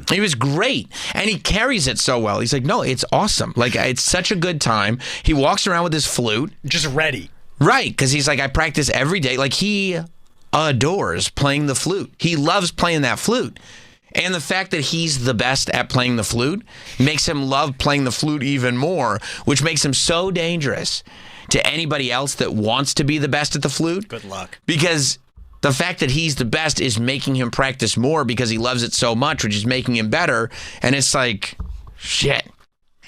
fun. He was great, and he carries it so well. He's like, no, it's awesome. Like, it's such a good time. He walks around with his flute. Just ready. Right, because he's like, I practice every day. Like, he adores playing the flute. He loves playing that flute. And the fact that he's the best at playing the flute makes him love playing the flute even more, which makes him so dangerous to anybody else that wants to be the best at the flute. Good luck. Because the fact that he's the best is making him practice more because he loves it so much, which is making him better. And it's like, shit.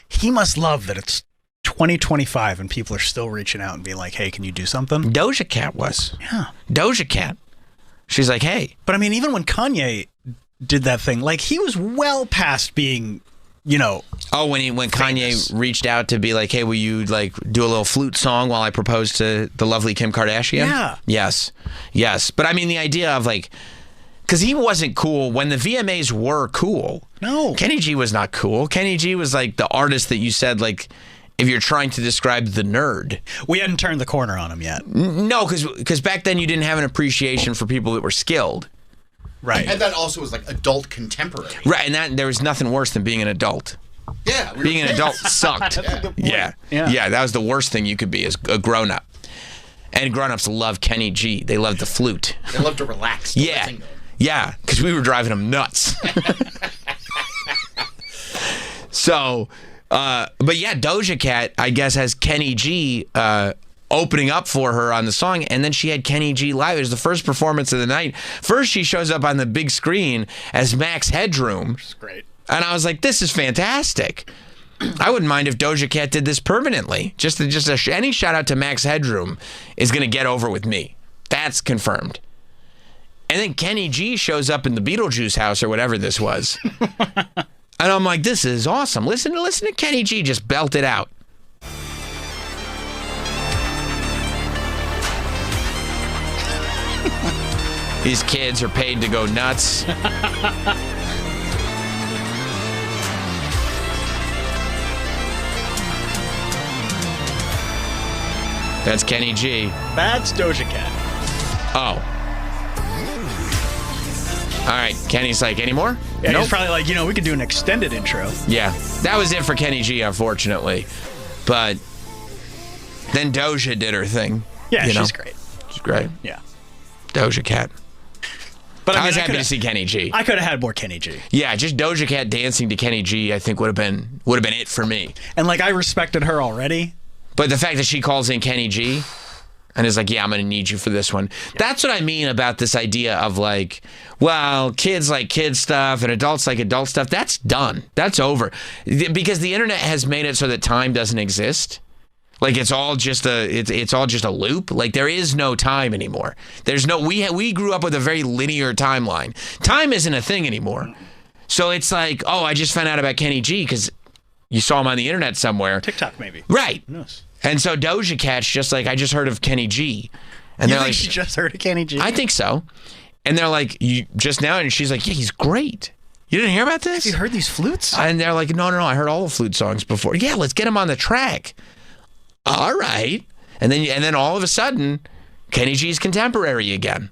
He must love that it's 2025 and people are still reaching out and being like, hey, can you do something? Doja Cat was. Yeah. Doja Cat. She's like, hey. But I mean, even when Kanye did that thing, like, he was well past being, you know. Oh, when Kanye reached out to be like, hey, will you like do a little flute song while I propose to the lovely Kim Kardashian? Yeah. Yes. But I mean, the idea of like, because he wasn't cool when the VMAs were cool. No. Kenny G was not cool. Kenny G was like the artist that you said, like, if you're trying to describe the nerd. We hadn't turned the corner on him yet. No, because back then you didn't have an appreciation for people that were skilled. Right. And that also was like adult contemporary. Right, and that there was nothing worse than being an adult. Yeah. Being an adult sucked. Yeah. That was the worst thing you could be as a grown-up. And grown-ups love Kenny G. They love the flute. They love to relax. Yeah, because we were driving them nuts. So, but yeah, Doja Cat, I guess, has Kenny G opening up for her on the song, and then she had Kenny G live. It was the first performance of the night. First, she shows up on the big screen as Max Headroom. Which is great. And I was like, this is fantastic. I wouldn't mind if Doja Cat did this permanently. Any shout out to Max Headroom is going to get over with me. That's confirmed. And then Kenny G shows up in the Beetlejuice house or whatever this was. And I'm like, this is awesome. Listen to Kenny G just belt it out. These kids are paid to go nuts. That's Kenny G. That's Doja Cat. Oh. All right. Kenny's like, any more? Yeah, Nope. he's probably like, we could do an extended intro. Yeah. That was it for Kenny G, unfortunately. But then Doja did her thing. Yeah, you know? she's great. She's great. Yeah. Doja Cat. But I was happy to see Kenny G. I could have had more Kenny G. Yeah, just Doja Cat dancing to Kenny G, I think would have been it for me. And like, I respected her already. But the fact that she calls in Kenny G and is like, yeah, I'm going to need you for this one. Yeah. That's what I mean about this idea of like, well, kids like kid stuff and adults like adult stuff. That's done. That's over. Because the internet has made it so that time doesn't exist. Like it's all just a loop. Like there is no time anymore. There's no we grew up with a very linear timeline. Time isn't a thing anymore. So it's like, oh, I just found out about Kenny G because you saw him on the internet somewhere. TikTok maybe. Right. Who knows? And so Doja Cat's just like, I just heard of Kenny G. And you they're think like, she just heard of Kenny G? I think so. And they're like, you just now, and she's like, yeah, he's great. You didn't hear about this? Have you heard these flutes? And they're like, no, I heard all the flute songs before. Yeah, let's get him on the track. All right. And then all of a sudden, Kenny G's contemporary again.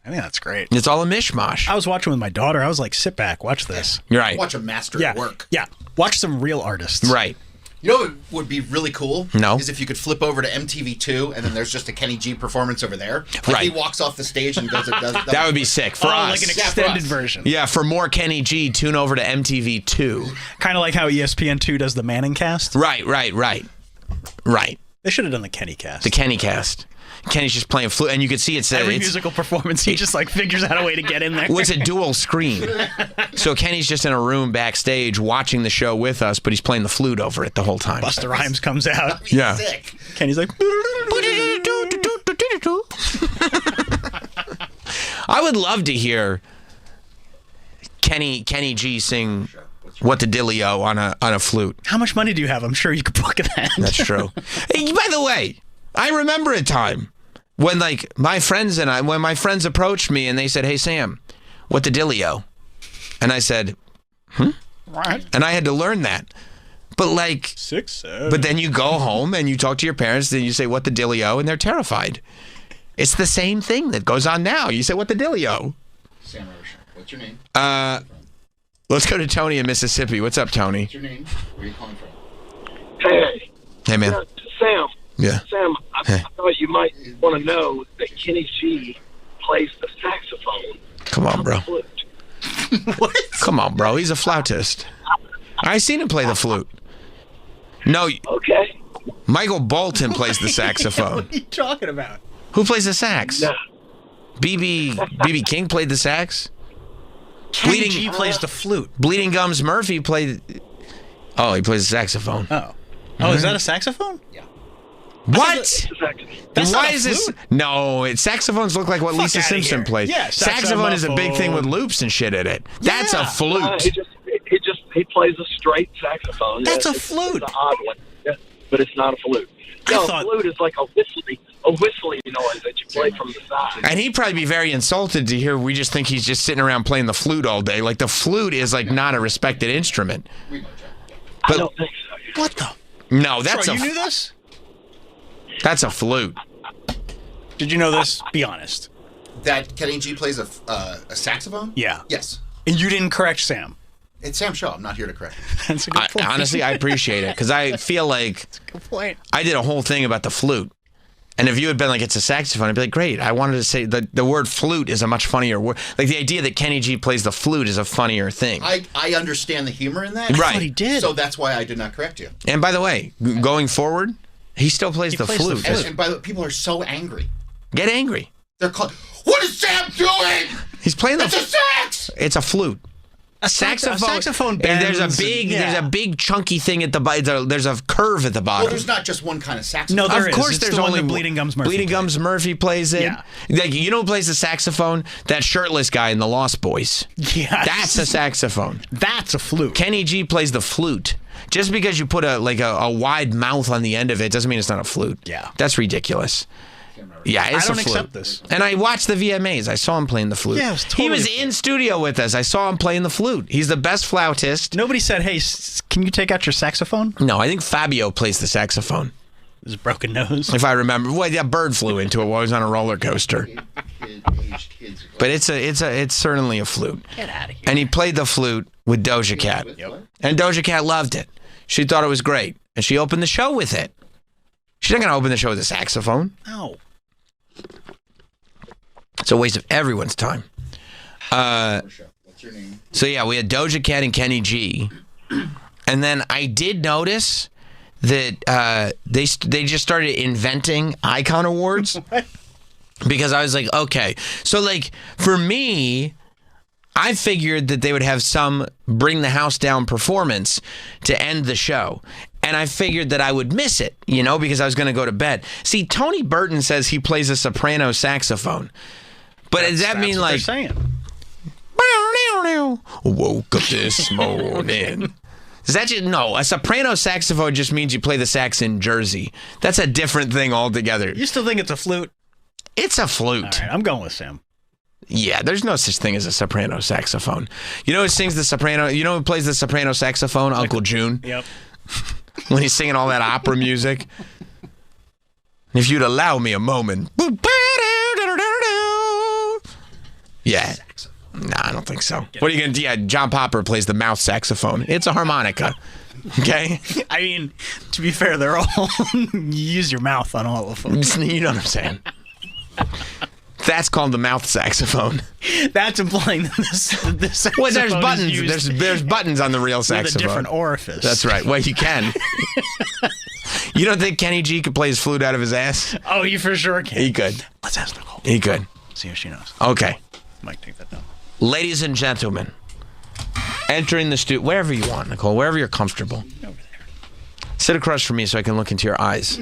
I think that's great. It's all a mishmash. I was watching with my daughter. I was like, sit back, watch this. You're right. Watch a master Yeah. at work. Yeah. Watch some real artists. Right. You know what would be really cool? No. Is if you could flip over to MTV2 and then there's just a Kenny G performance over there. Like Right. He walks off the stage and does it. That would be sick for us. Like an Yeah, for extended us. version. Yeah, for more Kenny G, tune over to MTV2. Kind of like how ESPN2 does the Manning cast. Right. They should have done the Kenny cast. The Kenny cast. Kenny's just playing flute, and you can see it's Every musical performance, he just like figures out a way to get in there. Well, it's a dual screen. So Kenny's just in a room backstage watching the show with us, but he's playing the flute over it the whole time. Busta Rhymes comes out. Yeah. Sick. Kenny's like, I would love to hear Kenny G sing "What the Dillio" on a flute. how much money do you have? I'm sure you could book that. That's true. Hey, by the way, I remember a time when like my friends approached me and they said, "Hey Sam, what the Dillio?" And I said, Right. and I had to learn that. But like 6, 7. But then you go home and you talk to your parents, then you say, "What the Dillio?" and they're terrified. It's the same thing that goes on now. You say, "What the Dillio?" Sam Roche. What's your name? Let's go to Tony in Mississippi. What's up, Tony? What's your name? Where are you calling from? Hey, Hey, man. Sam. Yeah. Sam, I thought you might want to know that Kenny G plays the saxophone. Come on, bro. Flute. What? Come on, bro. He's a flautist. I seen him play the flute. No, Okay. Michael Bolton plays the saxophone. What are you talking about? Who plays the sax? No. BB King played the sax. Kenny G plays the flute. Bleeding Gums Murphy played. Oh, he plays the saxophone. Oh. Oh, is that a saxophone? Yeah. What? It's a saxophone. That's Why not a is this? flute. No, saxophones look like what Fuck Lisa outta Simpson here. plays. Yeah, saxophone is a big thing with saxophone. loops and shit in it. That's Yeah. a flute. He plays a straight saxophone. That's a It's flute. an odd one, yeah, but it's not a flute. No, thought- a flute is like a whistling noise that you play from the side. And he'd probably be very insulted to hear we just think he's just sitting around playing the flute all day. Like the flute is like not a respected instrument. I don't think so. What the? No, that's Bro, you knew this? that's a flute. Did you know this? Be honest. That Kenny G plays a saxophone? Yeah. Yes. And you didn't correct Sam. It's Sam Shaw. I'm not here to correct. That's a good point. Honestly, I appreciate it because I feel like Good point. I did a whole thing about the flute. And if you had been like, it's a saxophone, I'd be like, great. I wanted to say the word flute is a much funnier word. Like the idea that Kenny G plays the flute is a funnier thing. I understand the humor in that. Right. But he did. So that's why I did not correct you. And by the way, going forward, he still plays the plays the flute. flute. And by the way, people are so angry. Get angry. They're called, what is Sam doing? He's playing the It's a sax! It's a flute. A saxophone. bends. And there's a big chunky thing at the bottom. There's a curve at the bottom. Well, there's not just one kind of saxophone. No, there Of is. course, It's there's the one only that Bleeding Gums Murphy. Bleeding plays. Gums Murphy plays it. Yeah. Like, you know who plays the saxophone? That shirtless guy in the Lost Boys. Yeah. That's a saxophone. That's a flute. Kenny G plays the flute. Just because you put a wide mouth on the end of it doesn't mean it's not a flute. Yeah. That's ridiculous. Yeah, it's I don't a flute. accept this. And I watched the VMAs. I saw him playing the flute. Yeah, it was he was totally in studio with us. I saw him playing the flute. He's the best flautist. Nobody said, "Hey, can you take out your saxophone?" No, I think Fabio plays the saxophone. His broken nose. If I remember, well, yeah, bird flew into it while I was on a roller coaster. But it's certainly a flute. Get out of here. And he played the flute with Doja Cat. And Doja Cat loved it. She thought it was great. And she opened the show with it. She's not going to open the show with a saxophone. No. It's a waste of everyone's time. What's your name? So yeah, we had Doja Cat and Kenny G. And then I did notice that they just started inventing icon awards. Because I was like, okay. So like for me, I figured that they would have some bring the house down performance to end the show. And I figured that I would miss it, because I was going to go to bed. See, Tony Burton says he plays a soprano saxophone. But does that mean what like they're saying? woke up this morning? Does that just no? A soprano saxophone just means you play the sax in Jersey. That's a different thing altogether. You still think it's a flute? It's a flute. All right, I'm going with Sam. Yeah, there's no such thing as a soprano saxophone. You know who sings the soprano? You know who plays the soprano saxophone? Uncle June. Yep. When he's singing all that opera music. If you'd allow me a moment. Yeah. Nah, I don't think so. What are you going to do? Yeah, John Popper plays the mouth saxophone. It's a harmonica. Okay? I mean, to be fair, they're all you use your mouth on all of them. You know what I'm saying? That's called the mouth saxophone. That's implying that this saxophone Well, there's is buttons. used There's buttons on the real with saxophone. a different orifice. That's right. Well, you can. You don't think Kenny G could play his flute out of his ass? Oh, you for sure can. He could. Let's ask Nicole. He could. See if she knows. Okay. Might take that down. Ladies and gentlemen, entering the studio, wherever you want, Nicole, wherever you're comfortable. Over there. Sit across from me so I can look into your eyes.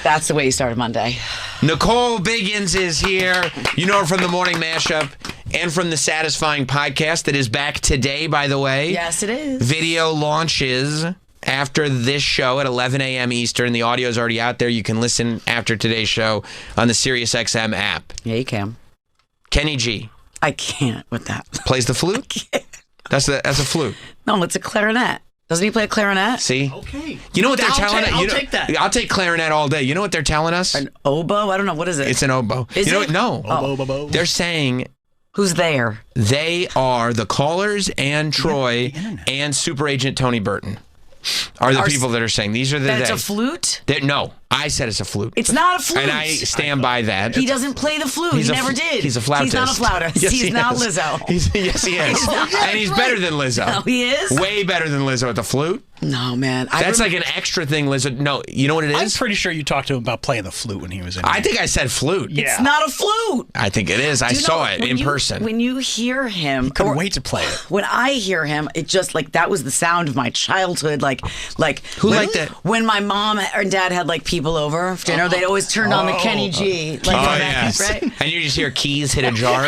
That's the way you started Monday. Nicole Biggins is here. You know her from the Morning Mashup and from the Satisfying Podcast that is back today, by the way. Yes, it is. Video launches after this show at 11 a.m. Eastern. The audio is already out there. You can listen after today's show on the SiriusXM app. Yeah, you can. Kenny G I can't with that. plays the flute. That's a flute. No, it's a clarinet. Doesn't he play a clarinet? See? Okay. You know what they're I'll telling take- us? I'll take that. I'll take clarinet all day. You know what they're telling us? An oboe? I don't know. What is it? It's an oboe. Is you know it? what? No. Oboe, bobo. They're saying Who's there? They are the Callers and Troy and Super Agent Tony Burton. Are the people that are saying these are the That's they. a flute? No, I said it's a flute. It's not a flute. And I stand by that. He doesn't play the flute. He never did. He's a flautist. He's not a flautist. Yes, he's he not is. Lizzo. Yes, he is. And he's better than Lizzo. No, he is? Way better than Lizzo at the flute. No, man. That's like an extra thing, Lizzo. No, you know what it I'm is? pretty sure you talked to him about playing the flute when he was in. I think I said flute. Yeah. It's not a flute. I think it is. I Do you saw know, it when in you- person. When you hear him, couldn't or- wait to play it. When I hear him, it just like that was the sound of my childhood. Like Who when, liked it? When my mom and dad had like people over for dinner, they'd always turn on the Kenny G. Like Oh, back, yes. right? And you just hear keys hit a jar.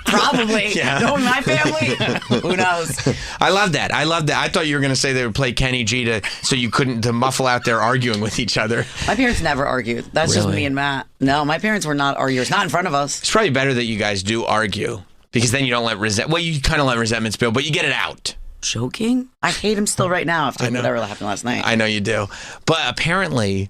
Probably. Knowing my family, who knows? I love that. I love that. I thought you were going to say they would play Kenny G so you couldn't to muffle out their arguing with each other. My parents never argued. That's just Really? me and Matt. No, my parents were not arguers. Not in front of us. It's probably better that you guys do argue because then you don't let well, you kind of let resentments build, but you get it out. Joking? I hate him still right now after whatever happened last night. I know you do. But apparently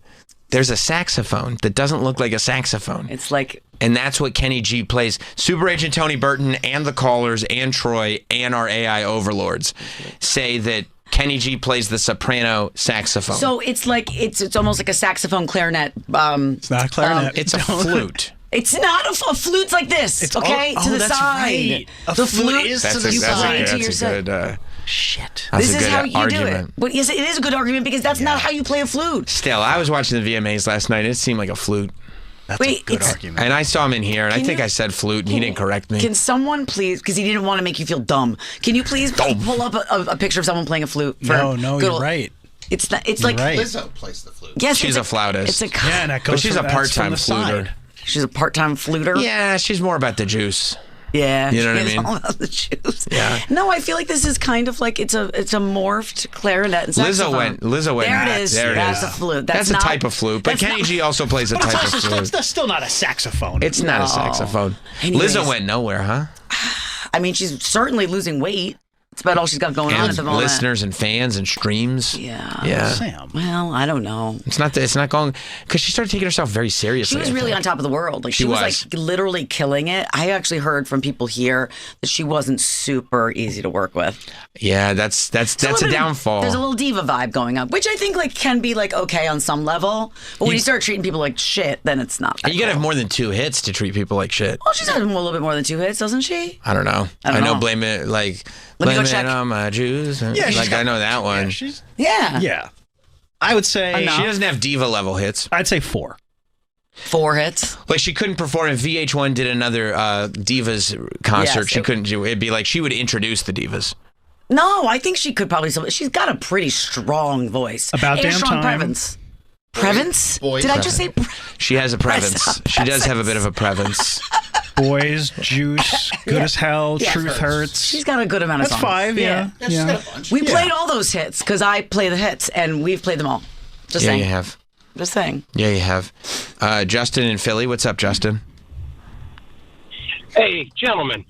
there's a saxophone that doesn't look like a saxophone. It's like And that's what Kenny G plays. Super Agent Tony Burton and the Callers and Troy and our AI overlords say that Kenny G plays the soprano saxophone. so. It's like it's almost like a saxophone clarinet. It's not a clarinet. it's a flute. It's not a flute's like this. It's okay, oh, to the that's side. right. A The flute is That's to a, the you that's play a, it side. to that's a yourself. good. Shit. That's This a is good how you argument. do it. But yes, it is a good argument because that's not how you play a flute. Still, I was watching the VMAs last night. It seemed like a flute. That's Wait, a good it's- argument. And I saw him in here, and I Can think you- I said flute, and he didn't correct me. Can someone please, because he didn't want to make you feel dumb, can you please pull up a picture of someone playing a flute? For No, good you're old- right. It's not, it's You're like right. Lizzo plays the flute. yes, She's it's a flautist. It's a Yeah, and that goes But she's from, a that's from part-time the fluter. side. she's a part-time fluter. Yeah, she's more about the juice. Yeah, You know what I it's mean? all about the juice. Yeah. No, I feel like this is kind of like it's a morphed clarinet and saxophone. Lizzo went. There it is. There it That's is. a flute. That's not, a type of flute. But that's Kenny not- G also plays a But type of it's, flute. that's still not a saxophone. It's not No. a saxophone. Anyways. Lizzo went nowhere, huh? I mean, she's certainly losing weight. It's about all she's got going on And at the moment. listeners and fans and streams. Yeah. Yeah. Sam. Well, I don't know. It's not going because she started taking herself very seriously. She was I really think. on top of the world. Like She she was was. like literally killing it. I actually heard from people here that she wasn't super easy to work with. Yeah, that's It's a little bit- downfall. There's a little diva vibe going on, which I think like can be like okay on some level. But when you start treating people like shit, then it's not. That You gotta cool. have more than 2 hits to treat people like shit. Well, she's had a little bit more than 2 hits, doesn't she? I don't know. I don't know. know. Blame it like Let me blame go it check. on my Jews. Yeah, she's like got- I know that one. Yeah, she's, Yeah. yeah. I would say Enough. She doesn't have diva level hits. I'd say 4. 4 hits. Like she couldn't perform if VH1 did another Divas concert. Yes, She it- couldn't do. It'd be like she would introduce the Divas. No, I think she could probably. She's got a pretty strong voice. About and damn strong time. Prevence. Prevence? Boy, Did I just say? She has a presence. Stop. She does have a bit of a presence. Boys, Juice, Good as Hell, Yeah. Truth Hurts. She's got a good amount of That's songs. 5, yeah. Yeah, she's got a bunch. We played all those hits because I play the hits and we've played them all. Just Yeah, saying. you have. Just saying. Yeah, you have. Justin in Philly. What's up, Justin? Hey, gentlemen,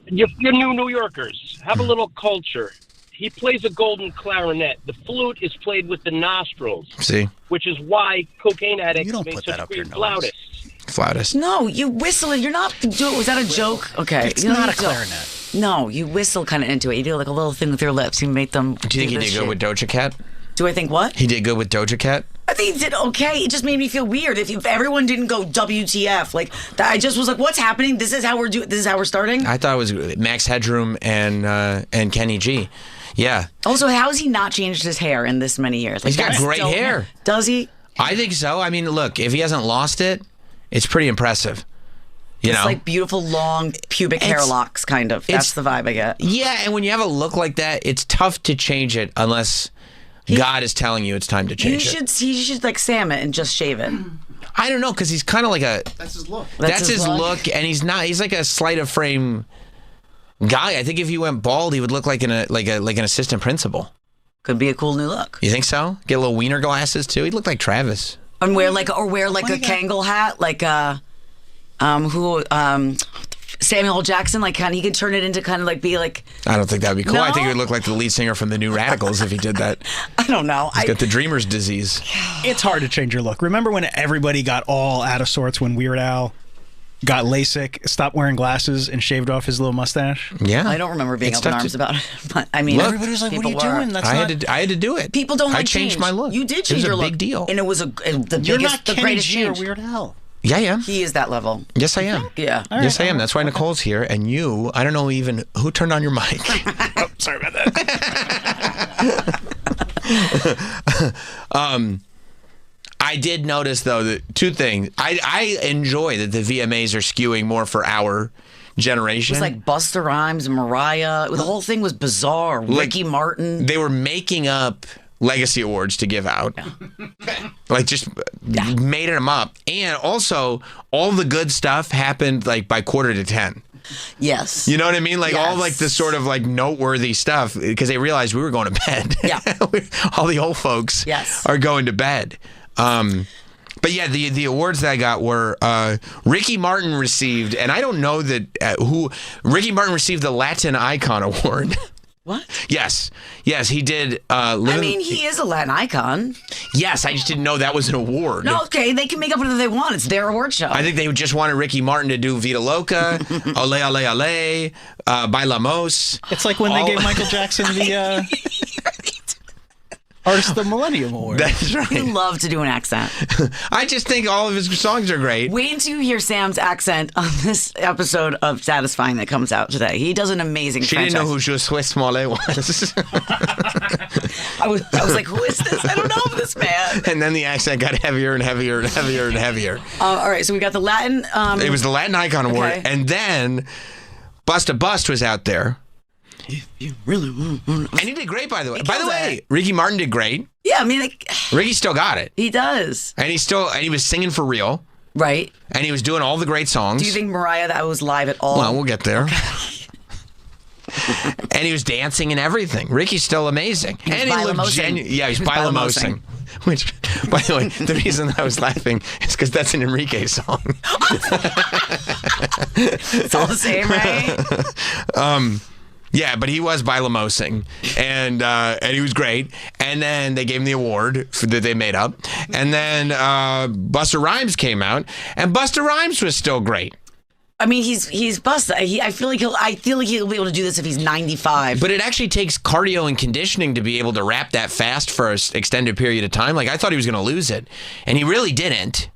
you're New Yorkers. Have a little culture. He plays a golden clarinet. The flute is played with the nostrils, See, which is why cocaine addicts You don't make put such that up great your nose. flautists. flautist. No, you whistle it. You're not doing. Was that a joke? Okay. It's you don't not a need to- clarinet. No, you whistle kind of into it. You do like a little thing with your lips. You make them. Do you think he this did good shit. with Doja Cat? Do I think what? He did good with Doja Cat. I think he did okay. It just made me feel weird. If everyone didn't go WTF, like that, I just was like, "What's happening? This is how we're doing. This is how we're starting." I thought it was Max Headroom and Kenny G. Yeah, Also, how has he not changed his hair in this many years? Like, He's got that's great still- hair. Does he? I think so. I mean, look, if he hasn't lost it, it's pretty impressive. You It's know, like beautiful long pubic hair It's- locks, kind of. That's the vibe I get. yeah. And when you have a look like that, it's tough to change it unless God is telling you it's time to change it. He should like Sam it and just shave it. I don't know because he's kind of like a. That's his look. That's his look, and he's not. He's like a sleight of frame guy. I think if he went bald, he would look like an assistant principal. Could be a cool new look. You think so? Get little wiener glasses too. He'd look like Travis. And wear like a Kangol hat, like Samuel L. Jackson, like kind of, he could turn it into kind of like be like, I don't think that would be cool. I think No? he would look like the lead singer from the New Radicals if he did that. I don't know. He's got the dreamer's disease. It's hard to change your look. Remember when everybody got all out of sorts when Weird Al got LASIK, stopped wearing glasses, and shaved off his little mustache? Yeah. I don't remember being It's up in tough arms to- about it. But I mean, Look, Everybody was like, "What are you people were. doing?" That's I not. had to do it. People don't like I changed change. my look. You did It change was your a look, big deal. and it was the You're biggest, not the Kenny greatest G or change. Weird Al. Yeah, I am. He is that level. Yes, I am. Yeah. Yes, I am. That's why Nicole's here, and you. I don't know even who turned on your mic. Oh, sorry about that. I did notice though that two things. I enjoy that the VMAs are skewing more for our generation. It was like Busta Rhymes and Mariah. The whole thing was bizarre. Ricky Martin. They were making up legacy awards to give out. Like just made them up. And also all the good stuff happened like by 9:45. Yes. You know what I mean? Like all Yes. like the sort of like noteworthy stuff because they realized we were going to bed. Yeah. All the old folks Yes. are going to bed. But yeah, the awards that I got were Ricky Martin received, and I don't know that who Ricky Martin received the Latin Icon Award. What? Yes, he did. I mean, he is a Latin icon. Yes, I just didn't know that was an award. No, okay, they can make up whatever they want. It's their award show. I think they just wanted Ricky Martin to do Vida Loca, Ole Ole Ole, Bailamos. It's like when they gave Michael Jackson the Artist of the Millennium Award. That's You right. love to do an accent. I just think all of his songs are great. Wait until you hear Sam's accent on this episode of Satisfying that comes out today. He does an amazing She franchise. didn't know who Je suis Smollett was. I was like, who is this? I don't know this man. And then the accent got heavier and heavier and heavier and heavier. All right, so we got the Latin. It was the Latin Icon Award. Okay. And then Busta Bust was out there. You really want. And he did great, by the way. By the killed way, it. Ricky Martin did great. Yeah, I mean, like, Ricky still got it. he does. And he was singing for real. Right. And he was doing all the great songs. Do you think Mariah that was live at all? Well, we'll get there. And he was dancing and everything. Ricky's still amazing. was And he looked bilamosing. genuine. Yeah, he's He was bilamosing. Which, by the way, the reason I was laughing is because that's an Enrique song. It's all the same, right? Yeah, but he was bilamosing, and he was great. And then they gave him the award that they made up. And then Busta Rhymes came out, and Busta Rhymes was still great. I mean, he's Busta. I feel like he'll be able to do this if he's 95. But it actually takes cardio and conditioning to be able to rap that fast for an extended period of time. Like, I thought he was going to lose it, and he really didn't.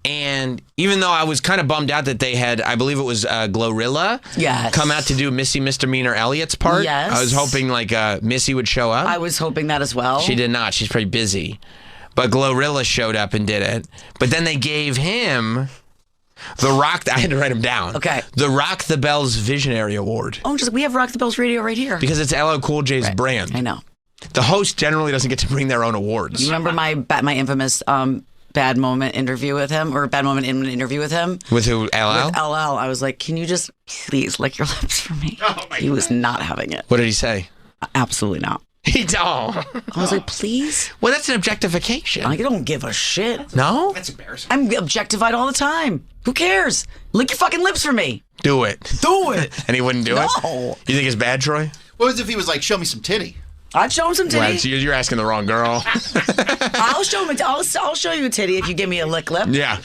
And even though I was kind of bummed out that they had, I believe it was Glorilla, Yes. come out to do Missy Misdemeanor Elliott's part. Yes. I was hoping like Missy would show up. I was hoping that as well. She did not. She's pretty busy. But Glorilla showed up and did it. But then they gave him the Rock. I had to write him down. Okay. The Rock the Bells Visionary Award. Oh, we have Rock the Bells Radio right here. Because it's LL Cool J's brand. I know. The host generally doesn't get to bring their own awards. You remember my infamous bad moment interview with him, or bad moment in an interview with him? With who? LL? With LL. I was like, can you just please lick your lips for me? Oh, my He was not having it. What did he say? Absolutely not. He don't. I was like, please? Well, that's an objectification. I don't give a shit. No? That's embarrassing. I'm objectified all the time. Who cares? Lick your fucking lips for me. Do it. Do it. And he wouldn't do it? No. You think it's bad, Troy? What was if he was like, show me some titty? I'd show him some titty. Well, you're asking the wrong girl. I'll show him. I'll show you a titty if you give me a lick lip. Yeah.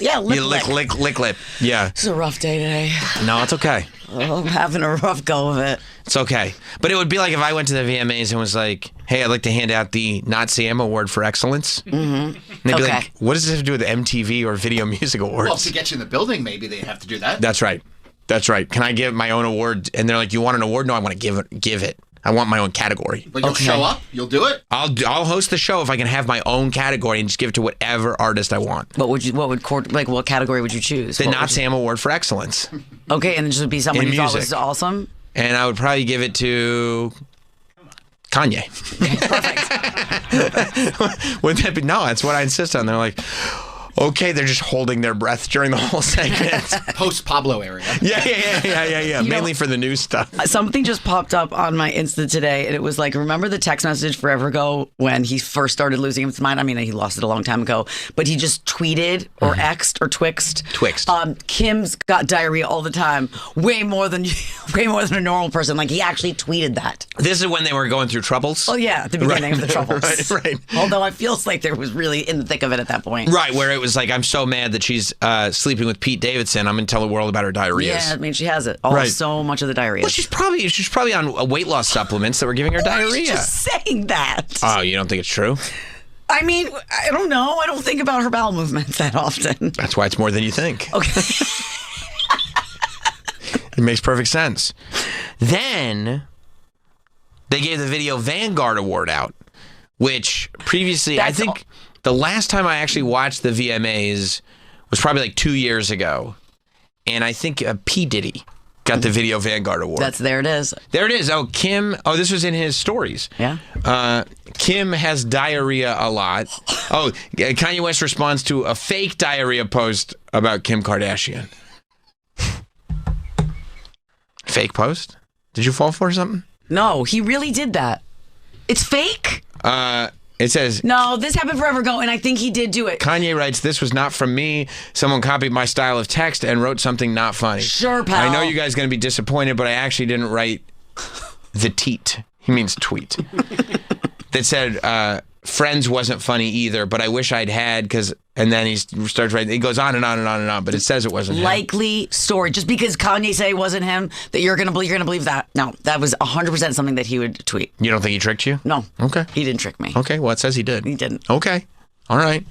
Yeah, lip You lick lip. Yeah. It's a rough day today. No, it's okay. Oh, I'm having a rough go of it. It's okay. But it would be like if I went to the VMAs and was like, hey, I'd like to hand out the Not Sam Award for Excellence. Mm-hmm. And they'd be Okay. like, what does this have to do with the MTV or Video Music Awards? Well, to get you in the building, maybe they have to do that. That's right. That's right. Can I give my own award? And they're like, you want an award? No, I want to give it. I want my own category. But you'll show up? You'll do it? I'll host the show if I can have my own category and just give it to whatever artist I want. What category would you choose? The What Not would you- Sam Award for Excellence. Okay, and it just be someone In you thought was music. awesome. And I would probably give it to Kanye. Wouldn't that be? No, that's what I insist on. They're like, okay, they're just holding their breath during the whole segment. Post Pablo area. Yeah. Mainly for the new stuff. Something just popped up on my Insta today, and it was like, remember the text message forever ago when he first started losing his mind? I mean, he lost it a long time ago, but he just tweeted or X'd or Twixt. Kim's got diarrhea all the time, way more than a normal person. Like, he actually tweeted that. This is when they were going through troubles. Oh yeah, at the beginning of the troubles. Right. Although I feels like there was really in the thick of it at that point. Right, where it was like, I'm so mad that she's sleeping with Pete Davidson. I'm going to tell the world about her diarrhea. Yeah, I mean, she has it. So much of the diarrhea. Well, she's probably on weight loss supplements that were giving her diarrhea. Just saying that. Oh, you don't think it's true? I mean, I don't know. I don't think about her bowel movements that often. That's why it's more than you think. Okay. It makes perfect sense. Then they gave the Video Vanguard Award out, which previously, I think the last time I actually watched the VMAs was probably like 2 years ago. And I think P. Diddy got the Video Vanguard Award. There it is. There it is. Oh, Kim. Oh, this was in his stories. Yeah. Kim has diarrhea a lot. Oh, Kanye West responds to a fake diarrhea post about Kim Kardashian. Fake post? Did you fall for something? No, he really did that. It's fake? It says... No, this happened forever ago, and I think he did do it. Kanye writes, "This was not from me. Someone copied my style of text and wrote something not funny. Sure, pal. I know you guys are going to be disappointed, but I actually didn't write the teat." He means tweet. That said, Friends wasn't funny either, but I wish I'd had, because... And then he starts writing. He goes on and on and on and on, but it says it wasn't him. Likely story. Just because Kanye said it wasn't him, that you're gonna believe that. No, that was 100% something that he would tweet. You don't think he tricked you? No. Okay. He didn't trick me. Okay, well, it says he did. He didn't. Okay. All right.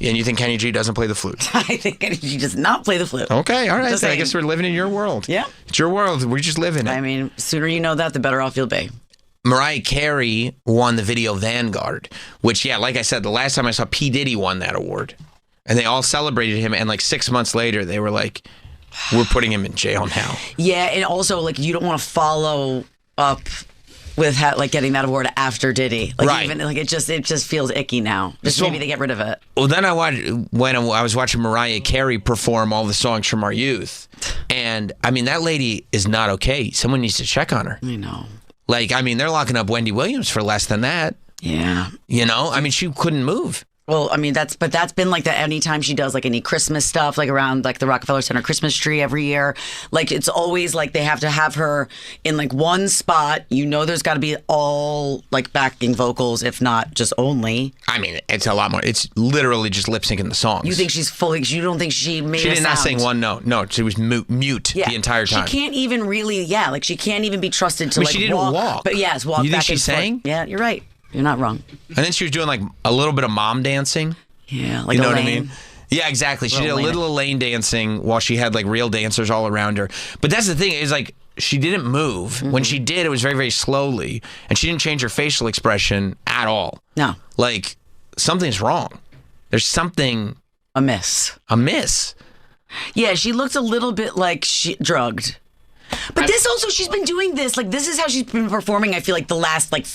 And you think Kenny G doesn't play the flute? I think he does not play the flute. Okay, all right. Just So I saying. guess we're living in your world. Yeah. It's your world. We just live in it. I mean, sooner you know that, the better off you'll be. Mariah Carey won the Video Vanguard, which, yeah, like I said, the last time I saw P. Diddy won that award. And they all celebrated him, and like 6 months later, they were like, "We're putting him in jail now." Yeah, and also, like, you don't want to follow up with like getting that award after Diddy. Like, Right. even like it just feels icky now. Just maybe they get rid of it. Well, then when I was watching Mariah Carey perform all the songs from our youth, and I mean, that lady is not okay. Someone needs to check on her. I know. Like, I mean, they're locking up Wendy Williams for less than that. Yeah. You know, I mean, she couldn't move. Well, I mean, that's been like that anytime she does like any Christmas stuff, like around like the Rockefeller Center Christmas tree every year. Like, it's always like they have to have her in like one spot. You know, there's got to be all like backing vocals, if not just only. I mean, it's a lot more. It's literally just lip syncing the songs. You think she's fully, you don't think she made She a did not sound? sing one note. No, she was mute Yeah. the entire time. She can't even really, like she can't even be trusted to I mean, like she didn't walk. But yes, walk You think back she and forth. sang? Yeah, you're right. You're not wrong. And then she was doing like a little bit of mom dancing. Yeah, like You know Elaine. what I mean? Yeah, exactly. She did a Elaine. little Elaine dancing while she had like real dancers all around her. But that's the thing, is like she didn't move. Mm-hmm. When she did, it was very, very slowly. And she didn't change her facial expression at all. No, Like, something's wrong. There's something amiss. amiss. Yeah, she looked a little bit like she drugged. But this also, she's been doing this. Like, this is how she's been performing, I feel like, the last, like,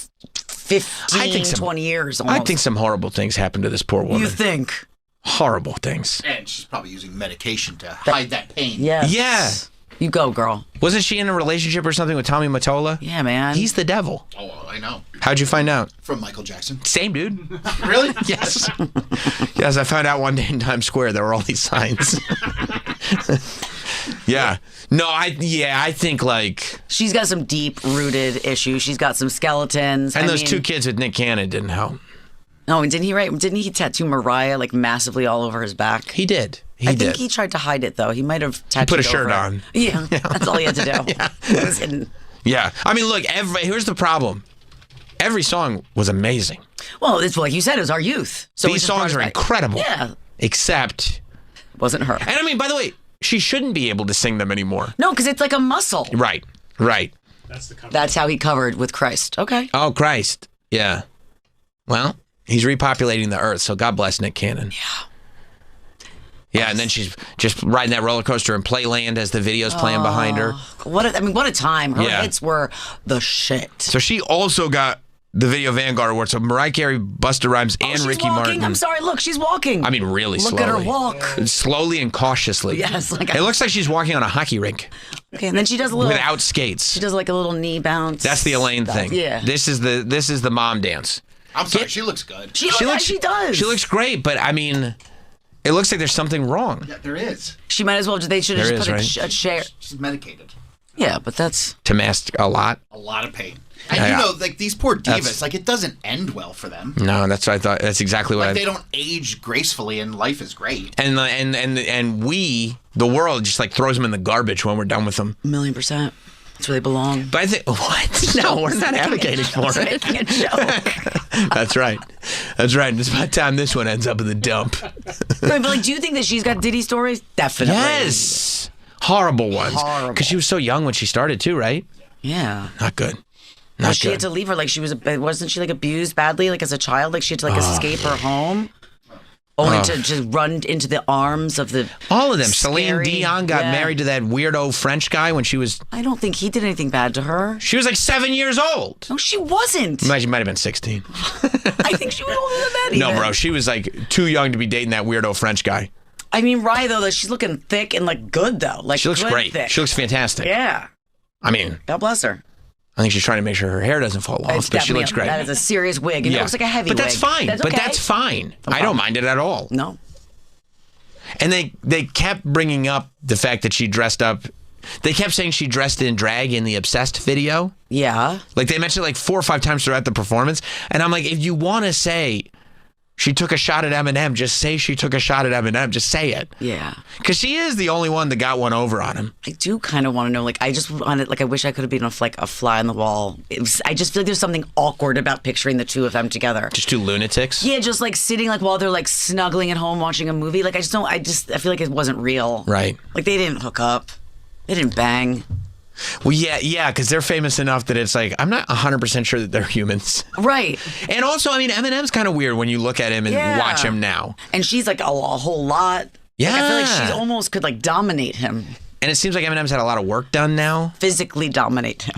15, 20 years almost. I think some horrible things happened to this poor woman. You think? Horrible things. And she's probably using medication to hide that pain. Yes. Yeah. You go, girl. Wasn't she in a relationship or something with Tommy Mottola? Yeah, man. He's the devil. Oh, I know. How'd you find out? From Michael Jackson. Same dude. Really? Yes. Yes, I found out one day in Times Square there were all these signs. Yeah. No, I think like... She's got some deep-rooted issues. She's got some skeletons. And I those mean, 2 kids with Nick Cannon didn't help. No, and didn't he tattoo Mariah, like, massively all over his back? He did. I think he tried to hide it, though. He might have tattooed put a shirt over it. on. Yeah, that's all he had to do. It was hidden. Yeah. I mean, look, here's the problem. Every song was amazing. Well, it's like you said, it was our youth. So These it's just part songs of are that. incredible. Yeah. Except... Wasn't her. And I mean, by the way, she shouldn't be able to sing them anymore. No, because it's like a muscle. Right. That's how he covered with Christ. Okay. Oh, Christ. Yeah. Well, he's repopulating the earth, so God bless Nick Cannon. Yeah. Yeah, and then she's just riding that roller coaster in Playland as the video's playing behind her. What a time. Her Yeah. hits were the shit. So she also got the Video Vanguard Award. So Mariah Carey, Busta Rhymes, and she's Ricky walking. Martin. I'm sorry. Look, she's walking. I mean, really Look slowly. at her walk. Slowly and cautiously. Yes, like it looks like she's walking on a hockey rink Okay, and then she does a little. without skates. She does like a little knee bounce. That's the Elaine thing. Yeah. This is the mom dance. I'm sorry, she looks good. She does. She looks great, but I mean, it looks like there's something wrong. Yeah, there is. She might as well. They should have There just is, put a chair. She's medicated. Yeah, but that's to mask a lot. A lot of pain. And like these poor divas, like it doesn't end well for them. No, that's what I thought. That's exactly what they don't age gracefully, and life is great. And we, the world, just like throws them in the garbage when we're done with them. 1,000,000%. That's where they belong. But I think what? No, we're not advocating for it. Making a joke. That's right. That's right. It's about time this one ends up in the dump. But like, do you think that she's got Diddy stories? Definitely. Yes. Horrible ones. Horrible. Because she was so young when she started too, right? Yeah. Not good. Well, she had to leave her. Like, wasn't she like abused badly, like as a child? Like she had to like escape her home, only to just run into the arms of the. All of them. Scary, Celine Dion got married to that weirdo French guy when she was. I don't think he did anything bad to her. She was like 7 years old. No, she wasn't. She might have been 16. I think she was older than that. No, even. bro. She was like too young to be dating that weirdo French guy. I mean, Rye though, she's looking thick and like good though. Like she looks good, great. Thick. She looks fantastic. Yeah. I mean, God bless her. I think she's trying to make sure her hair doesn't fall off, but she looks great. That is a serious wig, and it looks like a heavy wig. But that's fine. That's But okay. that's fine. I don't mind it at all. No. And they kept bringing up the fact that she dressed up. They kept saying she dressed in drag in the Obsessed video. Yeah. Like they mentioned it like 4 or 5 times throughout the performance. And I'm like, if you want to say she took a shot at Eminem, just say she took a shot at Eminem. Just say it. Yeah. Because she is the only one that got one over on him. I do kind of want to know. Like, I just wanted. Like, I wish I could have been like a fly on the wall. I just feel like there's something awkward about picturing the two of them together. Just 2 lunatics. Yeah, just like sitting like while they're like snuggling at home watching a movie. Like, I just don't. I feel like it wasn't real. Right. Like they didn't hook up. They didn't bang. Well, yeah, because they're famous enough that it's like, I'm not 100% sure that they're humans. Right. And also, I mean, Eminem's kind of weird when you look at him and watch him now. And she's like a whole lot. Yeah. Like, I feel like she almost could like dominate him. And it seems like Eminem's had a lot of work done now. Physically dominate him.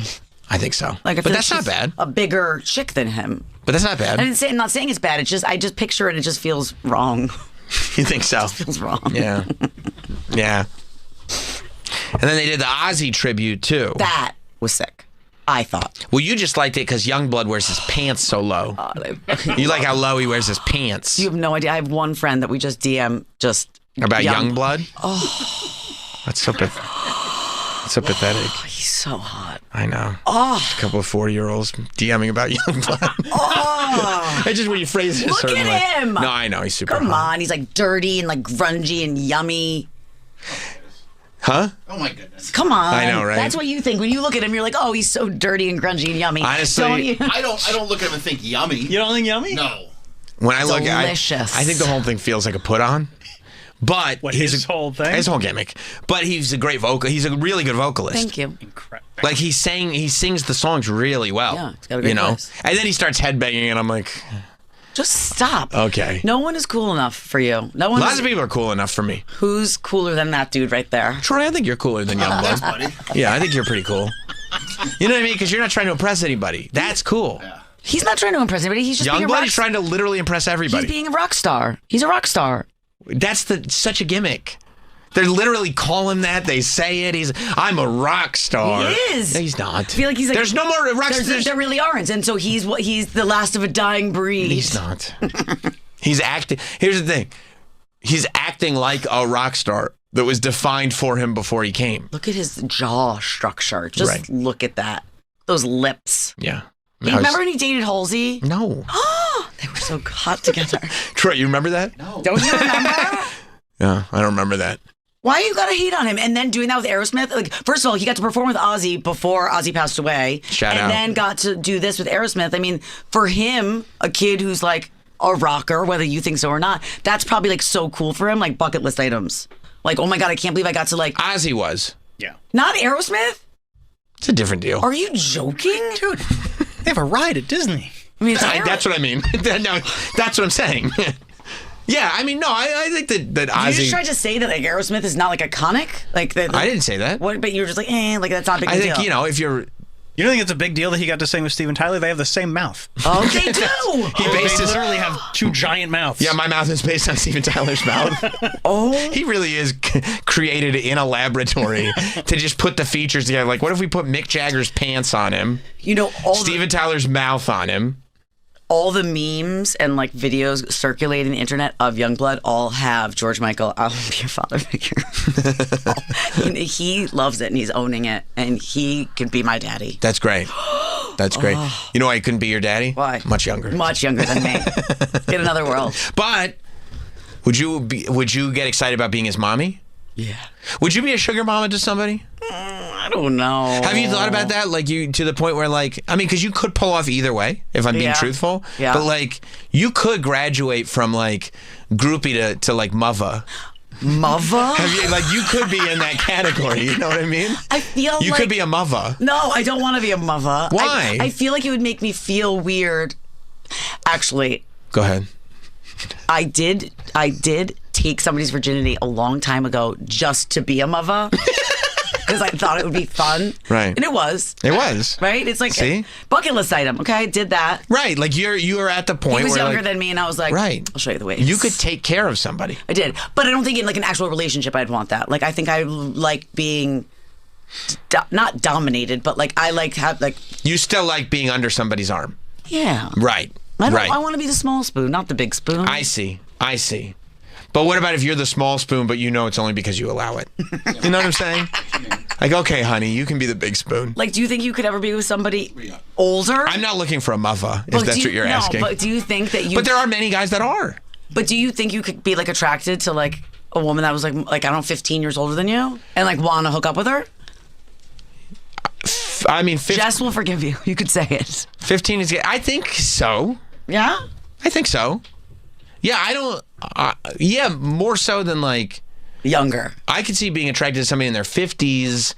I think so. Like, I but feel that's like not she's bad. A bigger chick than him. But that's not bad. I'm not saying it's bad. It's just I just picture it. It just feels wrong. You think so? It feels wrong. Yeah. Yeah. And then they did the Ozzy tribute too. That was sick. I thought. Well, you just liked it because Youngblood wears his pants so low. You like how low he wears his pants. You have no idea. I have one friend that we just DM about Youngblood. Oh, that's so pathetic. He's so hot. I know. Oh, a couple of 40-year-olds DMing about Youngblood. Oh, it's just when you phrase it a look certain at way. him. No, I know he's super. Come hot. on, he's like dirty and like grungy and yummy. Huh? Oh my goodness. Come on. I know, right? That's what you think when you look at him. You're like, oh, he's so dirty and grungy and yummy. Honestly, don't you? I don't look at him and think yummy. You don't think yummy? No. When I look at Delicious. I think the whole thing feels like a put on. But his whole thing? His whole gimmick. But he's a great vocal. He's a really good vocalist. Thank you. Incredible. Like he sings the songs really well. Yeah, he's got a great voice. And then he starts headbanging, and I'm like, Just stop. Okay. No one is cool enough for you. No one. Lots of people are cool enough for me. Who's cooler than that dude right there? Troy, I think you're cooler than Thanks, Youngblood. buddy. Yeah, I think you're pretty cool. You know what I mean? Because you're not trying to impress anybody. That's cool. Yeah. He's not trying to impress anybody. He's just being a rock Youngblood is trying to literally impress everybody. He's being a rock star. He's a rock star. That's such a gimmick. They literally call him that. They say it. I'm a rock star. He is. No, he's not. I feel like he's like. There's no more rock stars. There really aren't, and so he's the last of a dying breed. He's not. He's acting. Here's the thing. He's acting like a rock star that was defined for him before he came. Look at his jaw structure. Just Right. look at that. Those lips. Yeah. You remember when he dated Halsey? No. They were so hot together. Troy, you remember that? No. Don't you remember? Yeah, I don't remember that. Why you gotta hate on him? And then doing that with Aerosmith? Like, first of all, he got to perform with Ozzy before Ozzy passed away. Shout and out. then got to do this with Aerosmith. I mean, for him, a kid who's like a rocker, whether you think so or not, that's probably like so cool for him, like bucket list items. Like, oh my God, I can't believe I got to like, Ozzy was. Yeah. not Aerosmith? It's a different deal. Are you joking? Dude, they have a ride at Disney. I mean, it's That's what I mean. No, that's what I'm saying. Yeah, I mean, no, I think that you Ozzy. just tried to say that like Aerosmith is not like iconic? Like that. I didn't say that. What, but you were just like, like that's not a big I deal. think, if you're. You don't think it's a big deal that he got to sing with Steven Tyler? They have the same mouth. Oh, they do. He based They his. literally have two giant mouths. Yeah, my mouth is based on Steven Tyler's mouth. Oh, He really is created in a laboratory to just put the features together. Like, what if we put Mick Jagger's pants on him, all Steven Tyler's mouth on him? all the memes and like videos circulating the internet of Youngblood all have George Michael, I'll be your father figure. He loves it and he's owning it, and he can be my daddy. That's great. That's great. You know why he couldn't be your daddy? Why? Much younger. Much younger than me. In another world. But would you get excited about being his mommy? Yeah. Would you be a sugar mama to somebody? I don't know. Have you thought about that? Like, you to the point where, like, I mean, because you could pull off either way, if I'm being Yeah. truthful. Yeah. But like, you could graduate from like groupie to like mother. Mother? Have you, like, you could be in that category. You know what I mean? I feel you like could be a mother. No, I don't want to be a mother. Why? I feel like it would make me feel weird. Actually, Go ahead. I did take somebody's virginity a long time ago just to be a mother. Because I thought it would be fun. Right. And it was. It was. Right? It's like See? a bucket list item. Okay, I did that. Right. Like, you are at the point He was where, younger like, than me, and I was like, right. I'll show you the way. You could take care of somebody. I did. But I don't think in like an actual relationship I'd want that. Like, I think I like being not dominated, but like I like have like, You still like being under somebody's arm. yeah. Right. I want to be the small spoon, not the big spoon. I see. But what about if you're the small spoon, but you know it's only because you allow it? You know what I'm saying? Like, okay, honey, you can be the big spoon. Like, do you think you could ever be with somebody older? I'm not looking for a mother, if But that's do what you're no, asking. But do you think that you? But there are many guys that are. But do you think you could be like attracted to like a woman that was like I don't know, 15 years older than you, and like want to hook up with her? I mean, Jess will forgive you. You could say it. 15 is. I think so. Yeah. I think so. Yeah, I don't. Yeah, more so than like. Younger. I could see being attracted to somebody in their 50s.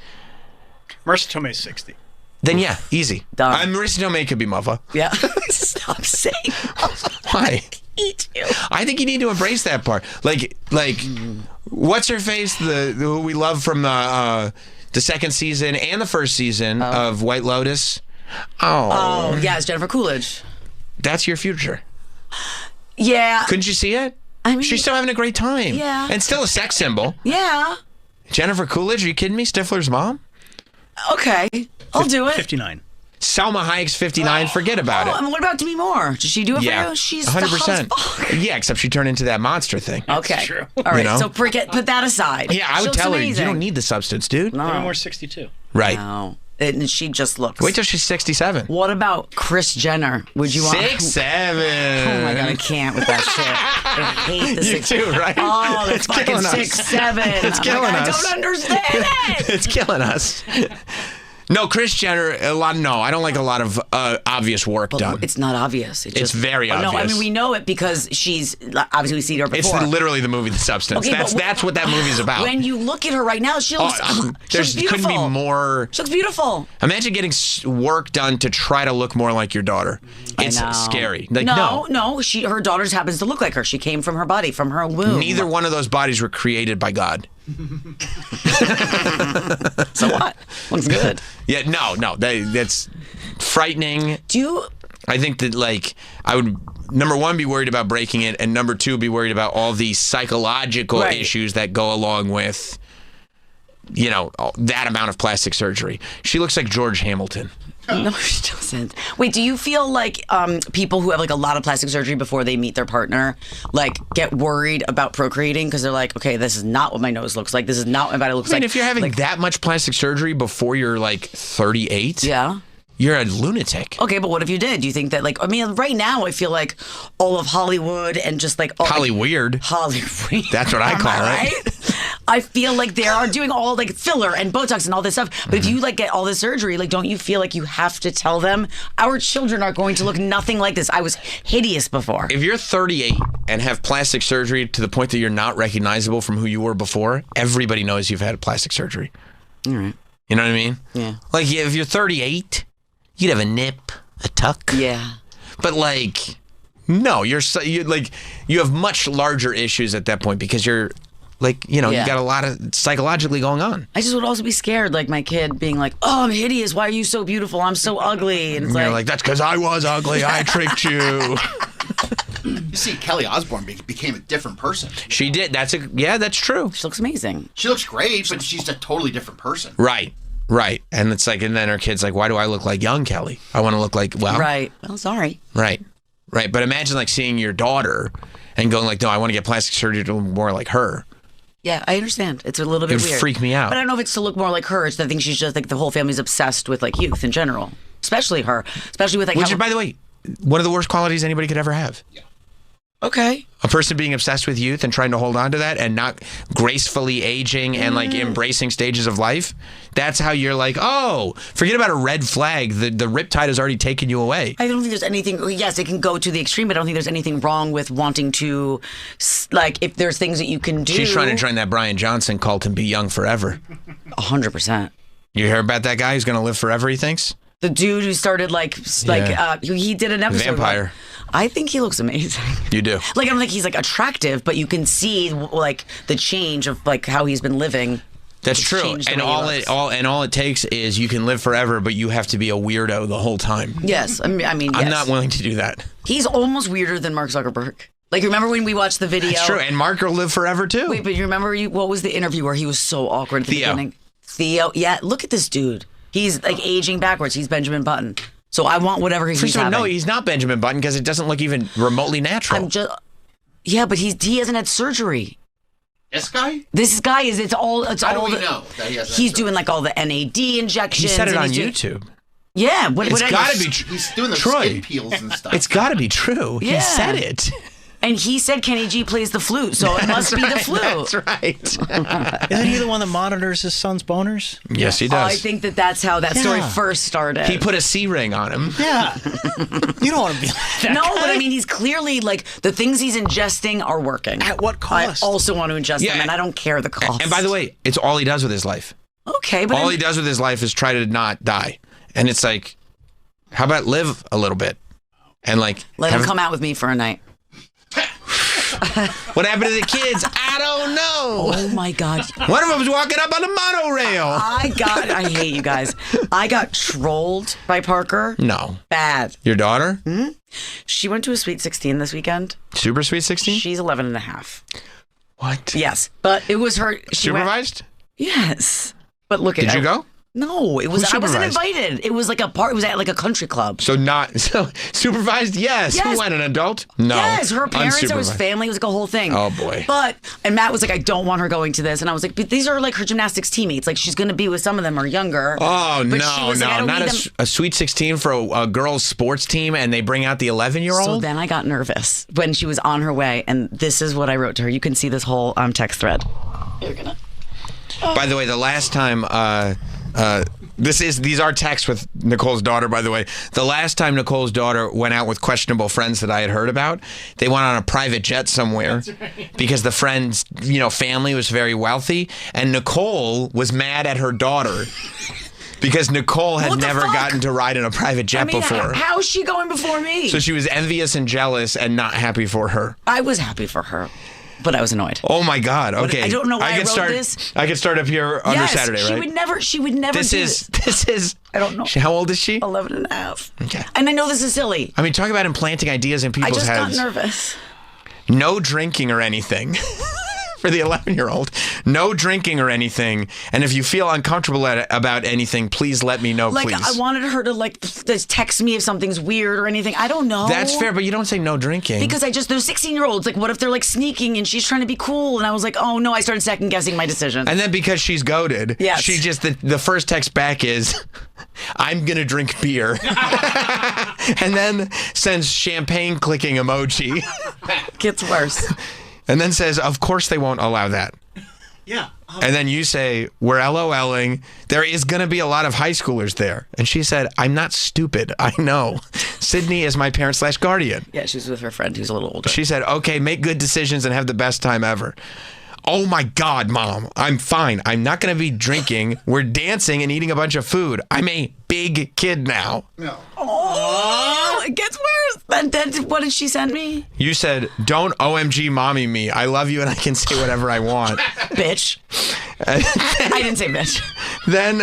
Marissa Tomei's 60. Then yeah, easy. Done. Marissa Tomei could be mother. Yeah. Stop saying. Why? Eat you. I think you need to embrace that part. Like, what's her face? The who we love from the second season and the first season of White Lotus. Oh yeah, it's Jennifer Coolidge. That's your future. Yeah. Couldn't you see it? I mean, She's still having a great time. Yeah. And still a sex symbol. Yeah. Jennifer Coolidge, are you kidding me? Stifler's mom? Okay. I'll do it. 59. Salma Hayek's 59. Forget about it. And what about Demi Moore? Did she do it Yeah. for you? She's 100%. Fuck. Yeah, except she turned into that monster thing. Okay. true. All right. You know? So put that aside. Yeah, I would She tell looks her, you amazing. don't need the substance, dude. Demi Moore's 62. Right. No. And she just looks. Wait till she's 67. What about Kris Jenner? Would you want? 6'7". Oh my god, I can't with that shit. I hate the You six. too, right? Oh, the It's fucking killing us. 6'7". It's killing I us. don't understand it. It's killing us. No, Kris Jenner, I don't like a lot of obvious work done. It's not obvious. It's very No, I obvious. mean we know it because she's obviously we've seen her It's before. literally the movie The Substance. Okay, but That's what that movie's about. When you look at her right now, she looks, she there looks beautiful. couldn't be more. She looks beautiful. Imagine getting work done to try to look more like your daughter. It's I know. scary. Like, no. Her daughter happens to look like her. She came from her body, from her womb. Neither one of those bodies were created by God. So what? Looks good. Yeah, no, that's frightening. Do you? I think that, like, I would, number one, be worried about breaking it, and number two, be worried about all the psychological Right. issues that go along with, that amount of plastic surgery. She looks like George Hamilton. No, she doesn't. Wait, do you feel like people who have like a lot of plastic surgery before they meet their partner, like get worried about procreating because they're like, okay, this is not what my nose looks like. This is not what my body looks I mean, like. if you're having like, that much plastic surgery before you're like 38, yeah. you're a lunatic. Okay, but what if you did? Do you think that right now I feel like all of Hollywood and just like all Hollyweird. Hollywood. That's what I Am call it. right? I feel like they are doing all like filler and Botox and all this stuff. But if you like get all this surgery, like don't you feel like you have to tell them our children are going to look nothing like this? I was hideous before. If you're 38 and have plastic surgery to the point that you're not recognizable from who you were before, everybody knows you've had plastic surgery. All right. You know what I mean? Yeah. Like, if you're 38, you'd have a nip, a tuck. Yeah. But like, no, you have much larger issues at that point because you're like, you Yeah. got a lot of psychologically going on. I just would also be scared, like my kid being like, "Oh, I'm hideous. Why are you so beautiful? I'm so ugly." And it's You're like, that's because I was ugly. I tricked you. You see, Kelly Osbourne became a different person. She did. That's true. she looks amazing. She looks great, but she's a totally different person. Right. And it's like, and then her kid's like, why do I look like young Kelly? I want to look like, well, Right. Well, sorry. right. right? But imagine like seeing your daughter and going like, no, I want to get plastic surgery to look more like her. Yeah, I understand. It's a little bit It would weird. freak me out. But I don't know if it's to look more like her. It's I think she's just like the whole family's obsessed with like youth in general, especially her, especially with like. Which is, by the way, one of the worst qualities anybody could ever have. Yeah. Okay. A person being obsessed with youth and trying to hold on to that and not gracefully aging and like embracing stages of life. That's how you're like, oh, forget about a red flag. The riptide has already taken you away. I don't think there's anything. Yes, it can go to the extreme, but I don't think there's anything wrong with wanting to, like, if there's things that you can do. She's trying to join that Brian Johnson cult and be young forever. 100%. You hear about that guy who's going to live forever, he thinks? The dude who started he did an episode. Vampire. I think he looks amazing. You do. Like, I don't think he's like attractive, but you can see like the change of like how he's been living. That's It's true. changed the And way he all it takes is you can live forever, but you have to be a weirdo the whole time. Yes, I mean, yes. I'm not willing to do that. He's almost weirder than Mark Zuckerberg. Like, remember when we watched the video? It's true. And Mark will live forever too. Wait, but you remember what was the interview where he was so awkward at the Theo. beginning? Theo. Yeah, look at this dude. He's like aging backwards. He's Benjamin Button. So I want whatever he's First of all, having. no, he's not Benjamin Button because it doesn't look even remotely natural. Yeah, but he hasn't had surgery. This guy? This guy is. It's all. How do we know that he has that He's surgery? doing like all the NAD injections. He said it and on he's doing- YouTube. Yeah, It's got to be true. He's doing the Troy. skin peels and stuff. It's got to be true. Yeah. He said it. And he said Kenny G plays the flute, so it must be the flute. That's right. Isn't he the one that monitors his son's boners? Yes, he does. I think that's how that story Yeah. first started. He put a C ring on him. Yeah. You don't want to be like that No, guy. but I mean, he's clearly like the things he's ingesting are working. At what cost? I also want to ingest Yeah. them, and I don't care the cost. And by the way, it's all he does with his life. okay, but All he does with his life is try to not die. And it's like, how about live a little bit? And like, let him come out with me for a night. what happened to the kids? I don't know. Oh my god! One of them was walking up on the monorail. I hate you guys. I got trolled by Parker. No. Bad. Your daughter? She went to a Sweet 16 this weekend. Super Sweet 16? She's 11 and a half. What? Yes, but it was her. She went- Supervised? yes, but look at Did you go? No, it was. Who I wasn't supervised? invited. It was like a part. It was at like a country club. So supervised? Yes. Yes. Who went? An adult? No. Yes, her parents or his Unsupervised. family. It was like a whole thing. Oh, boy. And Matt was like, I don't want her going to this. And I was like, but these are like her gymnastics teammates. Like she's going to be with some of them are younger. Oh, But no, she was like, I don't not need a, them. a Sweet 16 for a girls' sports team and they bring out the 11-year-old? So then I got nervous when she was on her way. And this is what I wrote to her. You can see this whole text thread. You're going to. By the way, the last time these are texts with Nicole's daughter, by the way. The last time Nicole's daughter went out with questionable friends that I had heard about, they went on a private jet somewhere because the friend's, family was very wealthy, and Nicole was mad at her daughter because Nicole had What the never fuck? gotten to ride in a private jet before. How is she going before me? So she was envious and jealous and not happy for her. I was happy for her, but I was annoyed. Oh my God! Okay, I don't know why I could wrote start. this. I could start up here under Yes, Saturday, she right? would never This do is. this. This is. I don't know. How old is she? 11 and a half. Okay. And I know this is silly. I mean, talk about implanting ideas in I people's just heads. got nervous. No drinking or anything for the 11-year-old. No drinking or anything. And if you feel uncomfortable about anything, please let me know, Like, please. I wanted her to, like, just text me if something's weird or anything. I don't know. That's fair, but you don't say no drinking. Because those 16-year-olds, like, what if they're, like, sneaking and she's trying to be cool? And I was like, oh, no, I started second-guessing my decision. And then because she's goated, Yes. she just, the first text back is, I'm going to drink beer. And then sends champagne clicking emoji. Gets worse. And then says, of course they won't allow that. Yeah. And then you say, we're LOLing. There is going to be a lot of high schoolers there. And she said, I'm not stupid. I know. Sydney is my parent / guardian. Yeah, she was with her friend who's a little older. She said, okay, make good decisions and have the best time ever. Oh my God, Mom, I'm fine. I'm not going to be drinking. We're dancing and eating a bunch of food. I'm a big kid now. No. Oh, it gets worse. Then what did she send me? You said, don't OMG mommy me. I love you and I can say whatever I want. Bitch. I didn't say bitch. Then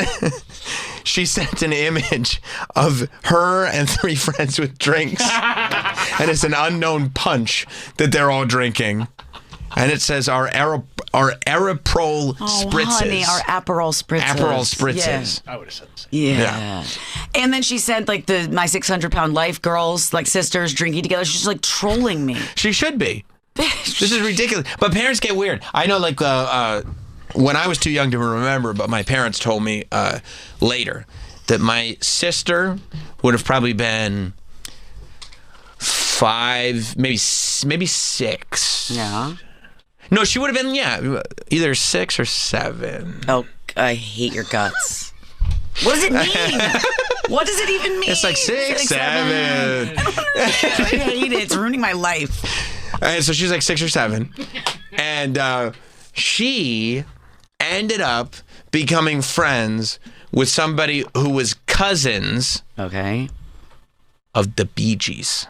she sent an image of her and 3 friends with drinks. And it's an unknown punch that they're all drinking. And it says our Aeroprol spritzes. Honey, our Aperol spritzes. Aperol spritzes. I would have said the same. Yeah. And then she said, like, my 600-pound life girls, like sisters, drinking together. She's like trolling me. She should be. This is ridiculous. But parents get weird. I know, like, when I was too young to remember, but my parents told me later that my sister would have probably been 5, maybe 6. Yeah. No, she would have been, either 6 or 7. Oh, I hate your guts. What does it mean? What does it even mean? It's like 6, 7. I hate it. It's ruining my life. And so she's like 6 or 7. And she ended up becoming friends with somebody who was cousins Okay. of the Bee Gees.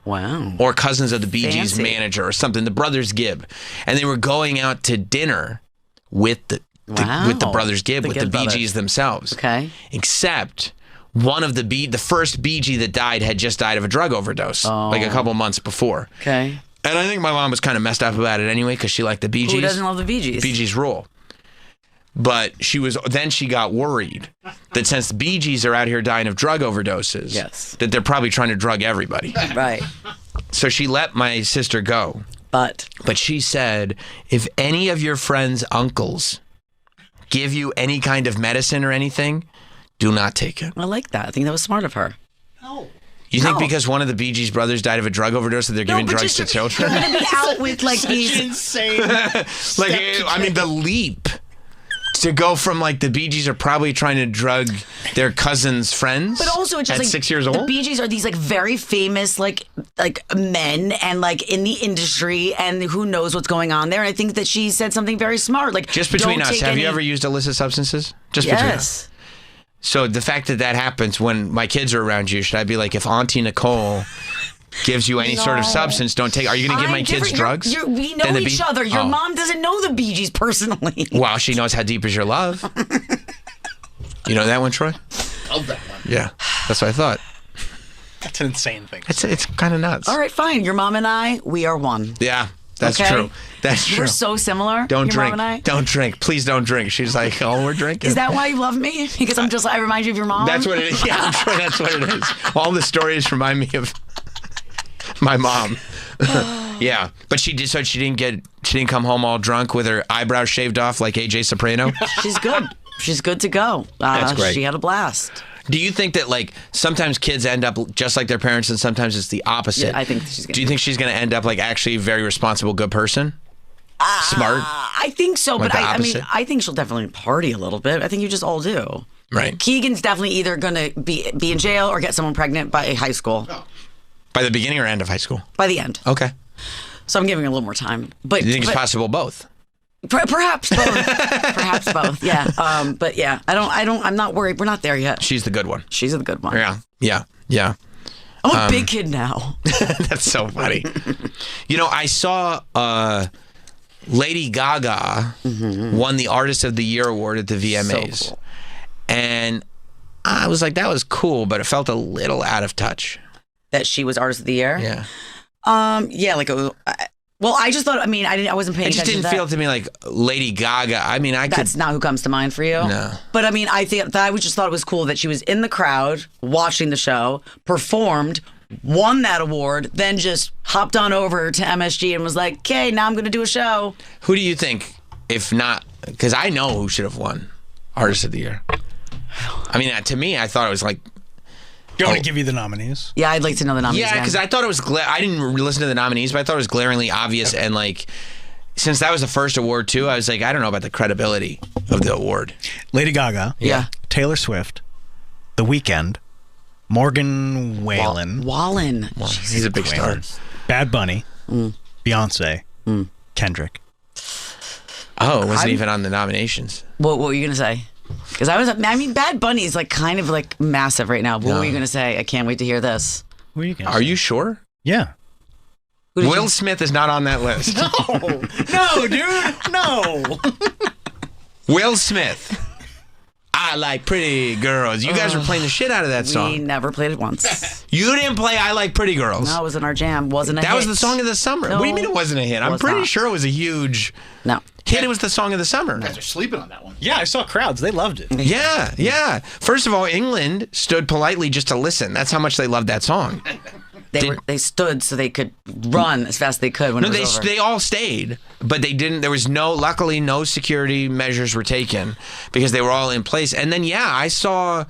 Wow. Or cousins of the Bee Gees Fancy. manager or something, the brothers Gibb. And they were going out to dinner with the brothers Gibb, The with Gibb the Bee brothers. Gees themselves. Okay. Except one of the first Bee Gee that died had just died of a drug overdose, like a couple months before. Okay. And I think my mom was kind of messed up about it anyway because she liked the Bee Gees. Who doesn't love the Bee Gees? Bee Gees rule. But she got worried that since the Bee Gees are out here dying of drug overdoses, Yes. that they're probably trying to drug everybody. Right. So she let my sister go. But she said, if any of your friends' uncles give you any kind of medicine or anything, do not take it. I like that. I think that was smart of her. You think No. because one of the Bee Gees brothers died of a drug overdose that they're giving but drugs to just- children? You're gonna be out with like these. Insane. Like, I mean, the leap to go from like the Bee Gees are probably trying to drug their cousin's friends. But also, it's just at like 6 years The old. Bee Gees are these like very famous like men and like in the industry, and who knows what's going on there. And I think that she said something very smart. Like, Just between don't us, take have any- you ever used illicit substances? Just between us. Yes. So the fact that happens when my kids are around you, should I be like, if Auntie Nicole gives you any sort of No. substance, don't take? Are you going to give my I'm kids different. drugs? We know Than the each Bee- other. Your Oh. mom doesn't know the Bee Gees personally. Well, she knows how deep is your love. You know that one, Troy? Love that one. Yeah, that's what I thought. That's an insane thing. It's kind of nuts. All right, fine. Your mom and I, we are one. Yeah, that's Okay? true. That's true. We're so similar. Don't your drink. Mom and I. Don't drink. Please don't drink. She's like, oh, we're drinking. Is that why you love me? Because I remind you of your mom? That's what it is. Yeah, I'm sure that's what it is. All the stories remind me of my mom. Yeah, but she did. So she didn't come home all drunk with her eyebrows shaved off like AJ Soprano. She's good. She's good to go. That's great. She had a blast. Do you think that like sometimes kids end up just like their parents, and sometimes it's the opposite? Yeah, I think she's gonna. Do you think she's going to end up like actually a very responsible, good person? Smart, I think so, Like but the I mean, opposite? I think she'll definitely party a little bit. I think you just all do. right? Keegan's definitely either going to be in jail or get someone pregnant by high school. By the beginning or end of high school? By the end. Okay. So I'm giving her a little more time. But Do you think it's but- possible both? Perhaps both. Perhaps both. Yeah. But yeah, I'm not worried. We're not there yet. She's the good one. She's a good one. Yeah. I'm a big kid now. That's so funny. You know, I saw Lady Gaga won the Artist of the Year award at the VMAs. So cool. And I was like, that was cool, but it felt a little out of touch. That she was Artist of the Year. Yeah. Yeah. Like, well, I just thought. I mean, I wasn't paying It just attention. didn't to feel that. to me like Lady Gaga. I mean, I That's could. not who comes to mind for you. No. But I mean, I think that I just thought it was cool that she was in the crowd watching the show, performed, won that award, then just hopped on over to MSG and was like, "Okay, now I'm going to do a show." Who do you think, if not, because I know who should have won Artist of the Year. I mean, to me, I thought it was like. Do you want to give you the nominees? Yeah, I'd like to know the nominees. Yeah, because again. I thought it was. I didn't listen to the nominees, but I thought it was glaringly obvious. And like, since that was the first award too, I was like, I don't know about the credibility of the award. Lady Gaga. Yeah. Taylor Swift. The Weeknd. Morgan Wallen. Wallen. He's a big star. Bad Bunny. Beyonce. Kendrick. Oh, it wasn't even on the nominations. What were you going to say? Because I mean, Bad Bunny is like kind of like massive right now. What were you going to say? I can't wait to hear this. Who are you gonna Are say? you sure? Yeah. Who did Will you- Smith is not on that list. No, dude. No. Will Smith. I Like Pretty Girls. You guys were playing the shit out of that We song. never played it once. You didn't play I Like Pretty Girls. No, it wasn't our jam. Wasn't a hit. That was the song of the summer. No, What do you mean it wasn't a hit? I'm was pretty not. sure it was a huge No. hit. It was the song of the summer. You guys are sleeping on that one. Yeah, I saw crowds. They loved it. Yeah. First of all, England stood politely just to listen. That's how much they loved that song. They stood so they could run as fast as they could when No, it was over. they all stayed, but they didn't. There was luckily no security measures were taken because they were all in place. And then I saw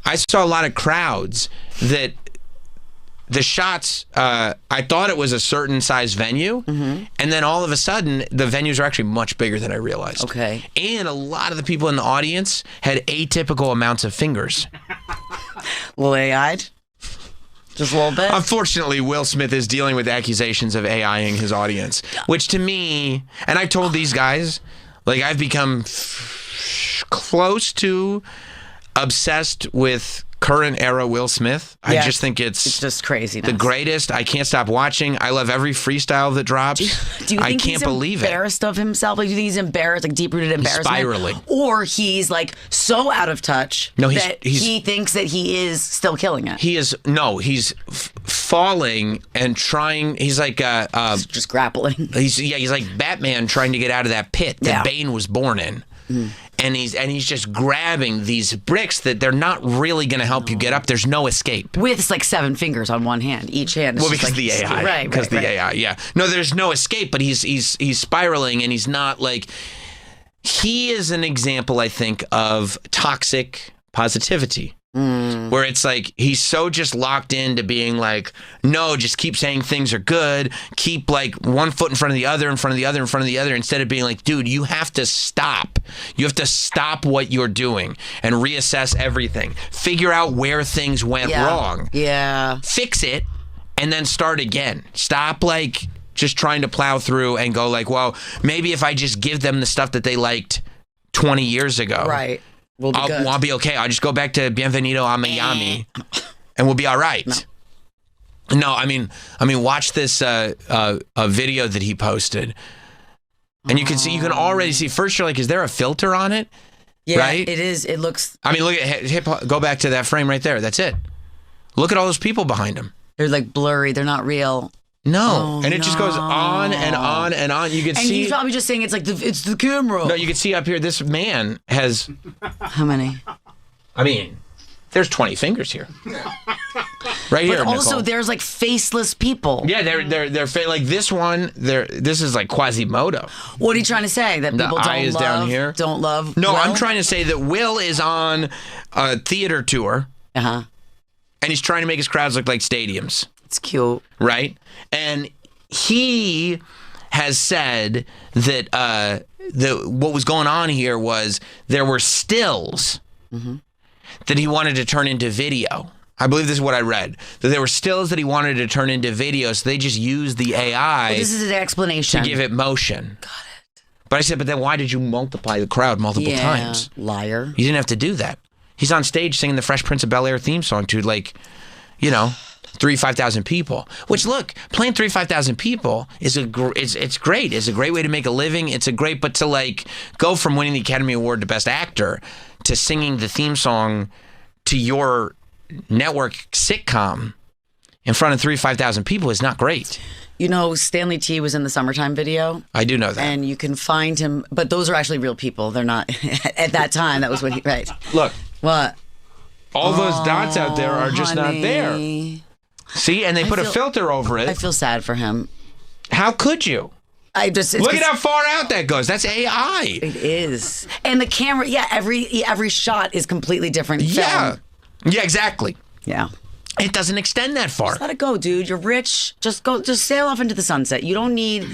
a lot of crowds that the shots. I thought it was a certain size venue, and then all of a sudden the venues are actually much bigger than I realized. Okay. And a lot of the people in the audience had atypical amounts of fingers. Little AI-'d? Just a little bit? Unfortunately, Will Smith is dealing with accusations of AIing his audience, which to me, and I told these guys, like I've become close to obsessed with current era Will Smith. I Yeah, just think it's just craziness. the greatest. I can't stop watching. I love every freestyle that drops. Do you think I can't he's believe it. embarrassed of himself? Like, do you think he's embarrassed, like deep-rooted embarrassment? spiraling. Or he's like so out of touch No, that he thinks that he is still killing it. He's falling and trying. He's like Just grappling. he's like Batman trying to get out of that pit that Yeah. Bane was born in. And he's just grabbing these bricks that they're not really going to help you get up. There's no escape. With like 7 fingers on one hand. Each hand is Well, just because like, the AI, Right, because right, the right. AI, yeah. No, there's no escape. But he's spiraling, and he's not like. He is an example, I think, of toxic positivity. Where it's like he's so just locked into being like, no, just keep saying things are good, keep like one foot in front of the other, in front of the other, in front of the other, instead of being like, dude, you have to stop. You have to stop what you're doing and reassess everything. Figure out where things went Yeah. wrong. Yeah. Fix it and then start again. Stop like just trying to plow through and go like, well, maybe if I just give them the stuff that they liked 20 years ago. Right. We'll be good. I'll be okay. I'll just go back to Bienvenido a Miami, and we'll be all right. No, I mean, watch this a video that he posted, and you can already see. First, you're like, is there a filter on it? Yeah, right? it is. It looks. I mean, look at go back to that frame right there. That's it. Look at all those people behind him. They're like blurry. They're not real. No, Oh, and it just goes on and on and on. You can And see. he's probably just saying it's like it's the camera. No, you can see up here. This man has. How many? I mean, there's 20 fingers here. Right here. But also, Nicole. there's like faceless people. Yeah, they're like this one. This is like Quasimodo. What are you trying to say? That The people eye don't is love? down here. Don't love? No, Will? I'm trying to say that Will is on a theater tour Uh-huh. and he's trying to make his crowds look like stadiums, It's cute. right? And he has said that what was going on here was there were stills that he wanted to turn into video. I believe this is what I read. That there were stills that he wanted to turn into video, so they just used the AI This is an explanation. to give it motion. Got it. But I said, but then why did you multiply the crowd multiple times? Liar. You didn't have to do that. He's on stage singing the Fresh Prince of Bel-Air theme song to 5,000 people. Which look, playing 5,000 people is it's great. It's a great way to make a living. But to like go from winning the Academy Award to Best Actor to singing the theme song to your network sitcom in front of 5,000 people is not great. You know, Stanley T was in the Summertime video. I do know that. And you can find him, but those are actually real people. They're not, at that time, that was what he, right. Look, What? all those dots out there are just not there. Honey. See, and they put a filter over it. I feel sad for him. How could you? It's Look at how far out that goes. That's AI. It is. And the camera, yeah, every shot is completely different film. Yeah. Yeah, exactly. Yeah. It doesn't extend that far. Just let it go, dude. You're rich. Just sail off into the sunset. You don't need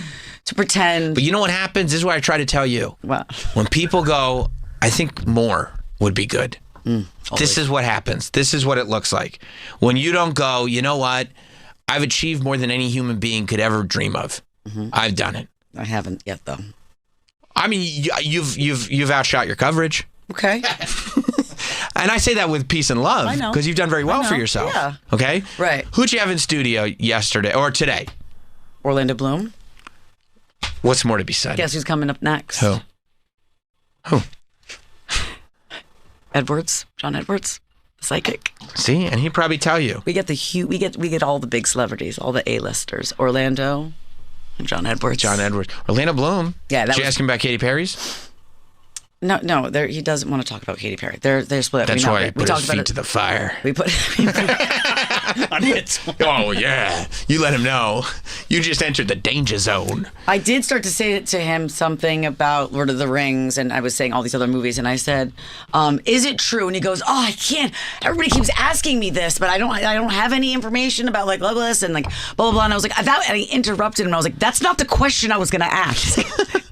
to pretend. But you know what happens? This is what I try to tell you. What? When people go, I think more would be good. This is what happens. This is what it looks like. When you don't go, you know what? I've achieved more than any human being could ever dream of. I've done it. I haven't yet, though. I mean, you've outshot your coverage. Okay. And I say that with peace and love. I know. Because you've done very well I for know. yourself. Yeah. Okay? Right. Who'd you have in studio yesterday or today? Orlando Bloom. What's more to be said? Guess who's coming up next? Who? Edwards, John Edwards, the psychic. See, and he'd probably tell you. We get we get all the big celebrities, all the A-listers. Orlando and John Edwards. Orlando Bloom. Yeah, Did you ask him about Katy Perry's? No, he doesn't want to talk about Katy Perry. They're split up. That's why he we put talked his about feet it. to the fire. We put On hits. Oh, yeah. You let him know. You just entered the danger zone. I did start to say to him something about Lord of the Rings, and I was saying all these other movies, and I said, "Is it true?" And he goes, "Oh, I can't. Everybody keeps asking me this, but I don't have any information about like Legolas and like blah blah blah." And I was like, and I interrupted him. And I was like, "That's not the question I was going to ask."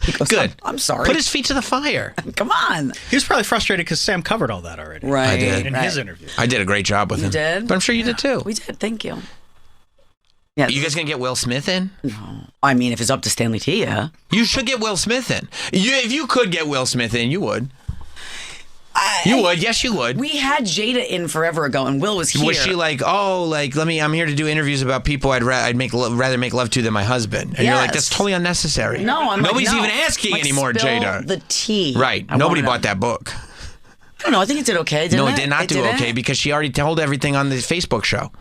He goes, Good. I'm sorry. Put his feet to the fire. Come on. He was probably frustrated because Sam covered all that already. Right. I did. In his interview. I did a great job with him. did? But I'm sure you did too. We did. Thank you. Yeah. You guys gonna get Will Smith in? I mean, if it's up to Stanley T, yeah. You should get Will Smith in. If you could get Will Smith in, you would. You would. Yes, you would. We had Jada in forever ago, and Will was here. Was she like, oh, like I'm here to do interviews about people I'd rather make love to than my husband? And you're like, that's totally unnecessary. No, I'm Nobody's like, no. even asking Like, anymore, spill Jada. the tea. Right. I Nobody wanna bought know. that book. I don't know. I think it did okay. Didn't No, it? it did not do didn't? okay because she already told everything on the Facebook show.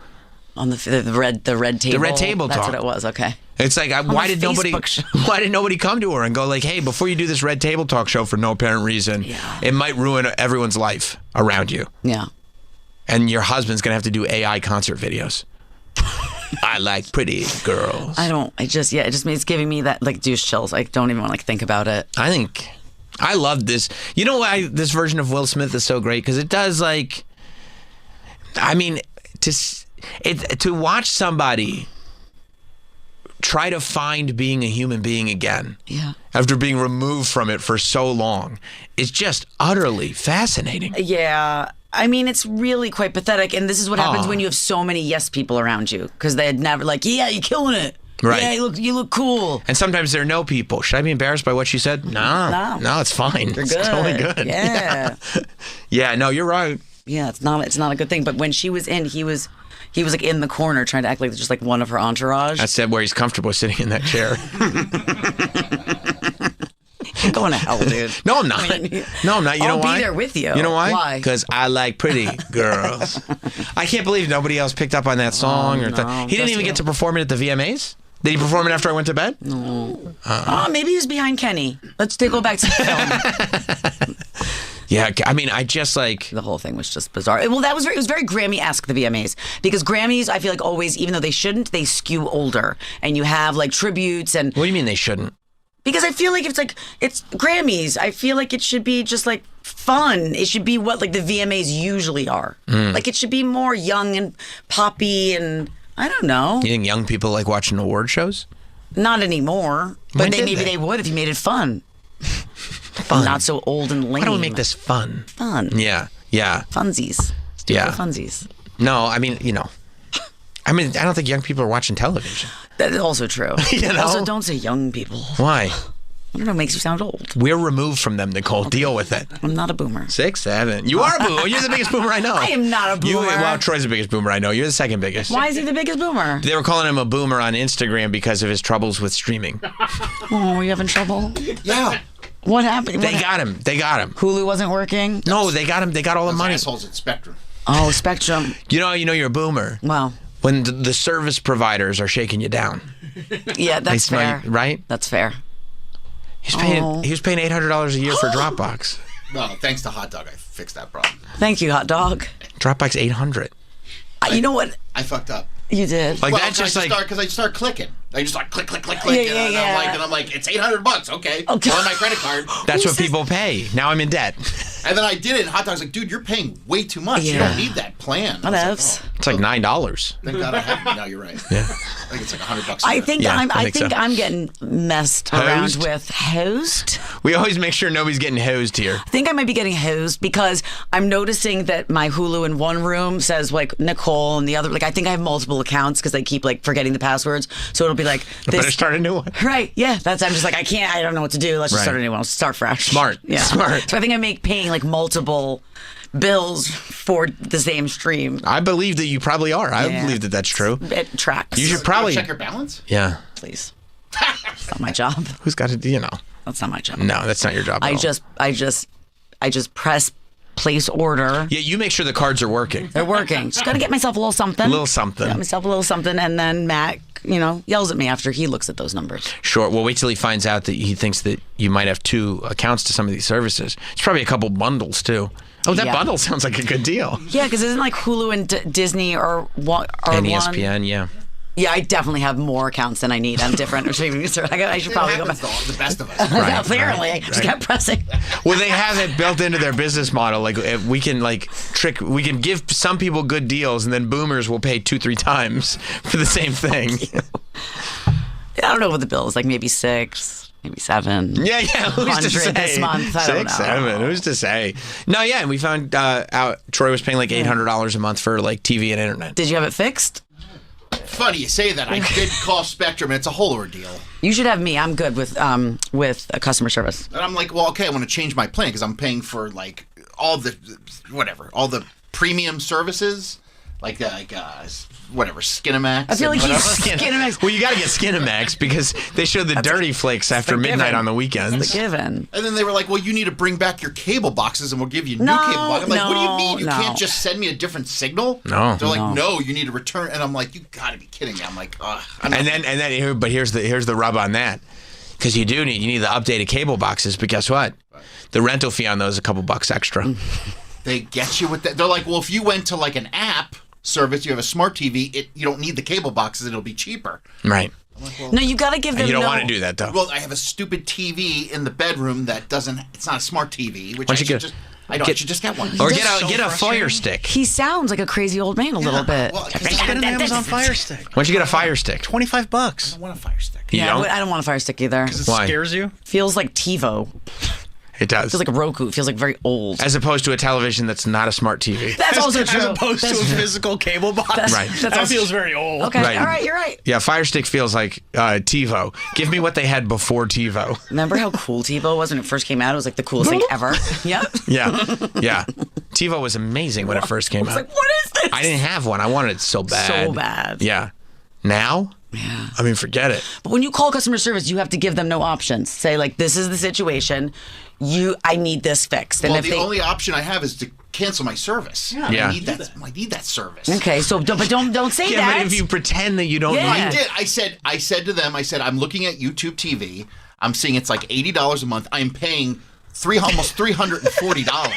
On the red table. The red table That's talk. what it was. Okay. It's like, why the did nobody Facebook show. why did nobody come to her and go like, hey, before you do this red table talk show for no apparent reason, it might ruin everyone's life around you. Yeah. And your husband's going to have to do AI concert videos. I like pretty girls. It's giving me that like douche chills. I don't even want to like think about it. I love this. You know why this version of Will Smith is so great? Because it does like, I mean, to watch somebody try to find being a human being again after being removed from it for so long is just utterly fascinating. Yeah. I mean, it's really quite pathetic. And this is what happens when you have so many yes people around you because they had never like, yeah, you're killing it. Right. Yeah, you look cool. And sometimes there are no people. Should I be embarrassed by what she said? No, it's fine. You're It's good. totally good. Yeah. Yeah, no, you're right. Yeah, it's not a good thing. But when she was in, he was like in the corner trying to act like just like one of her entourage. That's where he's comfortable sitting in that chair. You're going to hell, dude. No, I'm not. No, I'm not. You know why? I'll be there with you. You know why? Why? Because I like pretty girls. I can't believe nobody else picked up on that song. He didn't just even you. get to perform it at the VMAs? Did he perform it after I went to bed? No. Maybe he was behind Kenny. Let's go back to the film. Yeah, I mean, I just like... The whole thing was just bizarre. Well, it was very Grammy-esque, the VMAs. Because Grammys, I feel like always, even though they shouldn't, they skew older. And you have like tributes and... What do you mean they shouldn't? Because I feel like it's Grammys. I feel like it should be just like fun. It should be what like the VMAs usually are. Like it should be more young and poppy and I don't know. You think young people like watching award shows? Not anymore. When But did maybe they? they would if you made it fun. Fun. Not so old and lame. Why don't we make this fun? Fun. Yeah. Funsies. Yeah. Funsies. No, I mean, I don't think young people are watching television. That is also true. You know? Also, don't say young people. Why? I don't know, it makes you sound old. We're removed from them, Nicole. Deal with it. I'm not a boomer. 6, 7. You are a boomer. You're the biggest boomer I know. I am not a boomer. Well, Troy's the biggest boomer I know. You're the second biggest. Why is he the biggest boomer? They were calling him a boomer on Instagram because of his troubles with streaming. Oh, were you having trouble? Yeah. What happened? They got him. Hulu wasn't working? No, they got him. They got all the Those money. assholes at Spectrum. Oh, Spectrum. You know you're a boomer Wow. when the service providers are shaking you down. Yeah, that's smell fair. you, right? That's fair. He was paying $800 a year for Dropbox. Well, thanks to Hot Dog, I fixed that problem. Thank you, hot dog. Dropbox $800. You know what? I fucked up. You did. Like Well, that's just like because I start clicking. I just like click, Yeah, yeah, and I'm like, it's $800. Okay, on my credit card. that's what people pay. Now I'm in debt. And then I did it. And Hot Dog's like, dude, you're paying way too much. You Yeah. don't need that plan. I was like, Whatevs. oh, It's like $9. thank God I have. No, you're right. Yeah. I think it's like $100. a I year. think Yeah, I I think think so. I'm getting messed Hosed? around with host. We always make sure nobody's getting hosed here. I think I might be getting hosed because I'm noticing that my Hulu in one room says like Nicole and the other I think I have multiple accounts because I keep like forgetting the passwords. So it'll be like Better this. start a new one. Right, yeah. I'm just like I don't know what to do. Let's just Right. start a new one. Let's start fresh. Smart. Yeah. Smart. So I think I'm paying like multiple bills for the same stream. I believe that you probably are. I Yeah. believe that that's true. It tracks. You should probably check your balance. Yeah. Please. That's not my job. Who's got to? That's not my job. No, that's not your job. At all. I just press place order. Yeah, you make sure the cards are working. They're working. Just got to get myself a little something. A little something. Got myself a little something, and then Matt, yells at me after he looks at those numbers. Sure. Well, wait till he finds out that he thinks that you might have 2 accounts to some of these services. It's probably a couple bundles too. Oh, that Yeah. bundle sounds like a good deal. Yeah, because isn't like Hulu and Disney or what? And ESPN, yeah. Yeah, I definitely have more accounts than I need on different streaming services. I should It probably go happens back. to the best of us. Right, Apparently, I just kept pressing. Well, they have it built into their business model. Like we can we can give some people good deals, and then boomers will pay 2-3 times for the same thing. I don't know what the bill is, like maybe 6, maybe 7. Yeah. Who's to 100 say? this month. I don't 6, know. 7. Who's to say? No, yeah. And we found out Troy was paying like $800 a month for like TV and internet. Did you have it fixed? Funny you say that. I did call Spectrum, and it's a whole ordeal. You should have me. I'm good with a customer service. And I'm like, well, okay, I want to change my plan because I'm paying for like all the premium services, like whatever, Skinamax. I feel like and he's whatever. Skinamax. Well, you got to get Skinamax because they show the dirty flicks after the midnight given. on the The weekends. given. And then they were like, well, you need to bring back your cable boxes and we'll give you new No, cable boxes. I'm like, what do you no, mean? You no. can't just send me a different signal? No. They're like, no, you need to return. And I'm like, you got to be kidding me. I'm like, ugh. And then, but here's the rub on that, because you need the updated cable boxes. But guess what? The rental fee on those is a couple bucks extra. They get you with that. They're like, well, if you went to like an app service, you have a smart TV, you don't need the cable boxes, it'll be cheaper. Right. No, you got to give them. You don't want to do that though. Well, I have a stupid TV in the bedroom that doesn't. It's not a smart TV, which Why I don't you should get- just. I don't. I should just get one. Or That's get a so Fire frustrating. Stick. He sounds like a crazy old man a little bit. Well, 'cause Just I get an Amazon Fire Stick. Why don't you get a Fire Stick? $25. don't want a Fire Stick. You Yeah, don't? I don't want a Fire Stick either. It Why? scares you. Feels like TiVo. It does. Feels like a Roku. It feels like very old. As opposed to a television that's not a smart TV. That's also true. As opposed to a physical cable box. Right. That's That also- feels very old. Okay, Right. all right, you're right. Yeah, Fire Stick feels like TiVo. Give me what they had before TiVo. Remember how cool TiVo was when it first came out? It was like the coolest thing ever. Yep. Yeah. TiVo was amazing when it first came I was out. like, what is this? I didn't have one. I wanted it so bad. So bad. Yeah. Now? Yeah. I mean, forget it. But when you call customer service, you have to give them no options. Say like, this is the situation. I need this fixed. And Well, if the they only option I have is to cancel my service. Yeah. I need that. I need that service. okay, so don't say Yeah, that. but if you pretend that you don't Yeah. need I did. I said to them, I'm looking at YouTube TV. I'm seeing it's like $80 a month. I'm paying almost $340.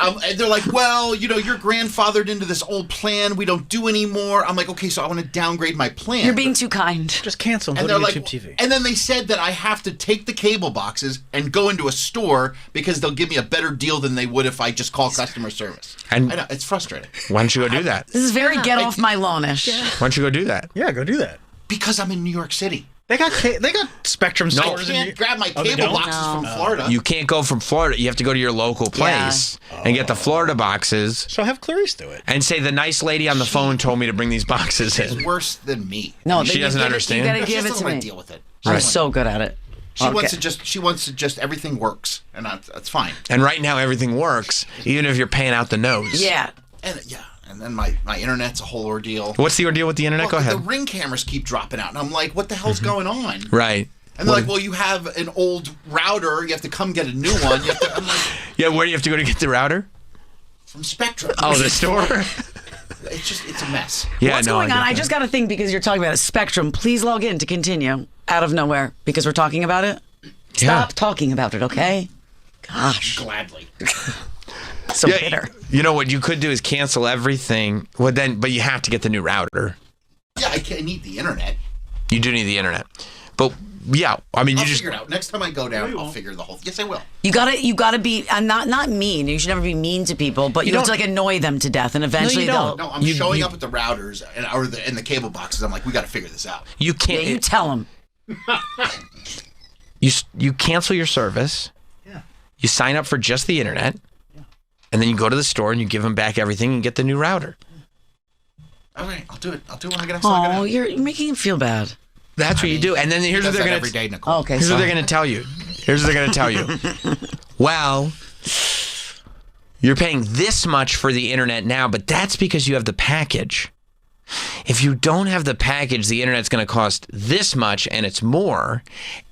And they're like, well, you're grandfathered into this old plan we don't do anymore. I'm like, okay, so I want to downgrade my plan. You're being too kind. Just cancel and And go they're to like, YouTube TV. and then they said that I have to take the cable boxes and go into a store because they'll give me a better deal than they would if I just call customer service. And- I know, it's frustrating Why don't you go do that? This is very get off my lawn-ish. Why don't you go do that? Yeah, go do that. because I'm in New York City. They got Spectrum I stores. can't grab my Oh, they cable don't? boxes from Florida. You can't go from Florida. You have to go to your local place and get the Florida boxes So have Clarice do it. and say, the nice lady on the phone told me to bring these boxes It's in. worse than me. No, She you doesn't give understand? You gotta She give it doesn't to want me. to deal with it. I'm so good at it. She wants to just everything works, and that's fine. And right now, everything works, even if you're paying out the nose. Yeah. And then my internet's a whole ordeal. What's the ordeal with the internet? Well, Go ahead. The Ring cameras keep dropping out, and I'm like, what the hell's going on? Right. And they're like, well, you have an old router. You have to come get a new one. I'm like, Yeah, where do you have to go to get the router? from Spectrum. Oh, the store? It's a mess. Yeah, What's no, going on? get I that. just got a thing because you're talking about it. Spectrum, please log in to continue out of nowhere because we're talking about it. Stop talking about it, okay? Gosh, Gladly. so bitter. You know what you could do is cancel everything. Well, but you have to get the new router. Yeah, I need the internet. You do need the internet. But yeah, I mean, I'll you just figure it out. Next time I go down, I'll figure the whole. Yes, I will. You gotta be. I'm not mean. You should never be mean to people, but you have to like annoy them to death, and eventually don't. they'll. No, I'm showing up at the routers and the cable boxes. I'm like, we got to figure this out. you Yeah, can't. you tell them. You cancel your service. Yeah. You sign up for just the internet, and then you go to the store and you give them back everything and get the new router. All right, I'll do it. I'll do it when I get outside. Oh, you're making him feel bad. That's what you do. And then here's what Does they're that gonna every day, Nicole. Okay, Here's what sorry. they're going to tell you. Here's what they're going to tell you. Well, you're paying this much for the internet now, but that's because you have the package. If you don't have the package, the internet's going to cost this much and it's more.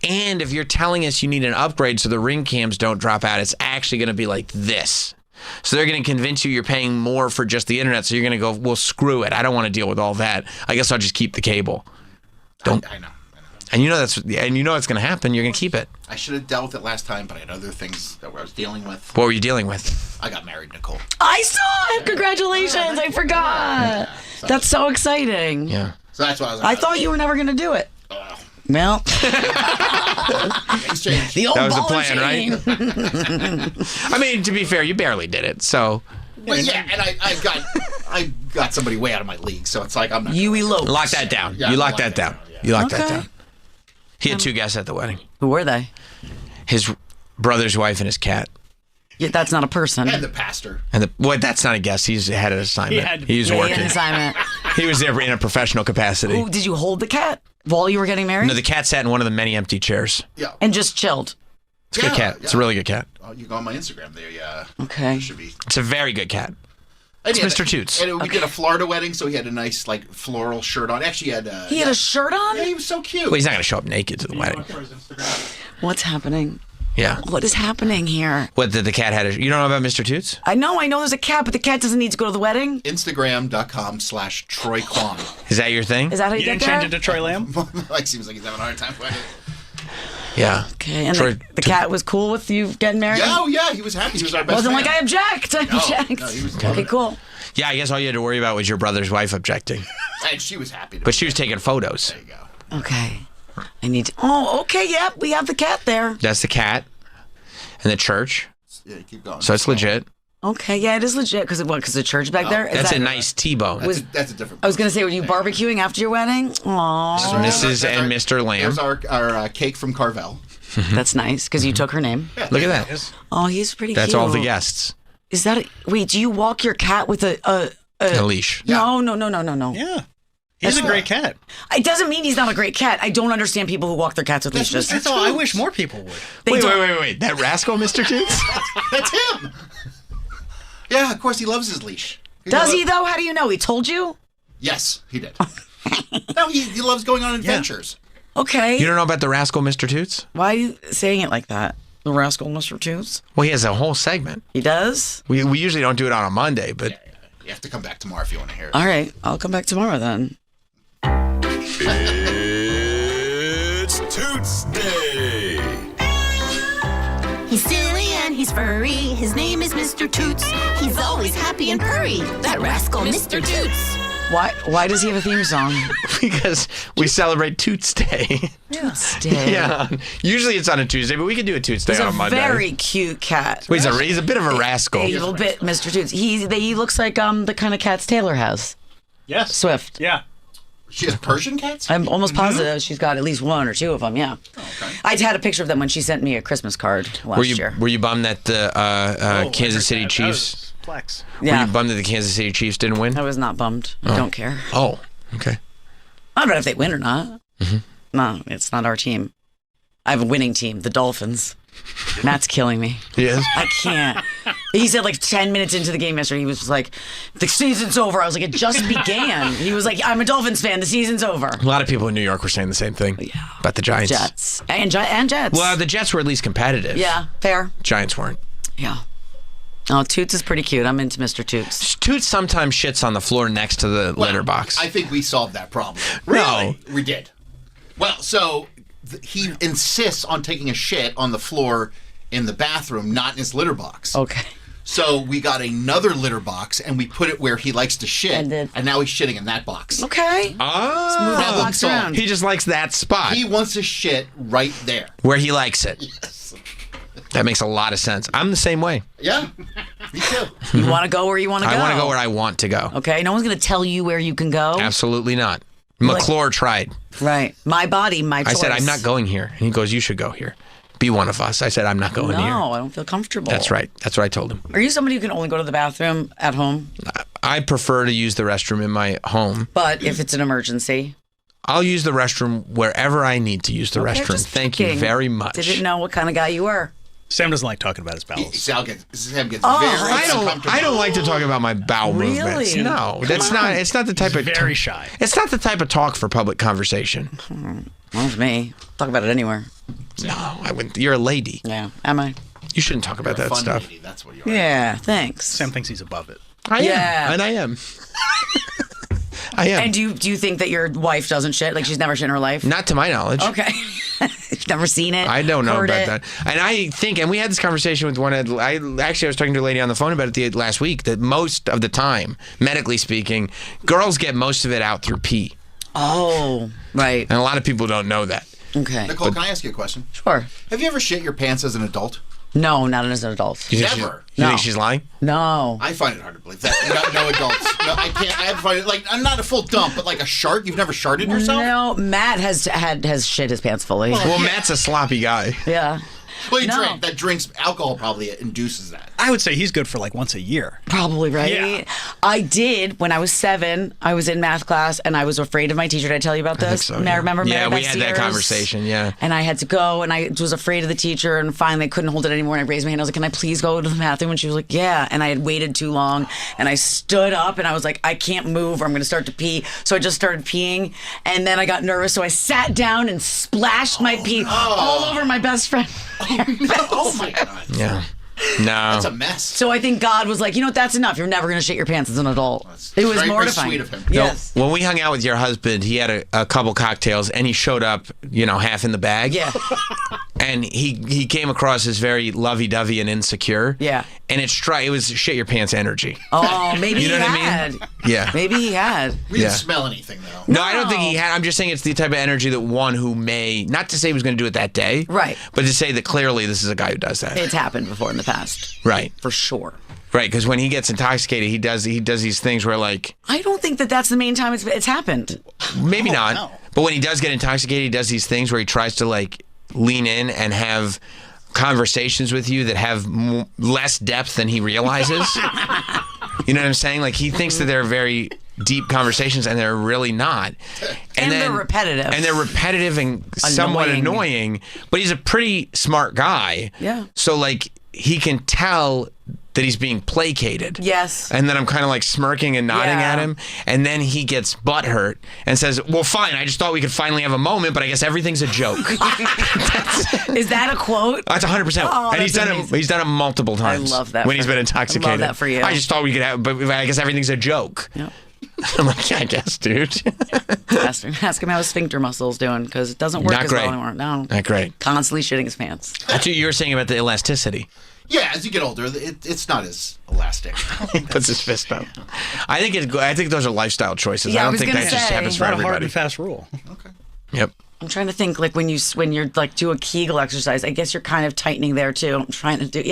And if you're telling us you need an upgrade so the Ring cams don't drop out, it's actually going to be like this. So they're going to convince you you're paying more for just the internet. So you're going to go, well, screw it. I don't want to deal with all that. I guess I'll just keep the cable. I know. And you know it's going to happen. You're going to keep it. I should have dealt with it last time, but I had other things that I was dealing with. What were you dealing with? I got married, Nicole. I saw it. Congratulations. I forgot. That's so exciting. Yeah. So that's why I was I like, thought you were never going to do it. Well, things changed. the old That was the ball and plan, chain. right? I mean, to be fair, you barely did it. So Well, yeah, and I got somebody way out of my league, so it's like I'm not. You eloped. lock that down. Yeah, you lock lock that that down. down, yeah. You lock that Okay. down. He had 2 guests at the wedding. Who were they? His brother's wife and his cat. Yeah, that's not a person. And the pastor. And that's not a guest. He's had an assignment. He was Yeah, he working. had an assignment. He was there in a professional capacity. Ooh, did you hold the cat while you were getting married? No, the cat sat in one of the many empty chairs. Yeah. And just chilled. It's a good cat. It's a really good cat. Oh, you go on my Instagram there, yeah. Okay. It should be. It's a very good cat. It's And Mr. Toots. And we did a Florida wedding, so he had a nice like floral shirt on. Actually, he had. He had a shirt on? Yeah, he was so cute. Well, he's not going to show up naked to the wedding. What's happening? Yeah. What is happening here? What, did the cat had you don't know about Mr. Toots? I know there's a cat, but the cat doesn't need to go to the wedding. Instagram.com/Troy Kwan. Is that your thing? Is that how you, You get didn't there? change it to Troy Lamb? Like seems like he's having a hard time with it. Yeah. Okay, and Troy- the cat was cool with you getting married? Yeah, oh yeah, he was happy. He was our best Wasn't man. like, I object. I object. no, he was okay, cool. Yeah, I guess all you had to worry about was your brother's wife objecting. And she was happy. But she was taking photos. There you go. Okay. I need to. Oh, okay, yep. We have the cat there. That's the cat. And the church. Yeah, keep going. So it's legit. Okay, yeah, it is legit. Because the church back there? Is That's that, a nice T-bone. That's a different. I was going to say, were you barbecuing after your wedding? Aww. Mrs. and Mr. Lamb. There's our cake from Carvel. That's nice, because you took her name. Look at that. Oh, he's pretty That's cute. all the guests. Is that wait, do you walk your cat with a A leash. No. Yeah. He's a great cat. It doesn't mean he's not a great cat. I don't understand people who walk their cats with leashes. That's all. I wish more people would. They Wait, don't- wait. That rascal, Mr. Toots? That's him. Yeah, of course he loves his leash. Does he though? How do you know? He told you? Yes, he did. No, he loves going on adventures. Okay. You don't know about the rascal, Mr. Toots? Why are you saying it like that? The rascal Mr. Toots? Well, he has a whole segment. He does? We usually don't do it on a Monday, but You have to come back tomorrow if you want to hear it. All right. I'll come back tomorrow then. It's Toots Day. He's silly and he's furry. His name is Mr. Toots. He's always happy and purry. That rascal Mr. Toots. Why does he have a theme song? because we celebrate Toots Day. Toots Day. Yeah. Usually it's on a Tuesday, but we can do a Toots Day He's on a a Monday. very cute cat. Well, he's a bit of a rascal. A little bit, Mr. Toots. He looks like the kind of cats Taylor has. Yes. Swift. Yeah. She has Persian cats? I'm almost positive she's got at least one or two of them. Yeah. Okay. I had a picture of them when she sent me a Christmas card last year. Were you bummed that the Oh, Kansas City that Chiefs? was flex. Were Yeah. you bummed that the Kansas City Chiefs didn't win? I was not bummed. I don't care. Oh, okay. I don't know if they win or not. No, it's not our team. I have a winning team, the Dolphins. Matt's killing me. Yes. I can't. He said like 10 minutes into the game yesterday, he was just like, the season's over. I was like, it just began. He was like, I'm a Dolphins fan. The season's over. A lot of people in New York were saying the same thing about the Giants. Jets. And Jets. Well, the Jets were at least competitive. Yeah, fair. Giants weren't. Yeah. Oh, Toots is pretty cute. I'm into Mr. Toots. Toots sometimes shits on the floor next to the litter box. I think we solved that problem. No. We did. Well, so he insists on taking a shit on the floor in the bathroom, not in his litter box. Okay. So we got another litter box and we put it where he likes to shit, and now he's shitting in that box. Okay. Move that Problem box solved. around. He just likes that spot He wants to shit right there. where he likes it. Yes. That makes a lot of sense. I'm the same way. Yeah. Me too. You want to go where you want to go? I want to go where I want to go. Okay. No one's going to tell you where you can go. Absolutely not. McClure tried. Right. My body, my choice. I said, I'm not going here. And he goes, you should go here. Be one of us. I said, I'm not going No, here. I don't feel comfortable. That's right. That's what I told him. Are you somebody who can only go to the bathroom at home? I prefer to use the restroom in my home. But if it's an emergency? I'll use the restroom wherever I need to use the Okay, restroom. just Thank you checking. very much. Didn't know what kind of guy you were. Sam doesn't like talking about his bowels. Sam gets very uncomfortable. I don't like to talk about my bowel Really? movements. No, that's not. It's not the type of Very shy. It's not the type of talk for public conversation. Well, it's me. Talk about it anywhere. No, I wouldn't. You're a lady. Yeah. Am I? You shouldn't talk about You're a that fun stuff. lady, that's what you are. Yeah, thanks. Sam thinks he's above it. I Yeah. am. And I am. I am. And do you think that your wife doesn't shit? Like she's never shit in her life? Not to my knowledge. Okay. You've never seen it? I don't know heard about it? that. And I think, and we had this conversation with I was talking to a lady on the phone about it last week, that most of the time, medically speaking, girls get most of it out through pee. Oh, right. And a lot of people don't know that. Okay. Nicole, can I ask you a question? Sure. Have you ever shit your pants as an adult? No, not as an adult. You think Never. You No. think she's lying? No. I find it hard to believe that. No adults. No, I can't. I have to find it. Like, I'm not a full dump, but like a shart. You've never sharted yourself? No, Matt has shit his pants fully. Well, Matt's a sloppy guy. Yeah. Well, you No. drink. That drinks alcohol probably induces that. I would say he's good for like once a year. Probably, right? Yeah. I did, when I was 7, I was in math class and I was afraid of my teacher. Did I tell you about this? so, I yeah. remember Yeah, Mary we Beth had that Sears? conversation, yeah. And I had to go and I was afraid of the teacher and finally I couldn't hold it anymore and I raised my hand. I was like, can I please go to the bathroom? And she was like, yeah. And I had waited too long and I stood up and I was like, I can't move or I'm going to start to pee. So I just started peeing and then I got nervous. So I sat down and splashed my pee all over my best friend. Oh my god. Yeah. No. That's a mess. So I think God was like, you know what, that's enough. You're never going to shit your pants as an adult. It was very, very mortifying. sweet of him. Yes. When we hung out with your husband, he had a couple cocktails and he showed up, half in the bag. Yeah. And he came across as very lovey-dovey and insecure. Yeah. And it was shit your pants energy. Oh, maybe You know he what I had. mean? Yeah. Maybe he had. We didn't Yeah. smell anything though. No, I don't think he had. I'm just saying it's the type of energy that one who may, not to say he was going to do it that day. Right. But to say that clearly this is a guy who does that. It's happened before in the past. Right. For sure. Right. Because when he gets intoxicated, he does these things where like, I don't think that that's the main time it's happened. maybe not. no. But when he does get intoxicated, he does these things where he tries to like lean in and have conversations with you that have less depth than he realizes. You know what I'm saying? Like he thinks that they're very deep conversations and they're really not. And they're repetitive. And they're repetitive and somewhat annoying. But he's a pretty smart guy. Yeah. So like he can tell that he's being placated. Yes. And then I'm kind of like smirking and nodding Yeah. at him. And then he gets butthurt and says, well, fine, I just thought we could finally have a moment, but I guess everything's a joke. Is that a quote? That's 100%. Oh, And he's that's done it. amazing. He's done it multiple times. love that when for he's been him. intoxicated. I love that for you. I just thought we could have, but I guess everything's a joke. Yep. I'm like, yeah, I guess, dude. Ask him how his sphincter muscle's doing because it doesn't work Not as great. well anymore. No. Not great. Constantly shitting his pants. That's what you were saying about the elasticity. Yeah, as you get older, it's not as elastic. He puts his fist up. I think those are lifestyle choices. Yeah, I I don't was think gonna that just say. happens It's for not a hard everybody. and fast rule. Yep. I'm trying to think like when you're like do a Kegel exercise, I guess you're kind of tightening there too. I'm trying to do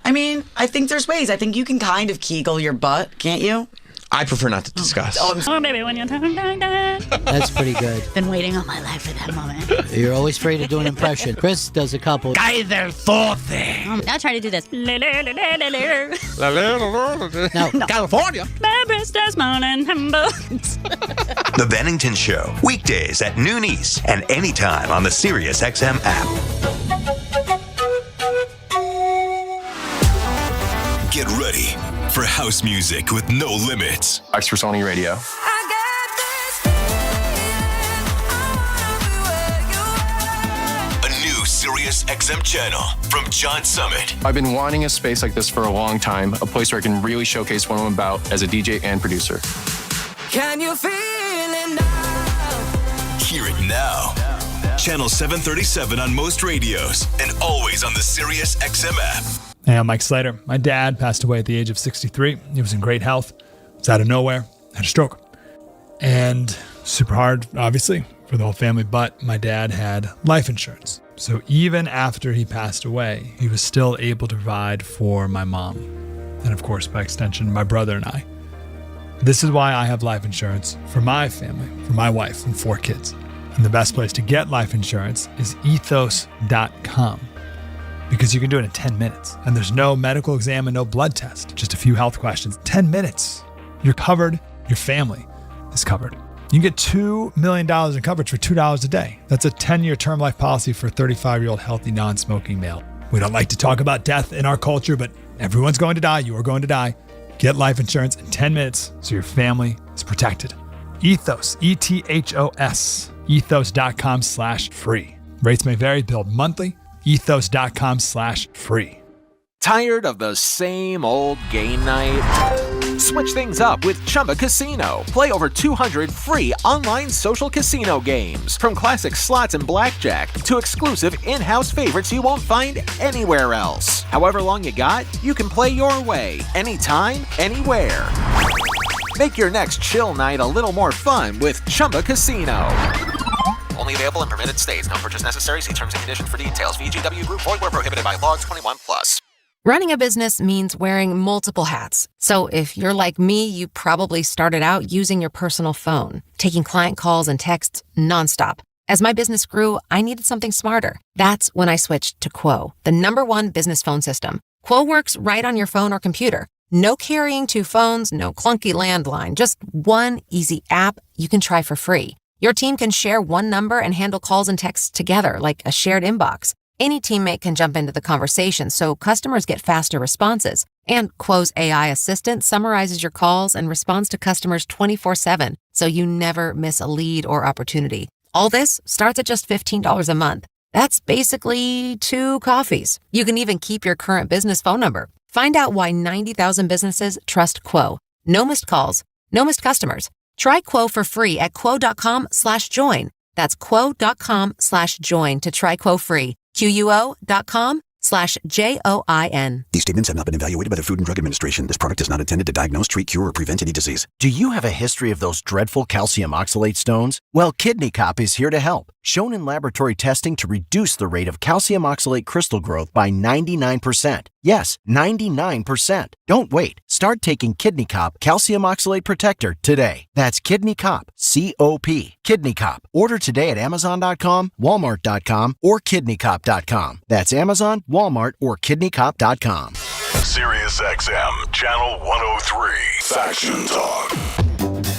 I mean, I think there's ways. I think you can kind of Kegel your butt, can't you? I prefer not to discuss. Oh, I'm Oh, baby, when you're dun, dun, dun. That's pretty good. Been waiting all my life for that moment. You're always free to do an impression. Chris does a couple. Now try to do this. Now, California. My breast morning hamburgers. The Bennington Show, weekdays at noon East and anytime on the SiriusXM app. Get ready for house music with no limits. X for Sony Radio. A new SiriusXM channel from John Summit. I've been wanting a space like this for a long time, a place where I can really showcase what I'm about as a DJ and producer. Can you feel it now? Hear it now. Channel 737 on most radios and always on the SiriusXM app. Hey, I'm Mike Slater. My dad passed away at the age of 63. He was in great health. Was out of nowhere, had a stroke. And super hard, obviously, for the whole family, but my dad had life insurance. So even after he passed away, he was still able to provide for my mom. And of course, by extension, my brother and I. This is why I have life insurance for my family, for my wife and 4 kids. And the best place to get life insurance is ethos.com. Because you can do it in 10 minutes. And there's no medical exam and no blood test. Just a few health questions. 10 minutes. You're covered. Your family is covered. You can get $2 million in coverage for $2 a day. That's a 10-year term life policy for a 35-year-old healthy, non-smoking male. We don't like to talk about death in our culture, but everyone's going to die. You are going to die. Get life insurance in 10 minutes so your family is protected. Ethos, E-T-H-O-S, ethos.com/free. Rates may vary, billed monthly. Ethos.com/free. Tired of the same old game night? Switch things up with Chumba Casino. Play over 200 free online social casino games. From classic slots and blackjack to exclusive in-house favorites you won't find anywhere else. However long you got, you can play your way, anytime, anywhere. Make your next chill night a little more fun with Chumba Casino. Only available in permitted states. No purchase necessary. See terms and conditions for details. VGW Group. Void where prohibited by law. 21+. Running a business means wearing multiple hats. So if you're like me, you probably started out using your personal phone, taking client calls and texts nonstop. As my business grew, I needed something smarter. That's when I switched to Quo, the #1 business phone system. Quo works right on your phone or computer. No carrying 2 phones, no clunky landline, just one easy app you can try for free. Your team can share one number and handle calls and texts together like a shared inbox. Any teammate can jump into the conversation, so customers get faster responses. And Quo's AI assistant summarizes your calls and responds to customers 24/7, so you never miss a lead or opportunity. All this starts at just $15 a month. That's basically 2 coffees. You can even keep your current business phone number. Find out why 90,000 businesses trust Quo. No missed calls, no missed customers. Try Quo for free at quo.com/join. That's quo.com/join to try Quo free. QUO.com/JOIN. These statements have not been evaluated by the Food and Drug Administration. This product is not intended to diagnose, treat, cure, or prevent any disease. Do you have a history of those dreadful calcium oxalate stones? Well, Kidney Cop is here to help. Shown in laboratory testing to reduce the rate of calcium oxalate crystal growth by 99%. Yes, 99%. Don't wait. Start taking Kidney Cop Calcium Oxalate Protector today. That's Kidney Cop, C-O-P. Kidney Cop. Order today at Amazon.com, Walmart.com, or KidneyCop.com. That's Amazon, Walmart, or KidneyCop.com. Sirius XM, Channel 103. Faction Talk.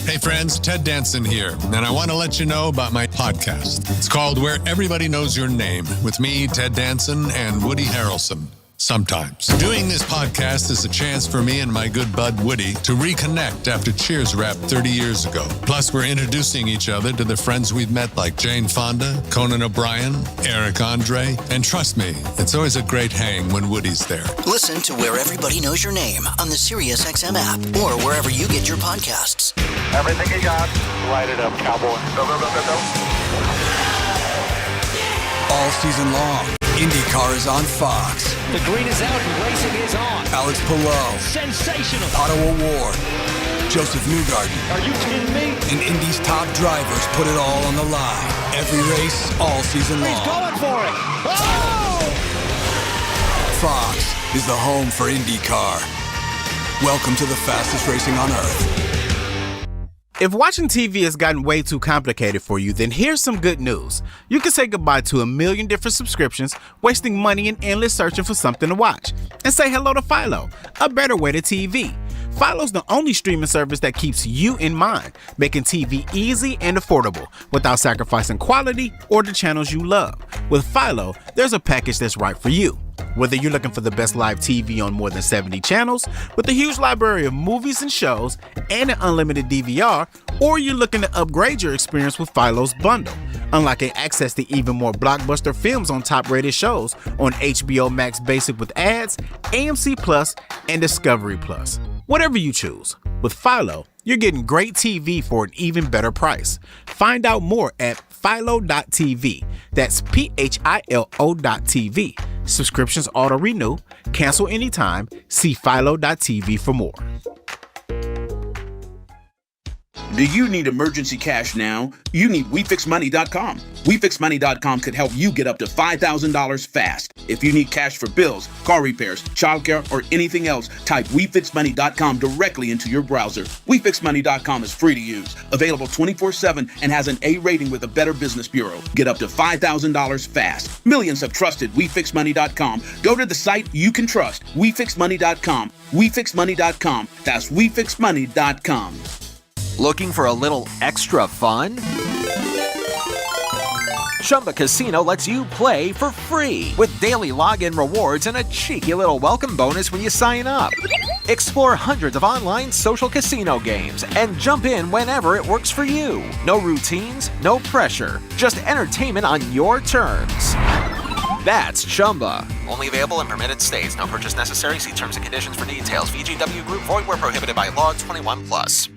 Hey friends, Ted Danson here, and I want to let you know about my podcast. It's called Where Everybody Knows Your Name, with me, Ted Danson, and Woody Harrelson. Sometimes. Doing this podcast is a chance for me and my good bud Woody to reconnect after Cheers wrapped 30 years ago. Plus, we're introducing each other to the friends we've met like Jane Fonda, Conan O'Brien, Eric Andre, and trust me, it's always a great hang when Woody's there. Listen to Where Everybody Knows Your Name on the Sirius XM app or wherever you get your podcasts. Everything you got, light it up, cowboy. Go, go, go, go, go. All season long, IndyCar is on Fox. The green is out and racing is on. Alex Palou. Sensational. Ottawa Ward. Joseph Newgarden. Are you kidding me? And Indy's top drivers put it all on the line. Every race, all season long. He's going for it. Oh! Fox is the home for IndyCar. Welcome to the fastest racing on Earth. If watching TV has gotten way too complicated for you, then here's some good news. You can say goodbye to 1 million different subscriptions, wasting money and endless searching for something to watch. And say hello to Philo, a better way to TV. Philo's the only streaming service that keeps you in mind, making TV easy and affordable without sacrificing quality or the channels you love. With Philo, there's a package that's right for you. Whether you're looking for the best live TV on more than 70 channels, with a huge library of movies and shows, and an unlimited DVR, or you're looking to upgrade your experience with Philo's bundle, unlocking access to even more blockbuster films on top-rated shows on HBO Max Basic with ads, AMC Plus, and Discovery Plus. Whatever you choose, with Philo, you're getting great TV for an even better price. Find out more at philo.tv. That's PHILO.tv. Subscriptions auto-renew. Cancel anytime. See philo.tv for more. Do you need emergency cash now? You need WeFixMoney.com. WeFixMoney.com could help you get up to $5,000 fast. If you need cash for bills, car repairs, childcare, or anything else, type WeFixMoney.com directly into your browser. WeFixMoney.com is free to use, available 24/7, and has an A rating with the Better Business Bureau. Get up to $5,000 fast. Millions have trusted WeFixMoney.com. Go to the site you can trust, WeFixMoney.com. WeFixMoney.com. That's WeFixMoney.com. Looking for a little extra fun? Chumba Casino lets you play for free with daily login rewards and a cheeky little welcome bonus when you sign up. Explore hundreds of online social casino games and jump in whenever it works for you. No routines, no pressure, just entertainment on your terms. That's Chumba. Only available in permitted states. No purchase necessary. See terms and conditions for details. VGW Group. Void where prohibited by law. 21+.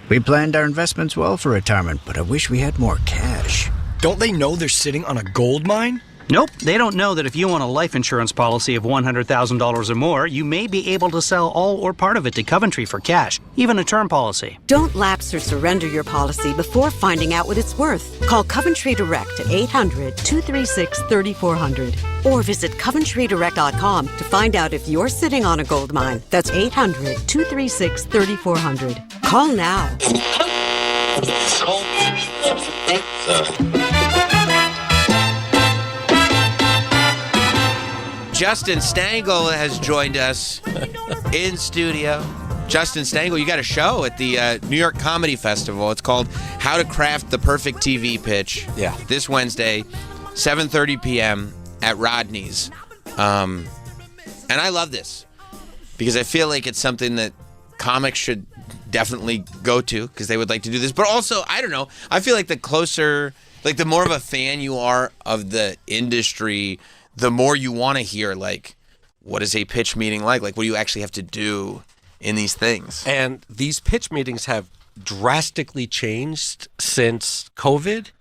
We planned our investments well for retirement, but I wish we had more cash. Don't they know they're sitting on a gold mine? Nope, they don't know that if you own a life insurance policy of $100,000 or more, you may be able to sell all or part of it to Coventry for cash, even a term policy. Don't lapse or surrender your policy before finding out what it's worth. Call Coventry Direct at 800-236-3400 or visit CoventryDirect.com to find out if you're sitting on a gold mine. That's 800-236-3400. Call now. Justin Stengel has joined us in studio. Justin Stengel, you got a show at the New York Comedy Festival. It's called How to Craft the Perfect TV Pitch. Yeah. This Wednesday, 7:30 p.m. at Rodney's. And I love this because I feel like it's something that comics should definitely go to because they would like to do this. But also, I don't know, I feel like the closer, like the more of a fan you are of the industry, the more you want to hear, like, what is a pitch meeting like? Like, what do you actually have to do in these things? And these pitch meetings have drastically changed since COVID.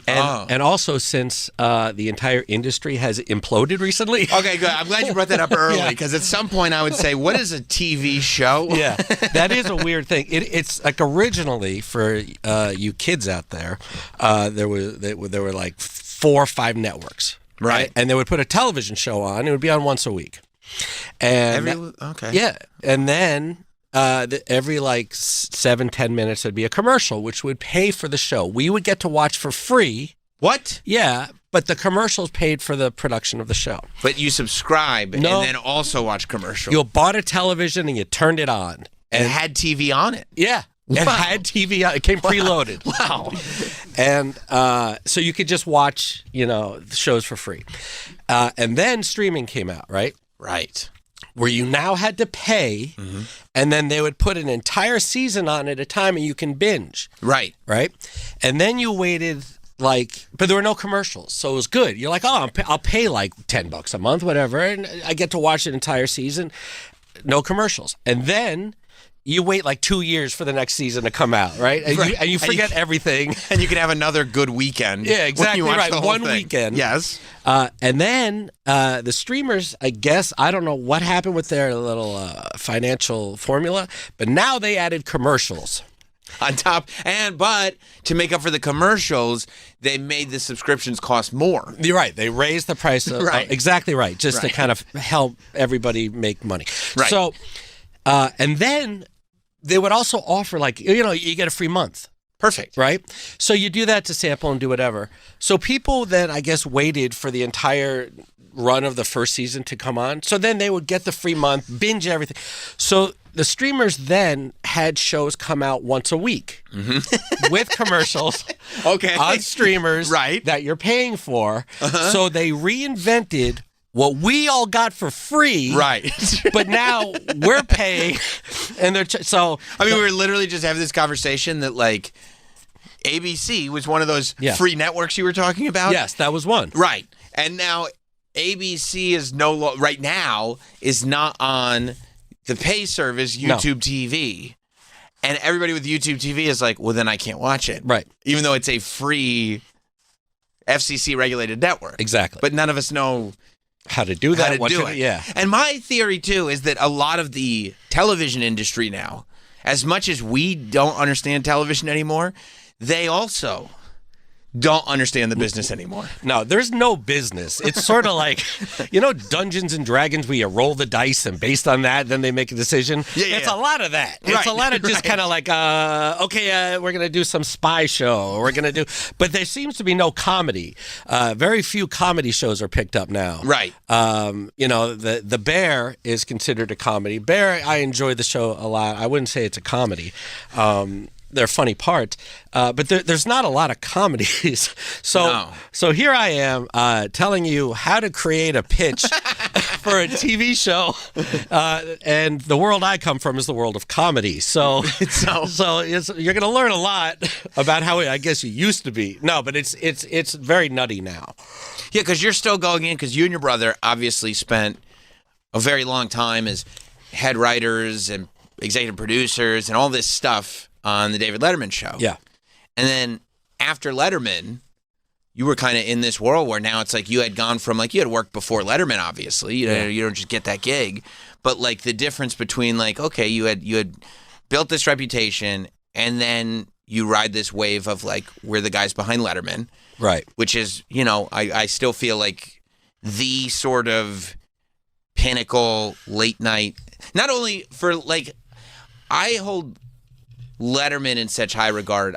And also since the entire industry has imploded recently. Okay, good. I'm glad you brought that up early because at some point I would say, what is a TV show? Yeah, that is a weird thing. It's like originally for you kids out there, there were like 4 or 5 networks. Right. And they would put a television show on. It would be on once a week. And okay. Yeah. And then every like 7-10 minutes there'd be a commercial, which would pay for the show. We would get to watch for free. What? Yeah. But the commercials paid for the production of the show. But you subscribe and then also watch commercials. You bought a television and you turned it on. And it had TV on it. Yeah. It had TV on. It came preloaded. Wow. And so you could just watch, the shows for free. And then streaming came out, right? Right. Where you now had to pay, and then they would put an entire season on at a time and you can binge. Right. Right? And then you waited but there were no commercials, so it was good. You're like, oh, I'll pay like $10 a month, whatever, and I get to watch an entire season. No commercials. And then you wait like 2 years for the next season to come out, right? And you forget everything. And you can have another good weekend. Yeah, exactly when you watch right. the whole One thing. weekend. Yes. And then the streamers, I guess, I don't know what happened with their little financial formula, but now they added commercials. On top, but to make up for the commercials, they made the subscriptions cost more. You're right. They raised the price. Right. Exactly right. Just to kind of help everybody make money. Right. So, and then they would also offer you get a free month. Perfect. Right? So you do that to sample and do whatever. So people then, I guess, waited for the entire run of the first season to come on. So then they would get the free month, binge everything. So the streamers then had shows come out once a week with commercials on streamers that you're paying for. So they reinvented what we all got for free. Right. But now we're paying. And they're we were literally just having this conversation that like ABC was one of those free networks you were talking about. Yes, that was one. Right. And now ABC is right now is not on the pay service YouTube TV. And everybody with YouTube TV is like, well, then I can't watch it. Right. Even though it's a free FCC regulated network. Exactly. But none of us know how to do that. How to do it. Yeah. And my theory, too, is that a lot of the television industry now, as much as we don't understand television anymore, they also don't understand the business anymore. No, there's no business. It's sort of like, Dungeons and Dragons, where you roll the dice and based on that, then they make a decision. It's a lot of that. It's a lot of just kind of like, we're going to do some spy show. Or we're going to do, but there seems to be no comedy. Very few comedy shows are picked up now. Right. The Bear is considered a comedy. Bear, I enjoy the show a lot. I wouldn't say it's a comedy. their funny part, but there's not a lot of comedies. So here I am telling you how to create a pitch for a TV show, and the world I come from is the world of comedy. So you're going to learn a lot about how I guess you used to be. No, but it's very nutty now. Yeah, because you're still going in, because you and your brother obviously spent a very long time as head writers and executive producers and all this stuff on the David Letterman show. Yeah. And then after Letterman, you were kind of in this world where now it's like you had gone from, like, you had worked before Letterman, obviously. You don't just get that gig. But, like, the difference between, like, okay, you had built this reputation, and then you ride this wave of, like, we're the guys behind Letterman. Right. Which is, I still feel like the sort of pinnacle late night. Not only for, like, I hold Letterman in such high regard.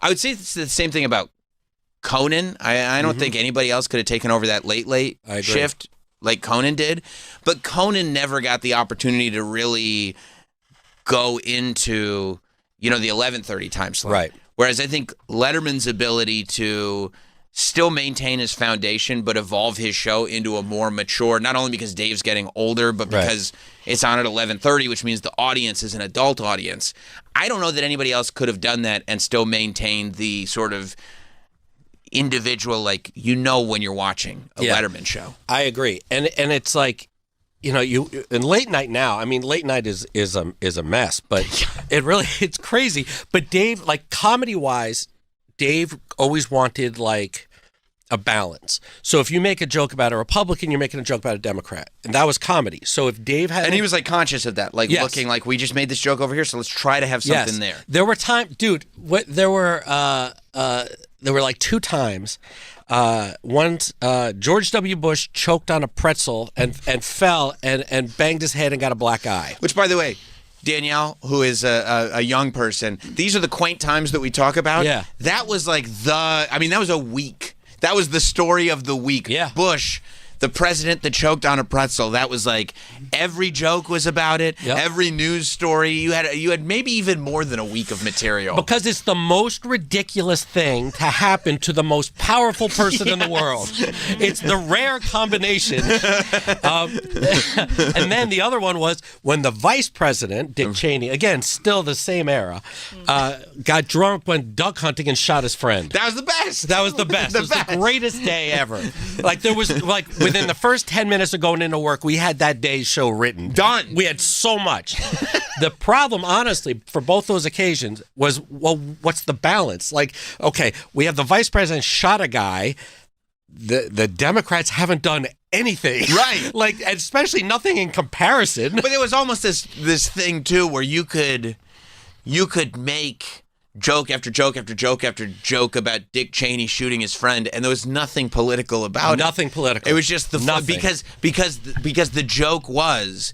I would say it's the same thing about Conan. I don't think anybody else could have taken over that late shift like Conan did. But Conan never got the opportunity to really go into, the 11:30 time slot. Right. Whereas I think Letterman's ability to still maintain his foundation but evolve his show into a more mature, not only because Dave's getting older, but because it's on at 11:30, which means the audience is an adult audience. I don't know that anybody else could have done that and still maintained the sort of individual, like, when you're watching a Letterman show. I agree. And it's like, you in late night now, I mean, late night is a mess, but it's crazy. But Dave, like, comedy-wise, Dave always wanted, like, a balance. So if you make a joke about a Republican, you're making a joke about a Democrat. And that was comedy. So if Dave had... And he was, like, conscious of that. Like, looking like, we just made this joke over here, so let's try to have something there. There were times... Dude, there were like 2 times. Once George W. Bush choked on a pretzel and fell and banged his head and got a black eye. Which, by the way, Danielle, who is a young person, these are the quaint times that we talk about. Yeah. That was like that was a week. That was the story of the week. Yeah. Bush, the president that choked on a pretzel. That was like, every joke was about it. Yep. Every news story. You had maybe even more than a week of material. Because it's the most ridiculous thing to happen to the most powerful person in the world. It's the rare combination. And then the other one was when the vice president, Dick Cheney, again, still the same era, got drunk, went duck hunting, and shot his friend. That was the best. That was the best. It was the greatest day ever. Like, there was, like, within the first 10 minutes of going into work, we had that day's show written. Done. We had so much. The problem, honestly, for both those occasions was, well, what's the balance? Like, okay, we have the vice president shot a guy. The Democrats haven't done anything. Right. Like, especially nothing in comparison. But it was almost this thing, too, where you could make joke after joke after joke after joke about Dick Cheney shooting his friend, and there was nothing political about it. Nothing political. It was just because the joke was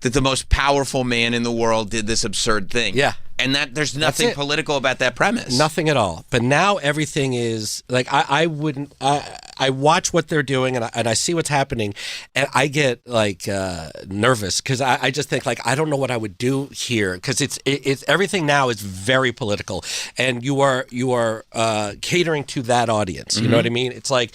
that the most powerful man in the world did this absurd thing. Yeah. And that there's nothing political about that premise. Nothing at all. But now everything is like, I watch what they're doing and I see what's happening, and I get like nervous because I just think, like, I don't know what I would do here, because it's everything now is very political, and you are catering to that audience. You know what I mean? It's like,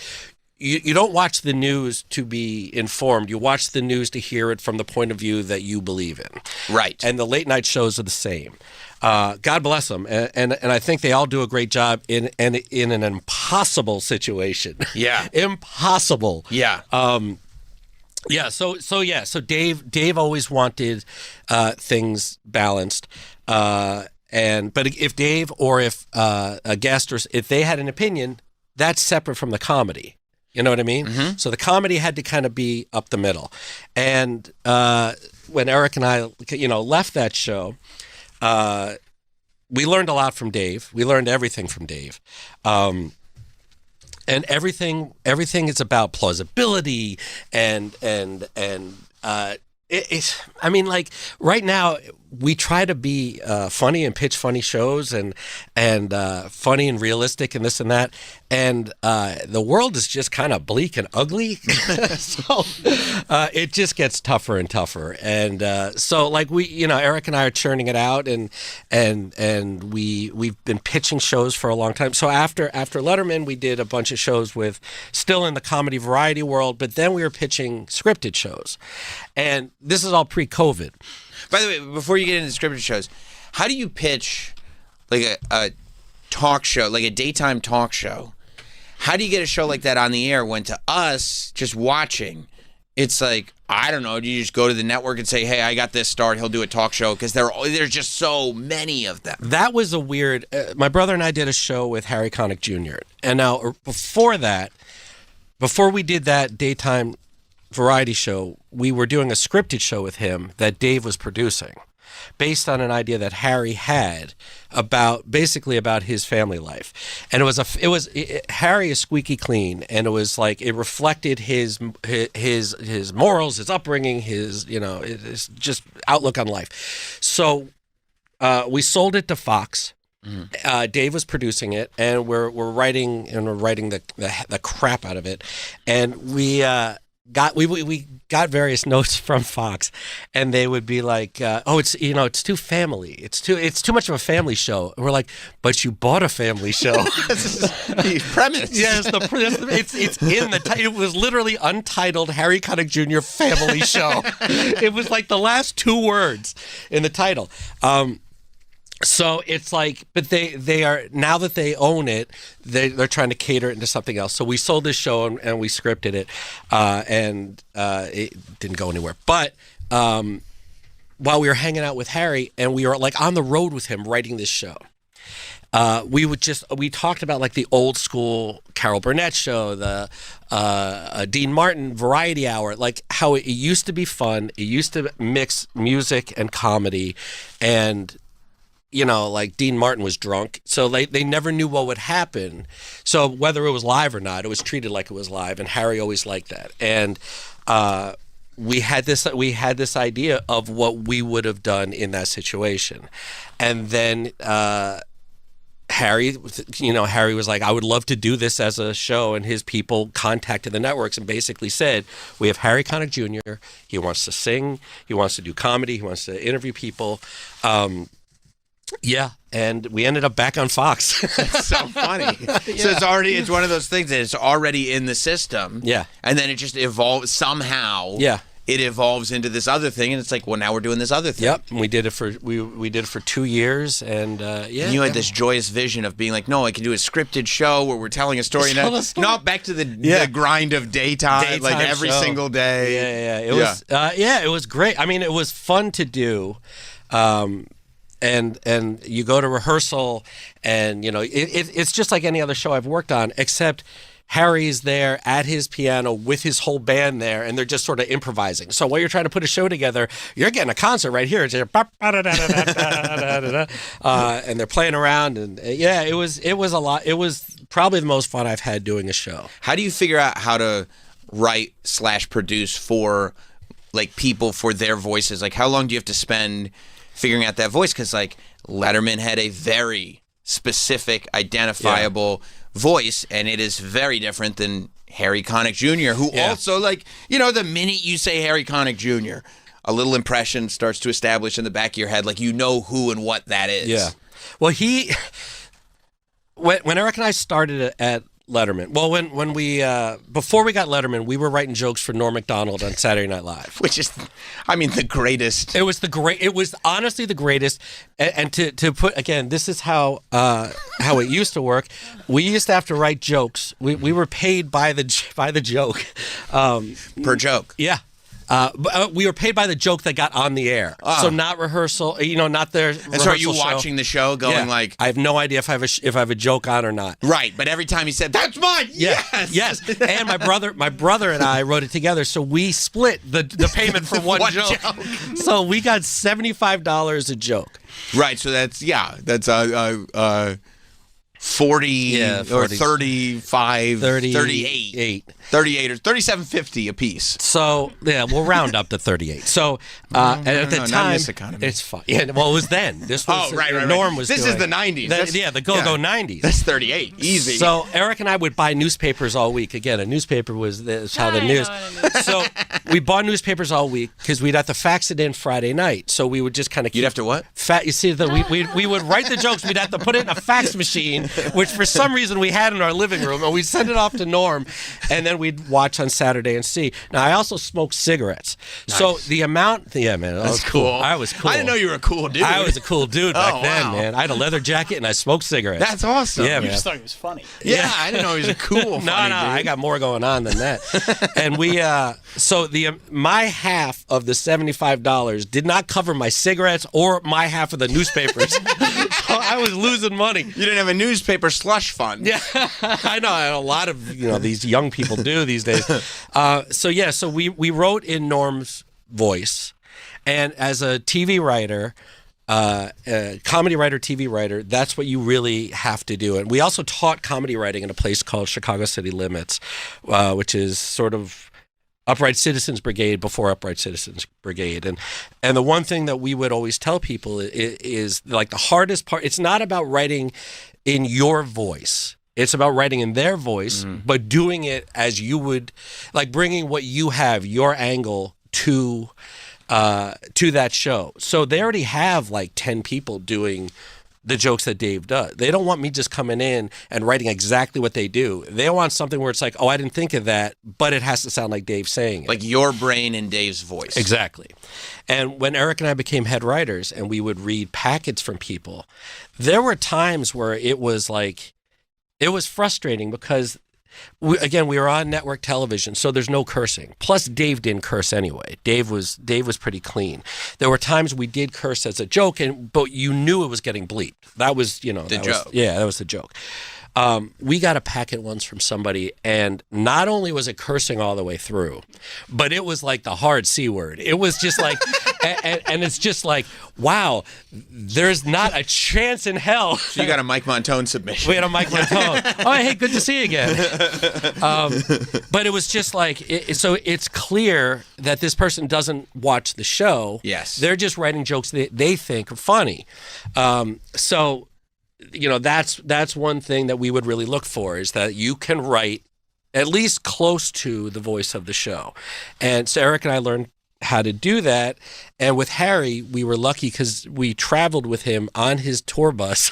you don't watch the news to be informed. You watch the news to hear it from the point of view that you believe in. Right. And the late night shows are the same. God bless them, and I think they all do a great job in an impossible situation. Yeah. Impossible. Yeah. So Dave always wanted things balanced. But if Dave or if a guest, or if they had an opinion, that's separate from the comedy. You know what I mean? Mm-hmm. So the comedy had to kind of be up the middle. And when Eric and I, left that show, we learned a lot from Dave. We learned everything from Dave. And everything is about plausibility and I mean, like right now we try to be funny and pitch funny shows and funny and realistic and this and that. And the world is just kind of bleak and ugly. So it just gets tougher and tougher. And so like Eric and I are churning it out and we've been pitching shows for a long time. So after Letterman, we did a bunch of shows with still in the comedy variety world, but then we were pitching scripted shows. And this is all pre-COVID. By the way, before you get into scripted shows, how do you pitch like a talk show, like a daytime talk show? How do you get a show like that on the air when to us, just watching, it's like, I don't know, do you just go to the network and say, hey, I got this star, he'll do a talk show? Because there's just so many of them. That was a weird... my brother and I did a show with Harry Connick Jr. And now, before we did that daytime variety show, we were doing a scripted show with him that Dave was producing, based on an idea that Harry had about his family life. And Harry is squeaky clean, and it was like it reflected his morals, his upbringing, his just outlook on life. So we sold it to Fox. Dave was producing it, and we're writing the crap out of it, and we got various notes from Fox, and they would be like, it's too family, it's too much of a family show. And we're like, but you bought a family show. The premise. Yes, it's in the title. It was literally untitled Harry Connick Jr. Family Show. It was like the last 2 words in the title. So it's like, but they are, now that they own it, they're trying to cater it into something else. So we sold this show and we scripted it, and it didn't go anywhere. But while we were hanging out with Harry and we were like on the road with him writing this show, we talked about like the old school Carol Burnett show, the Dean Martin Variety Hour, like how it used to be fun. It used to mix music and comedy, and like Dean Martin was drunk, so they never knew what would happen. So whether it was live or not, it was treated like it was live, and Harry always liked that. And we had this idea of what we would have done in that situation. And then Harry was like, I would love to do this as a show, and his people contacted the networks and basically said, we have Harry Connick Jr., he wants to sing, he wants to do comedy, he wants to interview people. Yeah, and we ended up back on Fox. It's so funny. Yeah. So it's one of those things that it's already in the system. Yeah. And then it just evolves somehow. Yeah. It evolves into this other thing, and it's like, well, now we're doing this other thing. Yep. And we did it for 2 years, and yeah. And you had this joyous vision of being like, no, I can do a scripted show where we're telling a story. Not back to the grind of daytime like every show. Single day. Yeah. It was great. I mean, it was fun to do. And you go to rehearsal, and it's just like any other show I've worked on, except Harry's there at his piano with his whole band there, and they're just sort of improvising. So while you're trying to put a show together, you're getting a concert right here. It's and they're playing around, and it was a lot. It was probably the most fun I've had doing a show. How do you figure out how to write / produce for like people for their voices? Like, how long do you have to spend figuring out that voice? Because like Letterman had a very specific, identifiable voice, and it is very different than Harry Connick Jr., who also, like, the minute you say Harry Connick Jr., a little impression starts to establish in the back of your head, like who and what that is. Yeah. Well, when Eric and I started at Letterman. Well, when we before we got Letterman, we were writing jokes for Norm Macdonald on Saturday Night Live, which is, I mean, the greatest. It was honestly the greatest. And to put again, this is how it used to work. We used to have to write jokes. We were paid by the joke, per joke. Yeah. We were paid by the joke that got on the air, so not rehearsal. Not their. And so, are you watching the show, going like, I have no idea if I have a joke on or not. Right, but every time he said, "That's mine," yes. And my brother and I wrote it together, so we split the payment for one joke. So we got $75 a joke. Right, so that's 40 or 40. 35, 38. 38 or 37.50 a piece. So yeah, we'll round up to 38. So and at the not time, this economy. it's fine. Yeah, well, it was then. This was right. Norm was. This doing. is the 90s. The go-go 90s. That's 38. Easy. So Eric and I would buy newspapers all week. Again, a newspaper was how the news. So we bought newspapers all week because we'd have to fax it in Friday night. So we would just kind of. You'd have to what? You see, we would write the jokes. We'd have to put it in a fax machine, which for some reason we had in our living room, and we'd send it off to Norm, and then we'd watch on Saturday and see. Now I also smoked cigarettes. Nice. So the amount, man, that's cool. I was cool. I didn't know you were a cool dude. I was a cool dude back then, wow. man. I had a leather jacket and I smoked cigarettes. That's awesome. Yeah, You man. just thought he was funny. Yeah, I didn't know he was a cool. No, funny dude. I got more going on than that. And we, so my half of the $75 did not cover my cigarettes or my half of the newspapers. So I was losing money. You didn't have a newspaper slush fund. Yeah, I know. A lot of these young people do these days. So we wrote in Norm's voice, and as a TV writer. Comedy writer, TV writer, that's what you really have to do. And we also taught comedy writing in a place called Chicago City Limits, which is sort of Upright Citizens Brigade before Upright Citizens Brigade. And the one thing that we would always tell people is like the hardest part, it's not about writing in your voice. It's about writing in their voice, but doing it as you would, like bringing what you have, your angle to that show. So they already have like 10 people doing the jokes that Dave does. They don't want me just coming in and writing exactly what they do. They want something where it's like, oh, I didn't think of that, but it has to sound like Dave saying it. Like your brain and Dave's voice. Exactly. And when Eric and I became head writers and we would read packets from people, there were times where it was frustrating because we were on network television, so there's no cursing. Plus, Dave didn't curse anyway. Dave was pretty clean. There were times we did curse as a joke, but you knew it was getting bleeped. That was, the joke. That was the joke. We got a packet once from somebody, and not only was it cursing all the way through, but it was like the hard C word. It was just like, and it's just like, wow, there's not a chance in hell. So you got a Mike Montone submission. We had a Mike Montone. Oh, hey, good to see you again. But it was just like, so it's clear that this person doesn't watch the show. Yes. They're just writing jokes that they think are funny. So that's one thing that we would really look for, is that you can write at least close to the voice of the show. And so Eric and I learned how to do that. And with Harry, we were lucky because we traveled with him on his tour bus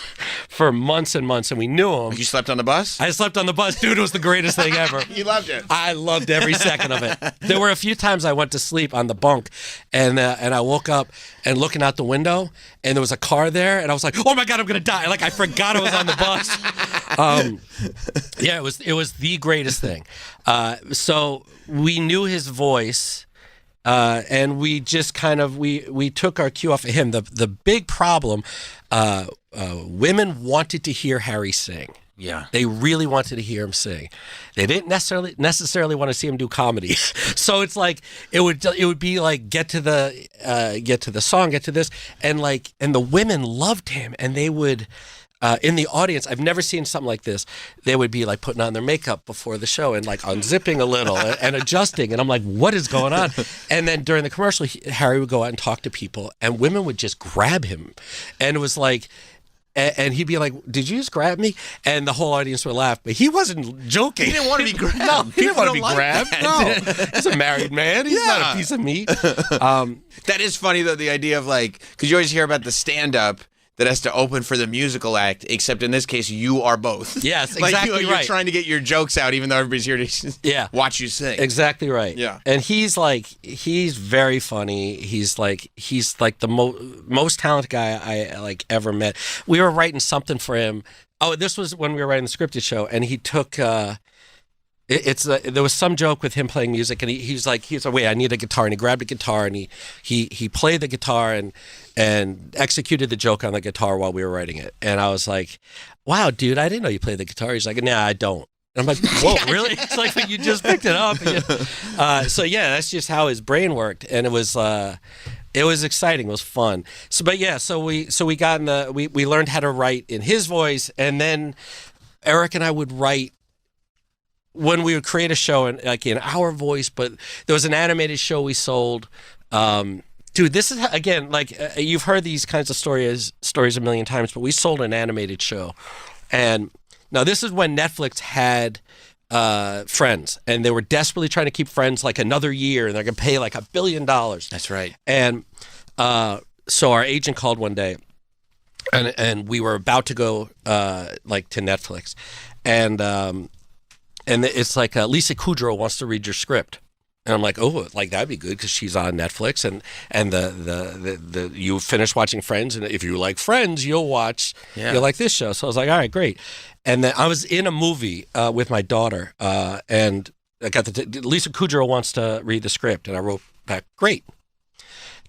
for months and months, and we knew him. You slept on the bus? I slept on the bus. Dude, it was the greatest thing ever. You loved it. I loved every second of it. There were a few times I went to sleep on the bunk, and I woke up and looking out the window, and there was a car there, and I was like, oh my God, I'm going to die. Like, I forgot I was on the bus. It was the greatest thing. So we knew his voice. And we just kind of we took our cue off of him. The big problem, women wanted to hear Harry sing. Yeah, they really wanted to hear him sing. They didn't necessarily want to see him do comedy. So it's like it would be like get to the song, get to this, and the women loved him, and they would. In the audience, I've never seen something like this. They would be like putting on their makeup before the show and like unzipping a little and adjusting. And I'm like, what is going on? And then during the commercial, Harry would go out and talk to people, and women would just grab him. And it was like, and he'd be like, did you just grab me? And the whole audience would laugh, but he wasn't joking. He didn't want to be grabbed. No, he didn't want to be like grabbed. That. No, he's a married man. He's not a piece of meat. That is funny, though, the idea of like, because you always hear about the stand-up that has to open for the musical act, except in this case, you are both. Yes, like exactly you're right. trying to get your jokes out, even though everybody's here to watch you sing. Exactly right. Yeah. And he's very funny. He's like the most talented guy I like ever met. We were writing something for him. Oh, this was when we were writing the scripted show, and he took. There was some joke with him playing music, and he was like, wait, I need a guitar, and he grabbed a guitar, and he played the guitar and executed the joke on the guitar while we were writing it. And I was like, wow, dude, I didn't know you played the guitar. He's like, nah, I don't. And I'm like, whoa, really? It's like you just picked it up. So yeah, that's just how his brain worked. And it was It was exciting. It was fun. So, but yeah, so we got in we learned how to write in his voice, and then Eric and I would write when we would create a show in our voice. But there was an animated show we sold. Dude, this is again you've heard these kinds of stories a million times, but we sold an animated show, and now this is when Netflix had Friends, and they were desperately trying to keep Friends like another year, and they're gonna pay like $1 billion. That's right. And so our agent called one day, and we were about to go to Netflix, and it's like Lisa Kudrow wants to read your script. And I'm like, oh, that'd be good because she's on Netflix, and the you finish watching Friends, and if you like Friends, you'll like this show. So I was like, all right, great. And then I was in a movie with my daughter, and I got Lisa Kudrow wants to read the script, and I wrote back, great.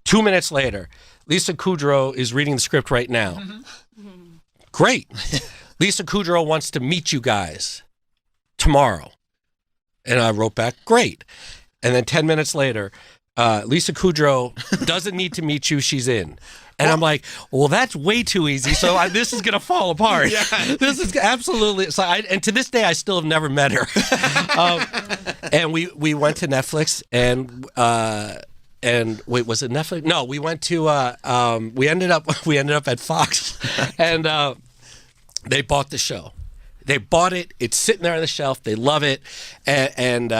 2 minutes later, Lisa Kudrow is reading the script right now. Great. Lisa Kudrow wants to meet you guys tomorrow, and I wrote back, great. And then 10 minutes later, Lisa Kudrow doesn't need to meet you. She's in. And I'm like, well, that's way too easy. So this is going to fall apart. Yeah. This is absolutely. So and to this day, I still have never met her. And we went to Netflix and wait, was it Netflix? No, we went to, we ended up at Fox, and they bought the show. They bought it. It's sitting there on the shelf. They love it, and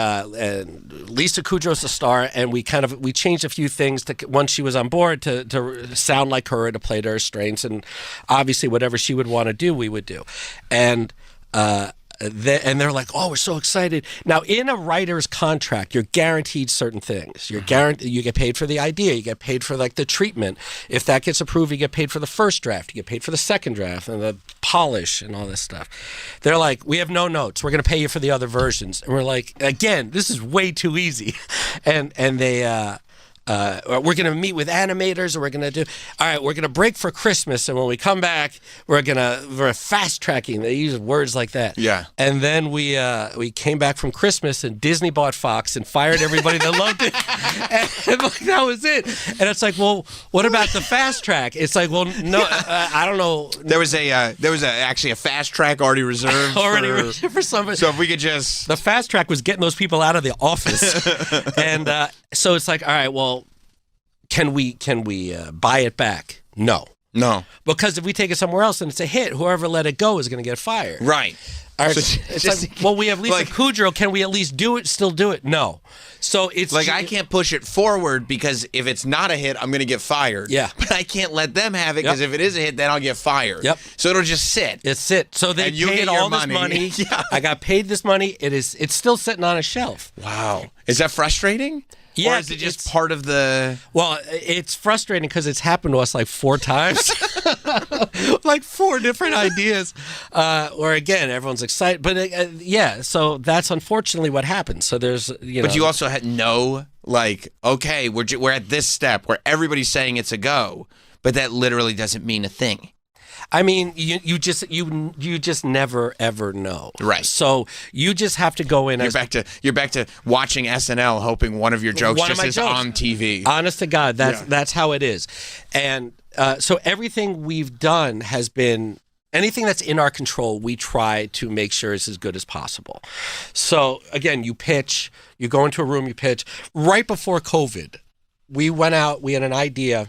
Lisa Kudrow's the star. And we changed a few things to once she was on board to sound like her, to play to her strengths, and obviously whatever she would want to do, we would do. And they're like, oh, we're so excited. Now, in a writer's contract, you're guaranteed certain things. You get paid for the idea. You get paid for the treatment. If that gets approved, you get paid for the first draft. You get paid for the second draft and the polish and all this stuff. They're like, we have no notes. We're going to pay you for the other versions. And we're like, again, this is way too easy. And they... we're going to meet with animators, and we're going to do, all right, we're going to break for Christmas, and when we come back, we're fast tracking. They use words like that. Yeah. And then we came back from Christmas, and Disney bought Fox and fired everybody that loved it. And that was it. And it's like, well, what about the fast track? It's like, well, no, I don't know. There was actually a fast track already reserved for somebody. So if we could just, the fast track was getting those people out of the office. And so it's like, all right, well, can we buy it back? No. Because if we take it somewhere else and it's a hit, whoever let it go is going to get fired. Right. All right. So it's like, well, we have Lisa Kudrow. Can we at least still do it? No. So it's like, I can't push it forward because if it's not a hit, I'm going to get fired. Yeah. But I can't let them have it because if it is a hit, then I'll get fired. Yep. So it'll just sit. So they paid all this money. Yeah. I got paid this money. It's still sitting on a shelf. Wow. Is that frustrating? Yeah, or is it just part of the... Well, it's frustrating because it's happened to us 4 times. 4 different ideas. Where, again, everyone's excited. But, so that's unfortunately what happens. So there's, But you also had okay, we're at this step where everybody's saying it's a go, but that literally doesn't mean a thing. I mean, you just never ever know. Right. So you just have to go in. You're back to watching SNL, hoping one of your jokes is on TV. Honest to God, that's how it is. And so everything we've done has been anything that's in our control. We try to make sure it's as good as possible. So again, you pitch, you go into a room, you pitch. Right before COVID, we went out. We had an idea.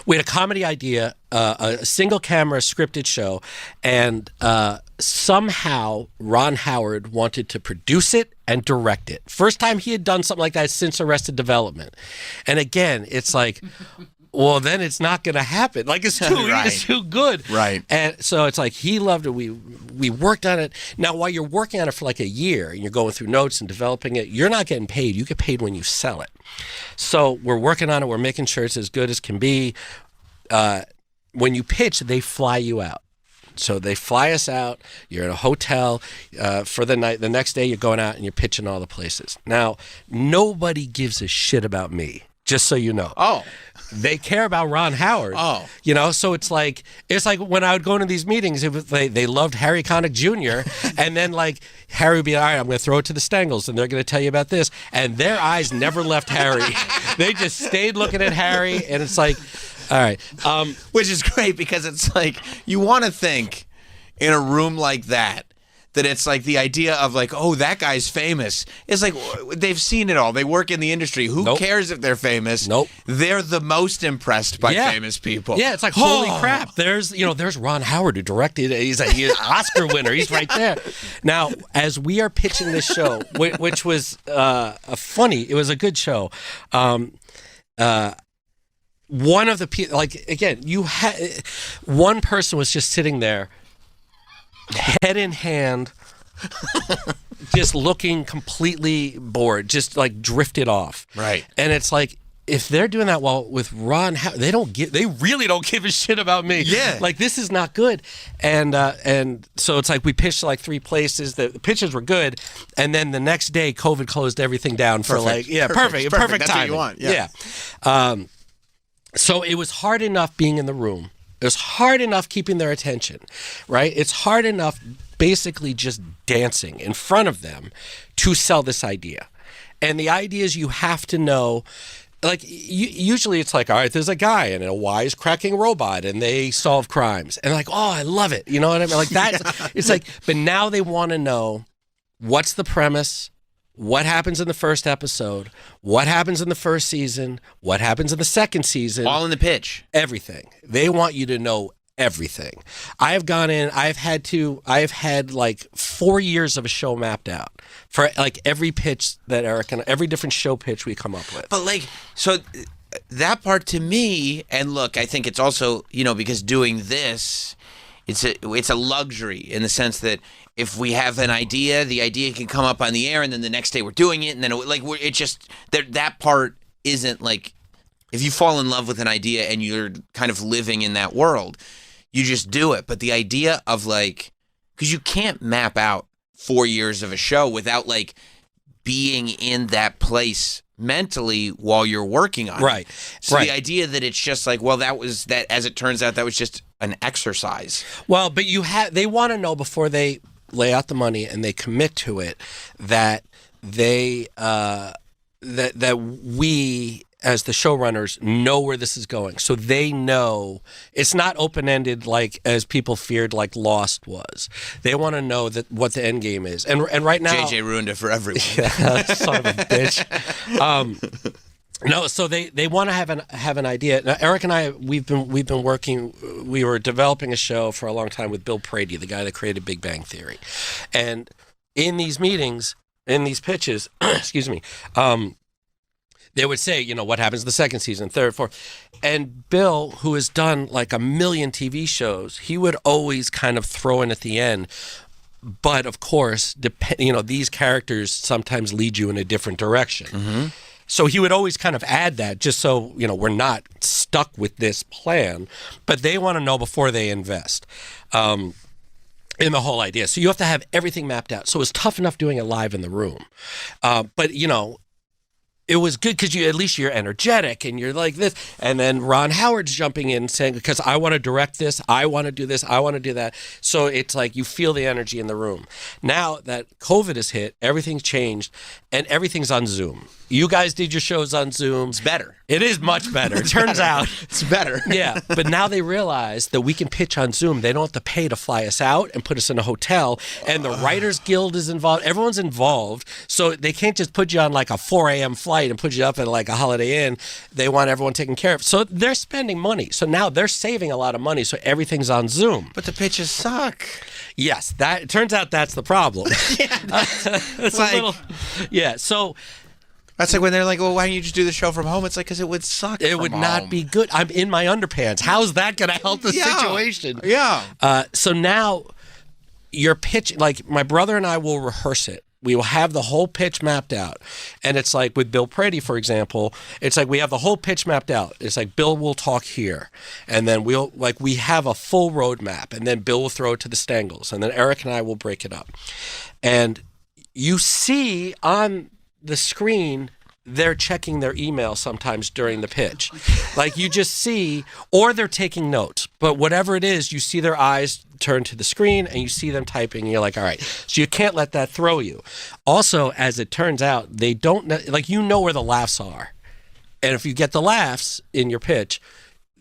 We had a comedy idea, a single camera scripted show, and somehow Ron Howard wanted to produce it and direct it. First time he had done something like that since Arrested Development. And again, it's like, well, then it's not going to happen. It's too good. Right. And so it's like, he loved it. We worked on it. Now, while you're working on it for a year and you're going through notes and developing it, you're not getting paid. You get paid when you sell it. So we're working on it. We're making sure it's as good as can be. When you pitch, they fly you out. So they fly us out. You're in a hotel for the night. The next day, you're going out and you're pitching all the places. Now, nobody gives a shit about me, just so you know. Oh. They care about Ron Howard. Oh. So it's like when I would go into these meetings, they loved Harry Connick Jr. And then Harry would be, all right, I'm going to throw it to the Stengels and they're going to tell you about this. And their eyes never left Harry They just stayed looking at Harry, and it's like, all right. Which is great because it's like, you want to think in a room like that it's like the idea of like, oh, that guy's famous. It's like, they've seen it all. They work in the industry. Who cares if they're famous? They're the most impressed by famous people. Yeah, it's like, holy crap. There's Ron Howard who directed. He's an Oscar winner. He's right there. Now, as we are pitching this show, which was funny, it was a good show. One of the people, like, again, one person was just sitting there, head in hand, just looking completely bored, just like drifted off. Right. And it's like, if they're doing that with Ron Howard, they really don't give a shit about me. Yeah. Like, this is not good. And so it's like, we pitched to like 3 places. The pitches were good. And then the next day, COVID closed everything down for perfect That's timing. what you want. Yeah. So it was hard enough being in the room. It was hard enough keeping their attention, right? It's hard enough basically just dancing in front of them to sell this idea. And the idea is, you have to know, like, usually it's like, all right, there's a guy and a wise-cracking robot and they solve crimes. And like, oh, I love it. You know what I mean? Like, that's, it's like, but now they want to know, what's the premise? What happens in the first episode? What happens in the first season? What happens in the second season? All in the pitch. Everything. They want you to know everything. I have gone in, I've had like 4 years of a show mapped out for like every pitch that Eric and every different show pitch we come up with. But like, so that part to me, and look, I think it's also, because doing this, it's a luxury in the sense that if we have an idea, the idea can come up on the air, and then the next day we're doing it, and then it just that part isn't like, if you fall in love with an idea and you're kind of living in that world, you just do it. But the idea of like, because you can't map out 4 years of a show without like being in that place mentally while you're working on it. So the idea that it's just like, well, as it turns out, that was just an exercise. Well, but they want to know before they lay out the money and they commit to it that they that we as the showrunners know where this is going. So they know it's not open-ended like as people feared like Lost was. They want to know that what the end game is. And right now JJ ruined it for everyone. Yeah, son of a bitch. No, so they want to have an idea. Now, Eric and I, we've been working. We were developing a show for a long time with Bill Prady, the guy that created Big Bang Theory, and in these meetings, in these pitches, excuse me, they would say, what happens in the second season, third, fourth, and Bill, who has done like 1 million TV shows, he would always kind of throw in at the end. But of course, these characters sometimes lead you in a different direction. Mm-hmm. So he would always kind of add that just so, we're not stuck with this plan. But they want to know before they invest in the whole idea. So you have to have everything mapped out. So it's tough enough doing it live in the room. But, it was good because at least you're energetic and you're like this. And then Ron Howard's jumping in saying, because I want to direct this, I want to do this, I want to do that. So it's like you feel the energy in the room. Now that COVID has hit, everything's changed and everything's on Zoom. You guys did your shows on Zoom. It's better. It is much better. It turns out. It's better. Yeah. But now they realize that we can pitch on Zoom. They don't have to pay to fly us out and put us in a hotel. And the Writers Guild is involved. Everyone's involved. So they can't just put you on like a 4 a.m. flight and put you up at like a Holiday Inn. They want everyone taken care of. So they're spending money. So now they're saving a lot of money. So everything's on Zoom. But the pitches suck. Yes. It turns out that's the problem. It's like, a little, yeah. So that's like when they're like, well, why don't you just do the show from home? It's like, because it would suck. It would not be good. I'm in my underpants. How's that going to help the situation? Yeah. So now your pitch, like my brother and I will rehearse it. We will have the whole pitch mapped out. And it's like with Bill Prady, for example, it's like we have the whole pitch mapped out. It's like Bill will talk here. And then we have a full roadmap. And then Bill will throw it to the Stengels. And then Eric and I will break it up. And you see on the screen, they're checking their email sometimes during the pitch. Like you just see, or they're taking notes. But whatever it is, you see their eyes turn to the screen and you see them typing and you're like, all right. So you can't let that throw you. Also, as it turns out, they don't, like where the laughs are. And if you get the laughs in your pitch,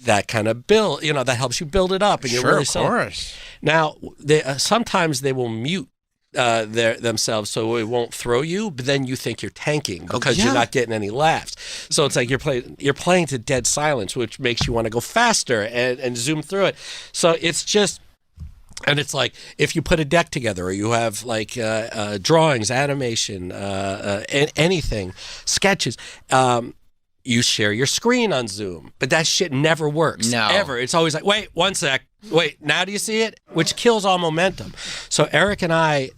that kind of that helps you build it up, and you're really selling. Of course. Now, sometimes they will mute themselves so it won't throw you, but then you think you're tanking because you're not getting any laughs. So it's like you're playing to dead silence, which makes you want to go faster and zoom through it. So it's just. And it's like if you put a deck together, or you have like drawings, animation, anything, sketches. You share your screen on Zoom, but that shit never works. No. Ever. It's always like, wait, 1 sec. Wait, now do you see it? Which kills all momentum. So Eric and I,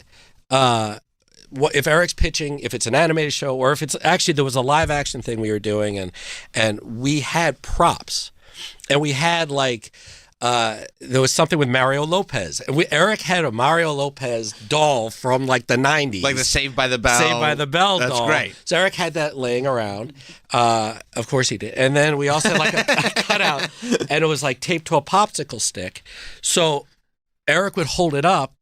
if Eric's pitching, if it's an animated show, or if it's actually, there was a live action thing we were doing, and we had props, and we had like, there was something with Mario Lopez. And Eric had a Mario Lopez doll from like the 90s. Like the Saved by the Bell. Saved by the Bell That's doll. great. So Eric had that laying around. Of course he did. And then we also had like a cutout, and it was like taped to a popsicle stick. So Eric would hold it up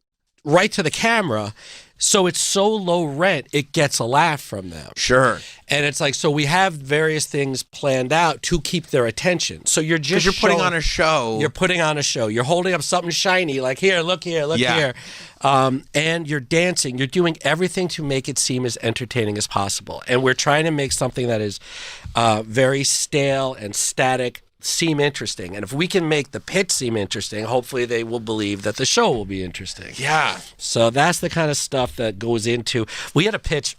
right to the camera. So it's so low rent, it gets a laugh from them. Sure. And it's like, so we have various things planned out to keep their attention. So you're just putting on a show. You're putting on a show. You're holding up something shiny, like here, look here, look here. And you're dancing. You're doing everything to make it seem as entertaining as possible. And we're trying to make something that is very stale and static seem interesting. And if we can make the pitch seem interesting, hopefully they will believe that the show will be interesting. Yeah. So that's the kind of stuff that goes into. We had a pitch.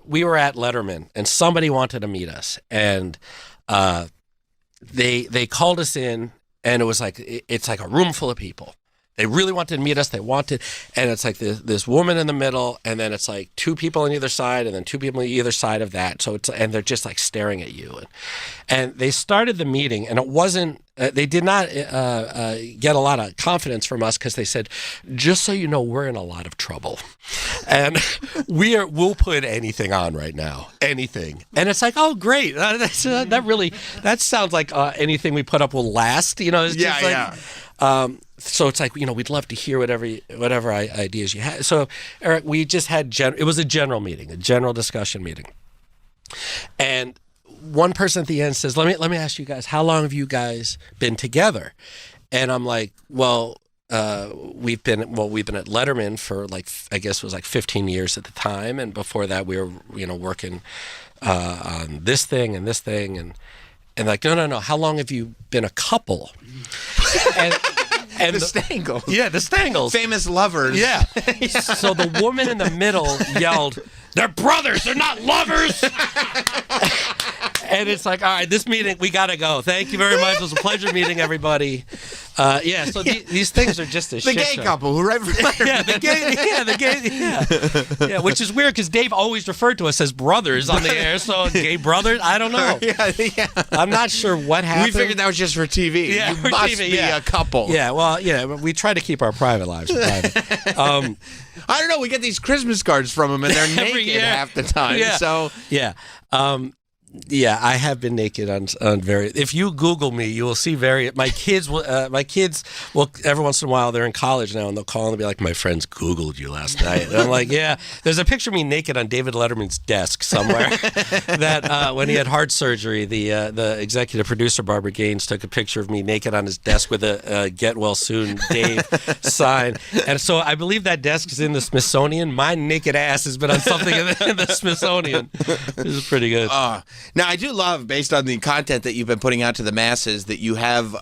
We were at Letterman, and somebody wanted to meet us, and they called us in, and it was like, it's like a room full of people. They really wanted to meet us. And it's like this woman in the middle, and then it's like 2 people on either side, and then 2 people on either side of that. So and they're just like staring at you. And they started the meeting, and it wasn't. They did not get a lot of confidence from us, because they said, "Just so you know, we're in a lot of trouble, and we'll put anything on right now, anything." And it's like, "Oh, great! That sounds like anything we put up will last." It's just like. So it's like, we'd love to hear whatever ideas you had. So, Eric, we just had it was a general meeting, a general discussion meeting. And one person at the end says, let me ask you guys, how long have you guys been together? And I'm like, well, we've been at Letterman for like, I guess it was like 15 years at the time. And before that we were, working on this thing and this thing. And like, no, how long have you been a couple? And the Stangles. Yeah, the Stangles. Famous lovers. Yeah. So the woman in the middle yelled, "They're brothers, they're not lovers." And it's like, all right, this meeting, we got to go. Thank you very much. It was a pleasure meeting everybody. These things are just a shit show. The gay couple who write for Letterman. Yeah, which is weird, because Dave always referred to us as brothers on the air. So gay brothers, I don't know. Yeah. I'm not sure what happened. We figured that was just for TV. Yeah, you must be a couple. Yeah, well, we try to keep our private lives private. I don't know. We get these Christmas cards from them, and they're naked half the time. Yeah. So yeah, I have been naked on various. If you Google me, you will see various. My kids will every once in a while, they're in college now, and they'll call and be like, "My friends Googled you last night." And I'm like, "Yeah." There's a picture of me naked on David Letterman's desk somewhere. That when he had heart surgery, the executive producer Barbara Gaines took a picture of me naked on his desk with a "Get Well Soon, Dave" sign. And so I believe that desk is in the Smithsonian. My naked ass has been on something in the Smithsonian. This is pretty good. Now, I do love, based on the content that you've been putting out to the masses, that you have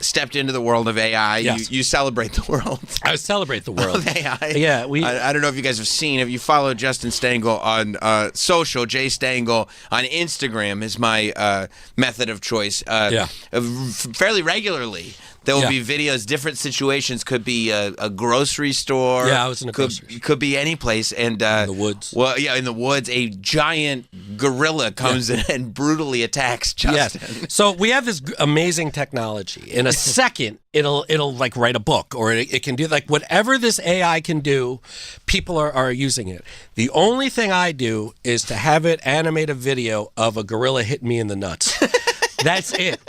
stepped into the world of AI. Yes. You celebrate the world. I celebrate the world of AI. Yeah, I don't know if you guys have seen. If you follow Justin Stengel on social, Jay Stengel on Instagram is my method of choice. Fairly regularly. There will be videos, different situations. Could be a grocery store. Yeah, I was in a grocery. Could be any place. And in the woods. Well, yeah, in the woods, a giant gorilla comes in and brutally attacks Justin. Yes. So we have this amazing technology. In a second, it'll like write a book, or it can do like whatever this AI can do. People are using it. The only thing I do is to have it animate a video of a gorilla hitting me in the nuts. That's it.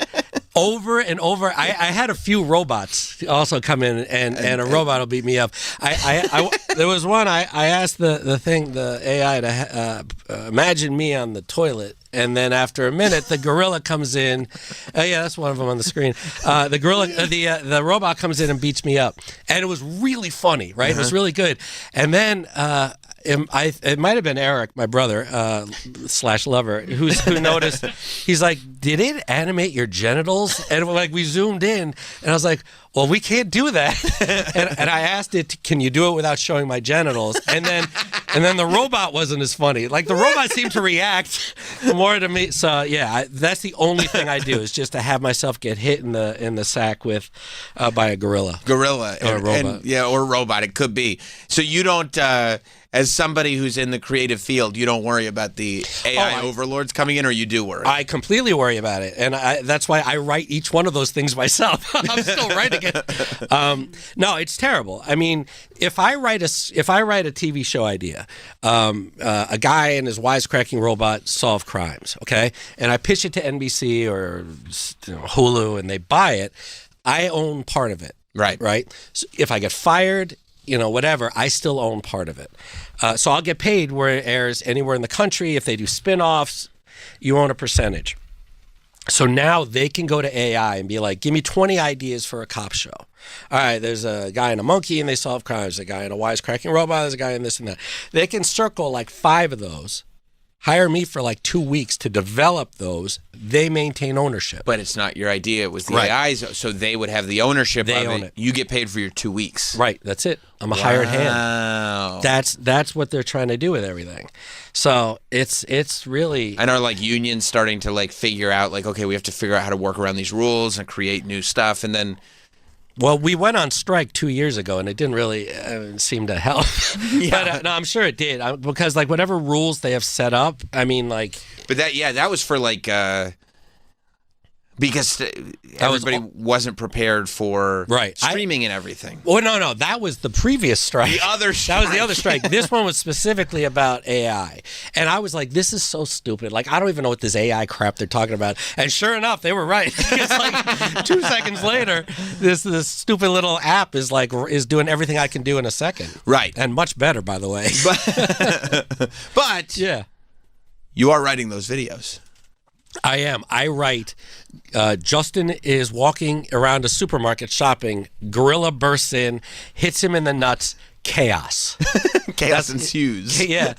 over and over. I had a few robots also come in, and a robot will beat me up. There was one, I asked the AI to imagine me on the toilet. And then after a minute, the gorilla comes in. Yeah, that's one of them on the screen. The robot comes in and beats me up. And it was really funny, right? It was really good. And then it might have been Eric, my brother / lover, who noticed. He's like, "Did it animate your genitals?" And we zoomed in, and I was like, "Well, we can't do that." and I asked it, "Can you do it without showing my genitals?" And then the robot wasn't as funny. Like the robot seemed to react more to me. So yeah, that's the only thing I do is just to have myself get hit in the sack with by a gorilla. Or a robot. Or a robot. It could be. So you don't. As somebody who's in the creative field, you don't worry about the AI overlords coming in, or you do worry? I completely worry about it, and that's why I write each one of those things myself. I'm still writing it. No, it's terrible. I mean, if I write a TV show idea, a guy and his wisecracking robot solve crimes, okay, and I pitch it to NBC or Hulu, and they buy it, I own part of it. Right. So if I get fired, whatever, I still own part of it. So I'll get paid where it airs anywhere in the country. If they do spin-offs, you own a percentage. So now they can go to AI and be like, give me 20 ideas for a cop show. All right, there's a guy and a monkey and they solve crimes. There's a guy and a wisecracking robot. There's a guy and this and that. They can circle like 5 of those, hire me for like 2 weeks to develop those. They maintain ownership. But it's not your idea. It was the AI's, so they would have the ownership of it. You get paid for your 2 weeks. Right, that's it. I'm a hired hand. That's what they're trying to do with everything. So it's really... And are like unions starting to like figure out like, okay, we have to figure out how to work around these rules and create new stuff, and then... Well, we went on strike 2 years ago, and it didn't really seem to help. But no, I'm sure it did, because like whatever rules they have set up, I mean, like. But that was for like because everybody wasn't prepared for streaming and everything. Well, no, that was the previous strike. The other strike. That was the other strike. This one was specifically about AI, and I was like, this is so stupid. Like, I don't even know what this AI crap they're talking about. And sure enough, they were right. It's like 2 seconds later, this stupid little app is doing everything I can do in a second. Right, and much better, by the way. But yeah, you are writing those videos. I am. I write. Justin is walking around a supermarket shopping. Gorilla bursts in, hits him in the nuts. Chaos. Chaos ensues. Yeah.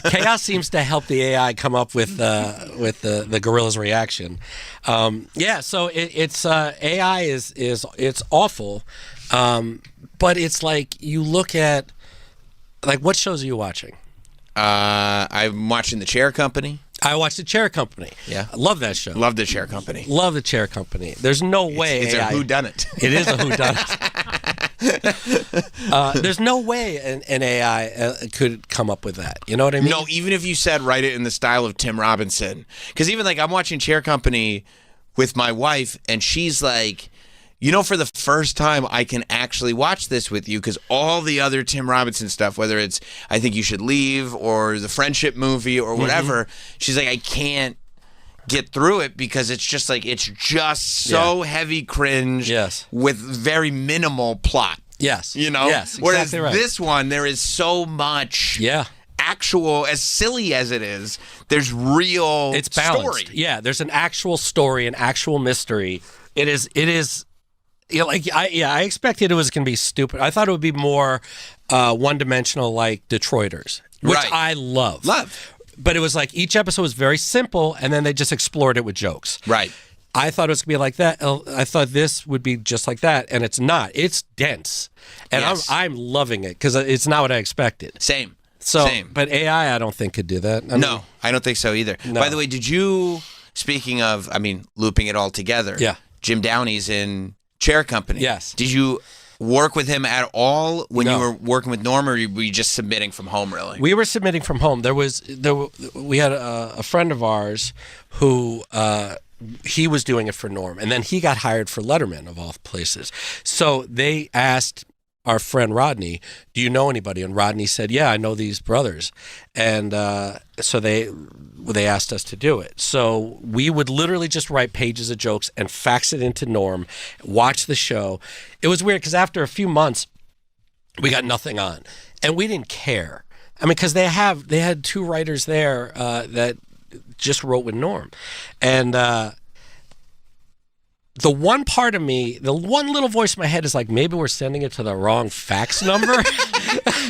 Chaos seems to help the AI come up with the gorilla's reaction. So it's AI is awful, but it's like you look at like what shows are you watching? I'm watching The Chair Company. I watched The Chair Company. Yeah. I love that show. Love The Chair Company. Love The Chair Company. There's no way it's AI... a whodunit. It is a whodunit. There's no way an AI could come up with that. You know what I mean? No, even if you said write it in the style of Tim Robinson. Because even like I'm watching Chair Company with my wife, and she's like... for the first time, I can actually watch this with you because all the other Tim Robinson stuff, whether it's I Think You Should Leave or the Friendship movie or whatever, she's like, I can't get through it because it's just so heavy cringe with very minimal plot. Yes. Yes, exactly. Whereas right. this one, there is so much actual, as silly as it is, there's real it's balanced. Story. Yeah, there's an actual story, an actual mystery. It is I expected it was going to be stupid. I thought it would be more one-dimensional, like Detroiters, which I love. But it was like each episode was very simple, and then they just explored it with jokes. Right. I thought it was going to be like that. I thought this would be just like that, and it's not. It's dense, and I'm loving it because it's not what I expected. Same. But AI, I don't think could do that. No, I don't think so either. No. By the way, did you? Speaking of, looping it all together. Yeah. Jim Downey's in Chair Company. Yes. Did you work with him at all when you were working with Norm, or were you just submitting from home, really? We were submitting from home. We had a friend of ours who he was doing it for Norm, and then he got hired for Letterman, of all places. So they asked our friend Rodney, do you know anybody? And Rodney said, yeah, I know these brothers. And so they asked us to do it. So we would literally just write pages of jokes and fax it into Norm, watch the show. It was weird because after a few months, we got nothing on. And we didn't care. I mean, because they had 2 writers there that just wrote with Norm. And the one part of me, the one little voice in my head is like, maybe we're sending it to the wrong fax number.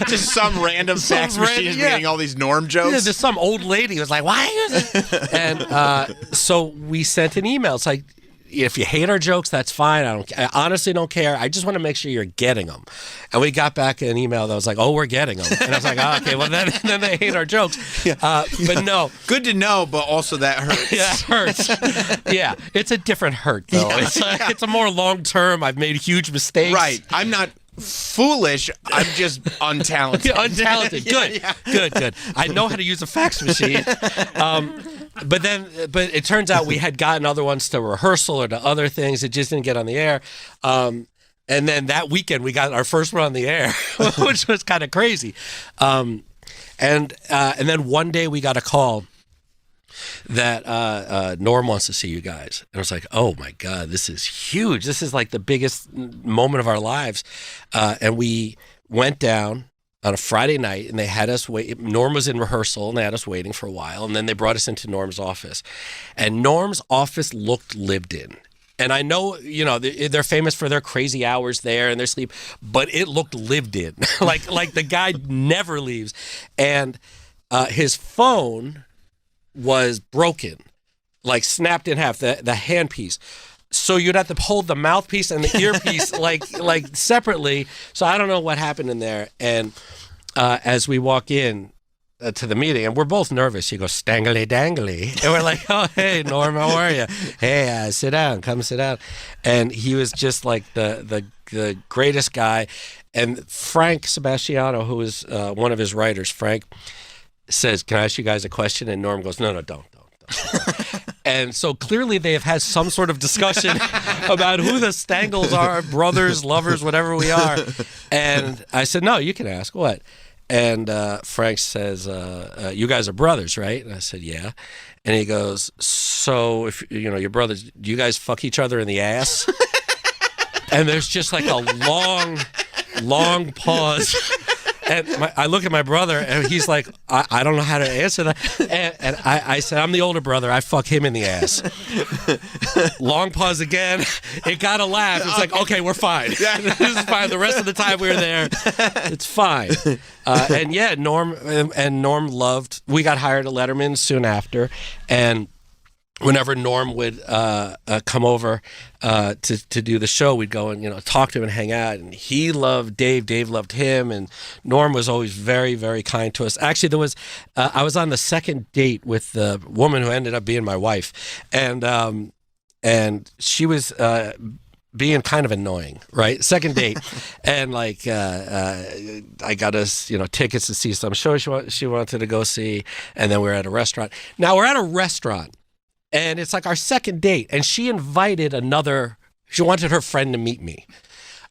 Just some random fax machine is getting all these Norm jokes. Yeah, there's some old lady who was like, why are you? And so we sent an email. It's like, if you hate our jokes, that's fine. I honestly don't care. I just want to make sure you're getting them. And we got back an email that was like, oh, we're getting them. And I was like, oh, okay, well, then they hate our jokes. But no. Good to know, but also that hurts. Yeah, it hurts. Yeah, it's a different hurt, though. Yeah, it's a more long-term, I've made huge mistakes. Right. I'm not foolish. I'm just untalented. Untalented. Good. I know how to use a fax machine. But it turns out we had gotten other ones to rehearsal or to other things. It just didn't get on the air. And then that weekend we got our first one on the air, which was kind of crazy. And then one day we got a call that Norm wants to see you guys. And I was like, oh my God, this is huge. This is like the biggest moment of our lives. And we went down on a Friday night, and they had us wait. Norm was in rehearsal, and they had us waiting for a while, and then they brought us into Norm's office. And Norm's office looked lived in. And I know, they're famous for their crazy hours there and their sleep, but it looked lived in. like the guy never leaves. And his phone was broken, like snapped in half, the handpiece. So you'd have to hold the mouthpiece and the earpiece like separately. So I don't know what happened in there. And as we walk in to the meeting, and we're both nervous, he goes, "Stangly dangly," and we're like, "Oh, hey, Norm, how are you? Hey, sit down, come sit down." And he was just like the greatest guy. And Frank Sebastiano, who is one of his writers, Frank says, "Can I ask you guys a question?" And Norm goes, "No, don't." And so clearly they have had some sort of discussion about who the Stangles are, brothers, lovers, whatever we are. And I said, "No, you can ask." "What?" And Frank says, "You guys are brothers, right?" And I said, "Yeah." And he goes, "So if your brothers, do you guys fuck each other in the ass?" And there's just like a long pause. And I look at my brother, and he's like, I don't know how to answer that. And I said, "I'm the older brother. I fuck him in the ass." Long pause again. It got a laugh. It's like, okay, we're fine. This is fine. The rest of the time we were there, it's fine. And yeah, Norm loved. We got hired at Letterman soon after, and whenever Norm would come over to do the show, we'd go and talk to him and hang out. And he loved Dave. Dave loved him. And Norm was always very, very kind to us. Actually, there was I was on the second date with the woman who ended up being my wife, and she was being kind of annoying, right? Second date, and I got us tickets to see some show she wanted to go see, and then we were at a restaurant. Now we're at a restaurant. And it's like our second date, and she invited she wanted her friend to meet me.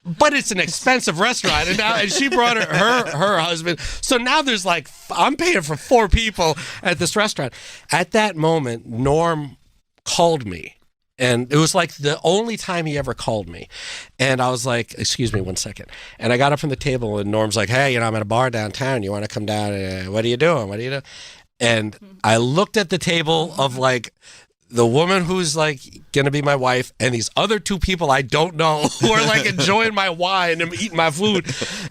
But it's an expensive restaurant, and she brought her husband. So now there's I'm paying for 4 people at this restaurant. At that moment, Norm called me, and it was like the only time he ever called me. And I was like, "Excuse me 1 second." And I got up from the table, and Norm's like, "Hey, I'm at a bar downtown. You want to come down? What are you doing? What are you doing?" And I looked at the table of the woman who's gonna be my wife and these other 2 people I don't know who are enjoying my wine and eating my food,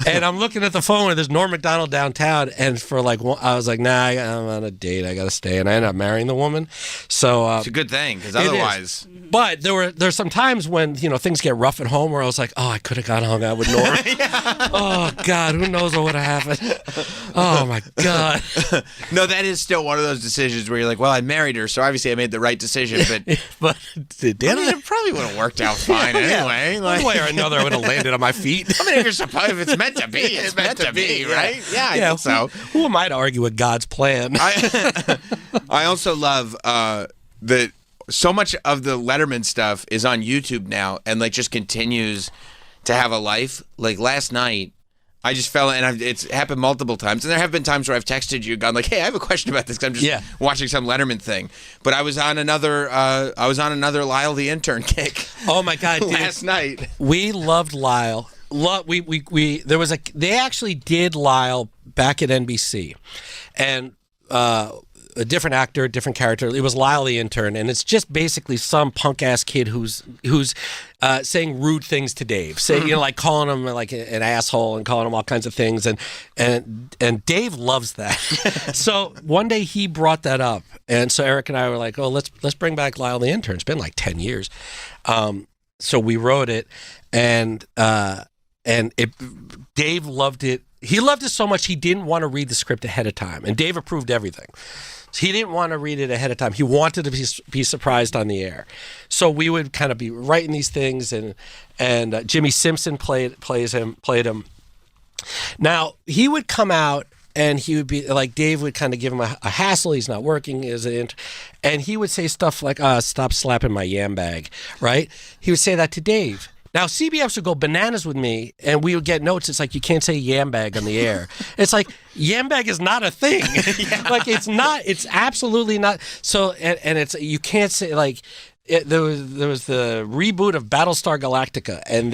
and I'm looking at the phone and there's Norm Macdonald downtown, and for I was like, "Nah, I'm on a date, I gotta stay," and I ended up marrying the woman. So it's a good thing, because otherwise. But there's some times when things get rough at home where I was like, "Oh, I could have gone hung out with Norm." Yeah. Oh God, who knows what would have happened? Oh my God. No, that is still one of those decisions where you're like, "Well, I married her, so obviously I made the right decision." But it probably would have worked out fine anyway. One way or another, I would have landed on my feet. I mean, if it's meant to be, it's meant to be, right? Yeah, I think so. Who am I to argue with God's plan? I also love that so much of the Letterman stuff is on YouTube now, and just continues to have a life. Like last night, I just fell in, and it's happened multiple times. And there have been times where I've texted you, gone like, "Hey, I have a question about this." 'Cause I'm just watching some Letterman thing. But I was on another Lyle the Intern kick. Oh my God, dude. Last night. We loved Lyle. They actually did Lyle back at NBC, and a different actor, different character. It was Lyle the Intern, and it's just basically some punk ass kid who's saying rude things to Dave, like calling him like an asshole and calling him all kinds of things, and Dave loves that. So one day he brought that up, and so Eric and I were like, "Oh, let's bring back Lyle the Intern." It's been like 10 years, so we wrote it, and Dave loved it. He loved it so much he didn't want to read the script ahead of time, and Dave approved everything. He didn't want to read it ahead of time. He wanted to be surprised on the air. So we would kind of be writing these things, and Jimmy Simpson played him. Now, he would come out, and he would be like, Dave would kind of give him a hassle. He's not working, and he would say stuff like, "Stop slapping my yam bag," right? He would say that to Dave. Now, CBS would go bananas with me, and we would get notes. It's like, you can't say yam bag on the air. It's like, yam bag is not a thing. Like, it's not. It's absolutely not. So, and it's, you can't say, like, there was the reboot of Battlestar Galactica, and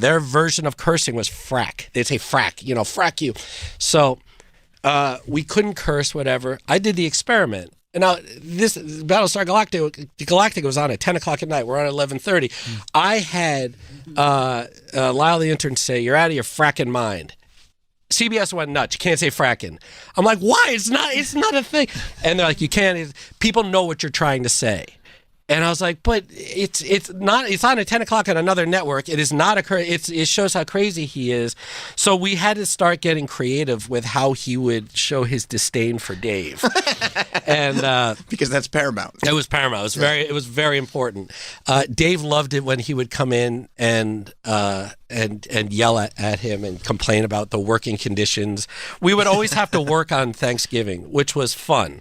their version of cursing was frack. They'd say frack, frack you. So we couldn't curse, whatever. I did the experiment. And now, this Battlestar Galactica was on at 10 o'clock at night. We're on at 11:30. I had Lyle the Intern say, "You're out of your fracking mind." CBS went nuts. You can't say fracking. I'm like, why? It's not a thing. And they're like, you can't. People know what you're trying to say. And I was like, but it's not. It's on at 10 o'clock on another network. It is not it shows how crazy he is. So we had to start getting creative with how he would show his disdain for Dave, and because that's paramount. It was paramount. It was very important. Dave loved it when he would come in and yell at him and complain about the working conditions. We would always have to work on Thanksgiving, which was fun.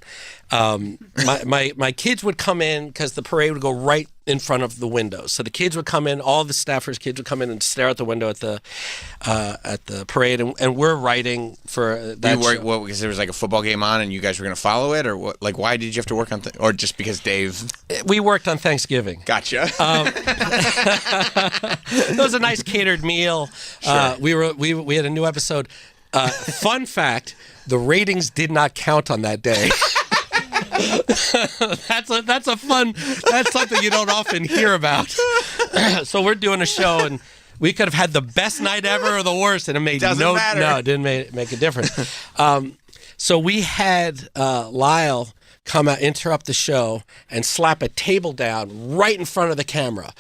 My kids would come in because the parade would go right in front of the window. So the kids would come in, all the staffers' kids would come in and stare out the window at the parade, and we're writing for that. What? Because there was like a football game on, and you guys were going to follow it, or what? Like, why did you have to work on? Or just because Dave? We worked on Thanksgiving. Gotcha. It was a nice catered meal. Sure. We had a new episode. Fun fact: the ratings did not count on that day. That's something you don't often hear about. So we're doing a show, and we could have had the best night ever or the worst, and it made Doesn't matter. No, it didn't make a difference. So we had Lyle come out, interrupt the show, and slap a table down right in front of the camera.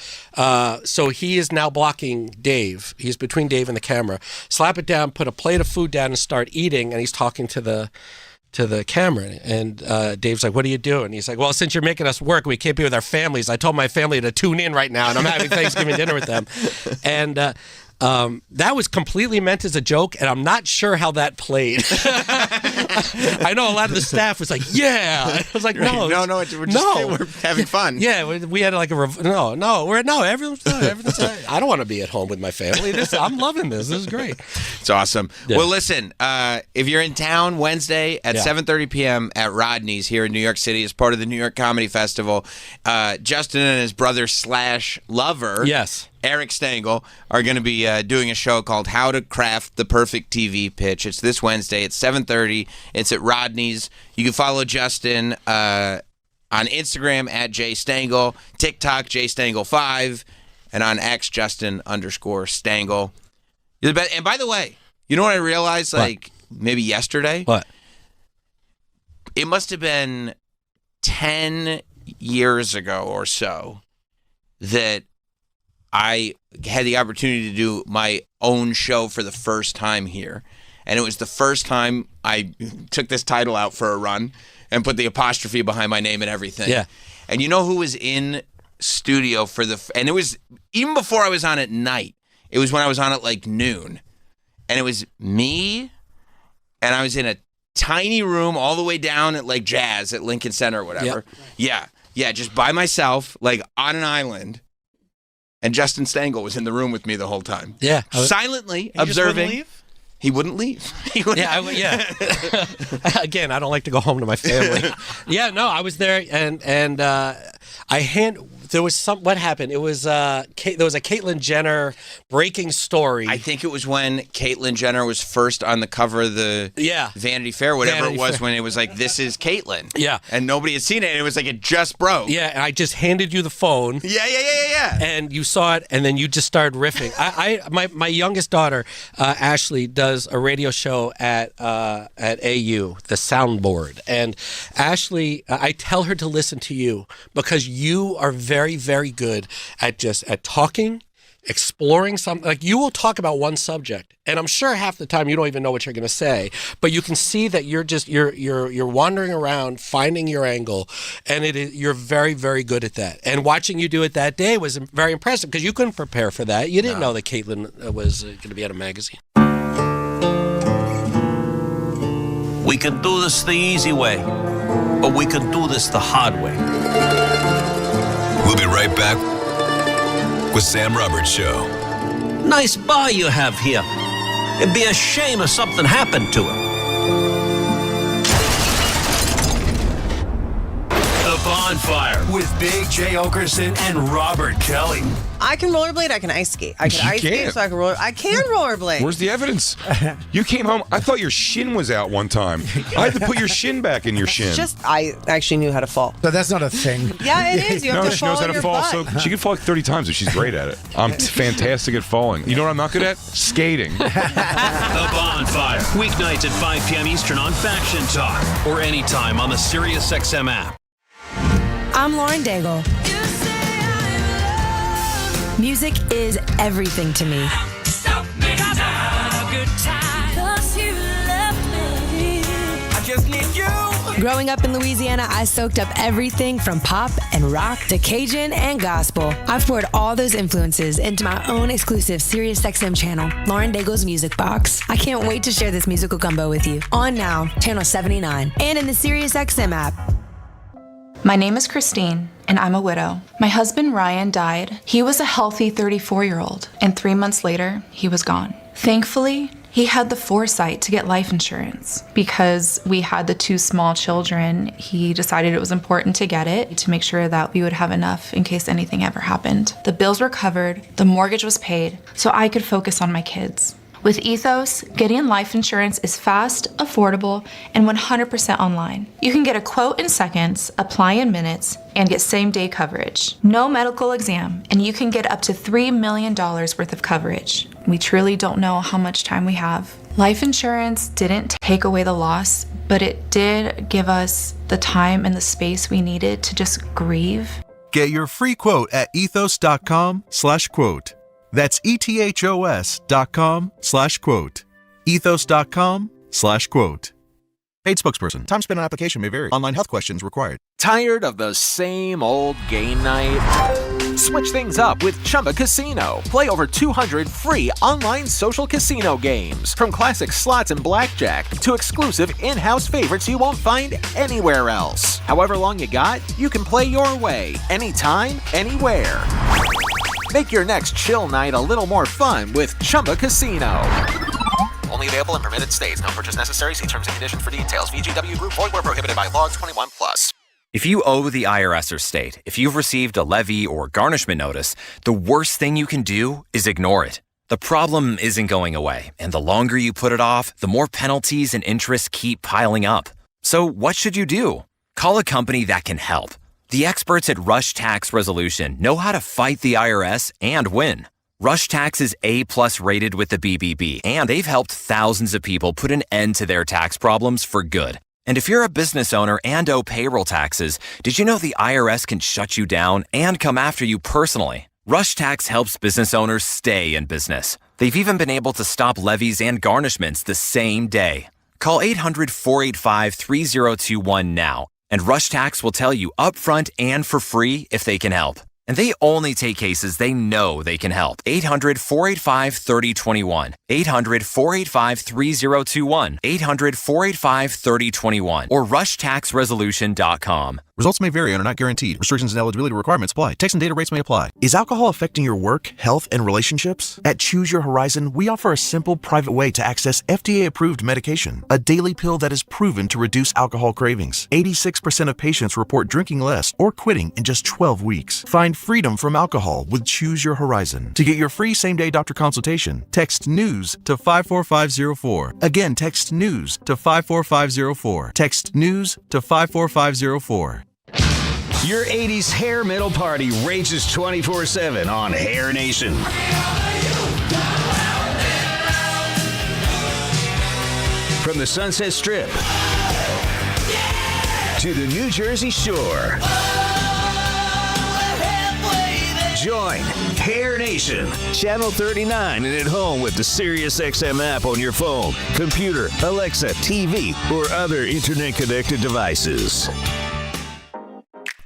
So he is now blocking Dave. He's between Dave and the camera. Slap it down, put a plate of food down, and start eating, and he's talking to the camera, and Dave's like, "What are you doing?" He's like, "Well, since you're making us work, we can't be with our families. I told my family to tune in right now, and I'm having Thanksgiving dinner with them." And that was completely meant as a joke, and I'm not sure how that played. I know a lot of the staff was like, "Yeah." I was like, "No, we're having fun." Yeah, we had like everyone's I don't want to be at home with my family. I'm loving this. This is great. It's awesome. Yeah. Well, listen, if you're in town Wednesday at 7:30 p.m. at Rodney's here in New York City as part of the New York Comedy Festival, Justin and his brother / lover, Eric Stengel, are going to be doing a show called How to Craft the Perfect TV Pitch. It's this Wednesday at 7:30. It's at Rodney's. You can follow Justin on Instagram at JStengel, TikTok JStengel5, and on X Justin_Stengel. You're the best. And by the way, you know what I realized? Like maybe yesterday. What? It must have been 10 years ago or so that I had the opportunity to do my own show for the first time here. And it was the first time I took this title out for a run and put the apostrophe behind my name and everything. Yeah. And you know who was in studio and it was even before I was on at night. It was when I was on at like noon. And it was me, and I was in a tiny room all the way down at like Jazz at Lincoln Center or whatever. Yep. Yeah, just by myself, like on an island. And Justin Stengel was in the room with me the whole time. Yeah. Silently He just wouldn't observing. leave? He wouldn't leave. Yeah. Again, I don't like to go home to my family. Yeah, no, I was there, and there was what happened? It was there was a Caitlyn Jenner breaking story. I think it was when Caitlyn Jenner was first on the cover of the Vanity Fair, whatever Vanity it was, Fair. when it was like, this is Caitlyn. Yeah. And nobody had seen it, and it was like it just broke. Yeah, and I just handed you the phone. Yeah. And you saw it, and then you just started riffing. My youngest daughter, Ashley, does a radio show at AU, the Soundboard. And Ashley, I tell her to listen to you because you are very, very good at talking, exploring something. Like, you will talk about one subject, and I'm sure half the time you don't even know what you're going to say, but you can see that you're wandering around finding your angle, and you're very, very good at that. And watching you do it that day was very impressive because you couldn't prepare for that. You didn't know that Caitlyn was going to be at a magazine. We can do this the easy way, but we can do this the hard way. We'll be right back with Sam Roberts Show. Nice bar you have here. It'd be a shame if something happened to it. The Bonfire with Big J. Okerson and Robert Kelly. I can rollerblade. I can ice skate. I can You ice skate, can't. so I can roller. I can rollerblade. Where's the evidence? You came home. I thought your shin was out one time. I had to put your shin back in your shin. I actually knew how to fall. But that's not a thing. Yeah, it is. You have No, to she fall knows how on to your fall. butt. So she can fall like 30 times, and she's great at it. I'm fantastic at falling. You know what I'm not good at? Skating. The Bonfire. Weeknights at 5 p.m. Eastern on Faction Talk or anytime on the SiriusXM app. I'm Lauren Daigle. Music is everything to me. Growing up in Louisiana, I soaked up everything from pop and rock to Cajun and gospel. I've poured all those influences into my own exclusive SiriusXM channel, Lauren Daigle's Music Box. I can't wait to share this musical gumbo with you. On now, channel 79, and in the SiriusXM app. My name is Christine, and I'm a widow. My husband Ryan died. He was a healthy 34-year-old, and 3 months later, he was gone. Thankfully, he had the foresight to get life insurance. Because we had the 2 small children, he decided it was important to get it to make sure that we would have enough in case anything ever happened. The bills were covered, the mortgage was paid, so I could focus on my kids. With Ethos, getting life insurance is fast, affordable, and 100% online. You can get a quote in seconds, apply in minutes, and get same-day coverage. No medical exam, and you can get up to $3 million worth of coverage. We truly don't know how much time we have. Life insurance didn't take away the loss, but it did give us the time and the space we needed to just grieve. Get your free quote at ethos.com/quote. That's ethos.com/quote. Ethos.com/quote. Paid spokesperson. Time spent on application may vary. Online health questions required. Tired of the same old game night? Switch things up with Chumba Casino. Play over 200 free online social casino games. From classic slots and blackjack to exclusive in-house favorites you won't find anywhere else. However long you got, you can play your way, anytime, anywhere. Make your next chill night a little more fun with Chumba Casino. Only available in permitted states. No purchase necessary. See terms and conditions for details. VGW Group. Void where prohibited by law. 21+. If you owe the IRS or state, if you've received a levy or garnishment notice, the worst thing you can do is ignore it. The problem isn't going away, and the longer you put it off, the more penalties and interest keep piling up. So what should you do? Call a company that can help. The experts at Rush Tax Resolution know how to fight the IRS and win. Rush Tax is A+ rated with the BBB, and they've helped thousands of people put an end to their tax problems for good. And if you're a business owner and owe payroll taxes, did you know the IRS can shut you down and come after you personally? Rush Tax helps business owners stay in business. They've even been able to stop levies and garnishments the same day. Call 800-485-3021 now, and Rush Tax will tell you upfront and for free if they can help. And they only take cases they know they can help. 800-485-3021. 800-485-3021. 800-485-3021. Or rushtaxresolution.com. Results may vary and are not guaranteed. Restrictions and eligibility requirements apply. Text and data rates may apply. Is alcohol affecting your work, health, and relationships? At Choose Your Horizon, we offer a simple, private way to access FDA-approved medication, a daily pill that is proven to reduce alcohol cravings. 86% of patients report drinking less or quitting in just 12 weeks. Find freedom from alcohol with Choose Your Horizon. To get your free same-day doctor consultation, text NEWS to 54504. Again, text NEWS to 54504. Text NEWS to 54504. Your 80s hair metal party rages 24/7 on Hair Nation. From the Sunset Strip to the New Jersey Shore. Join Hair Nation, Channel 39, and at home with the SiriusXM app on your phone, computer, Alexa, TV, or other internet-connected devices.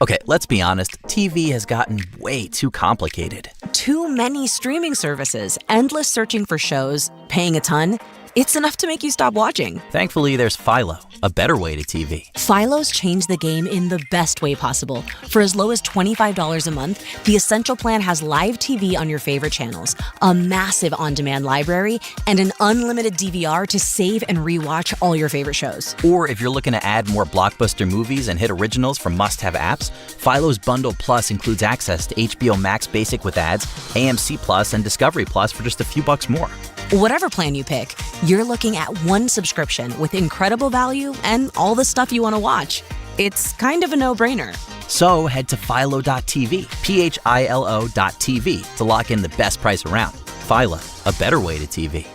Okay, let's be honest, TV has gotten way too complicated. Too many streaming services, endless searching for shows, paying a ton. It's enough to make you stop watching. Thankfully, there's Philo, a better way to TV. Philo's changed the game in the best way possible. For as low as $25 a month, the Essential Plan has live TV on your favorite channels, a massive on-demand library, and an unlimited DVR to save and rewatch all your favorite shows. Or if you're looking to add more blockbuster movies and hit originals from must-have apps, Philo's Bundle Plus includes access to HBO Max Basic with ads, AMC Plus, and Discovery Plus for just a few bucks more. Whatever plan you pick, you're looking at one subscription with incredible value and all the stuff you want to watch. It's kind of a no-brainer. So head to Philo.tv, Philo.tv, to lock in the best price around. Philo, a better way to TV.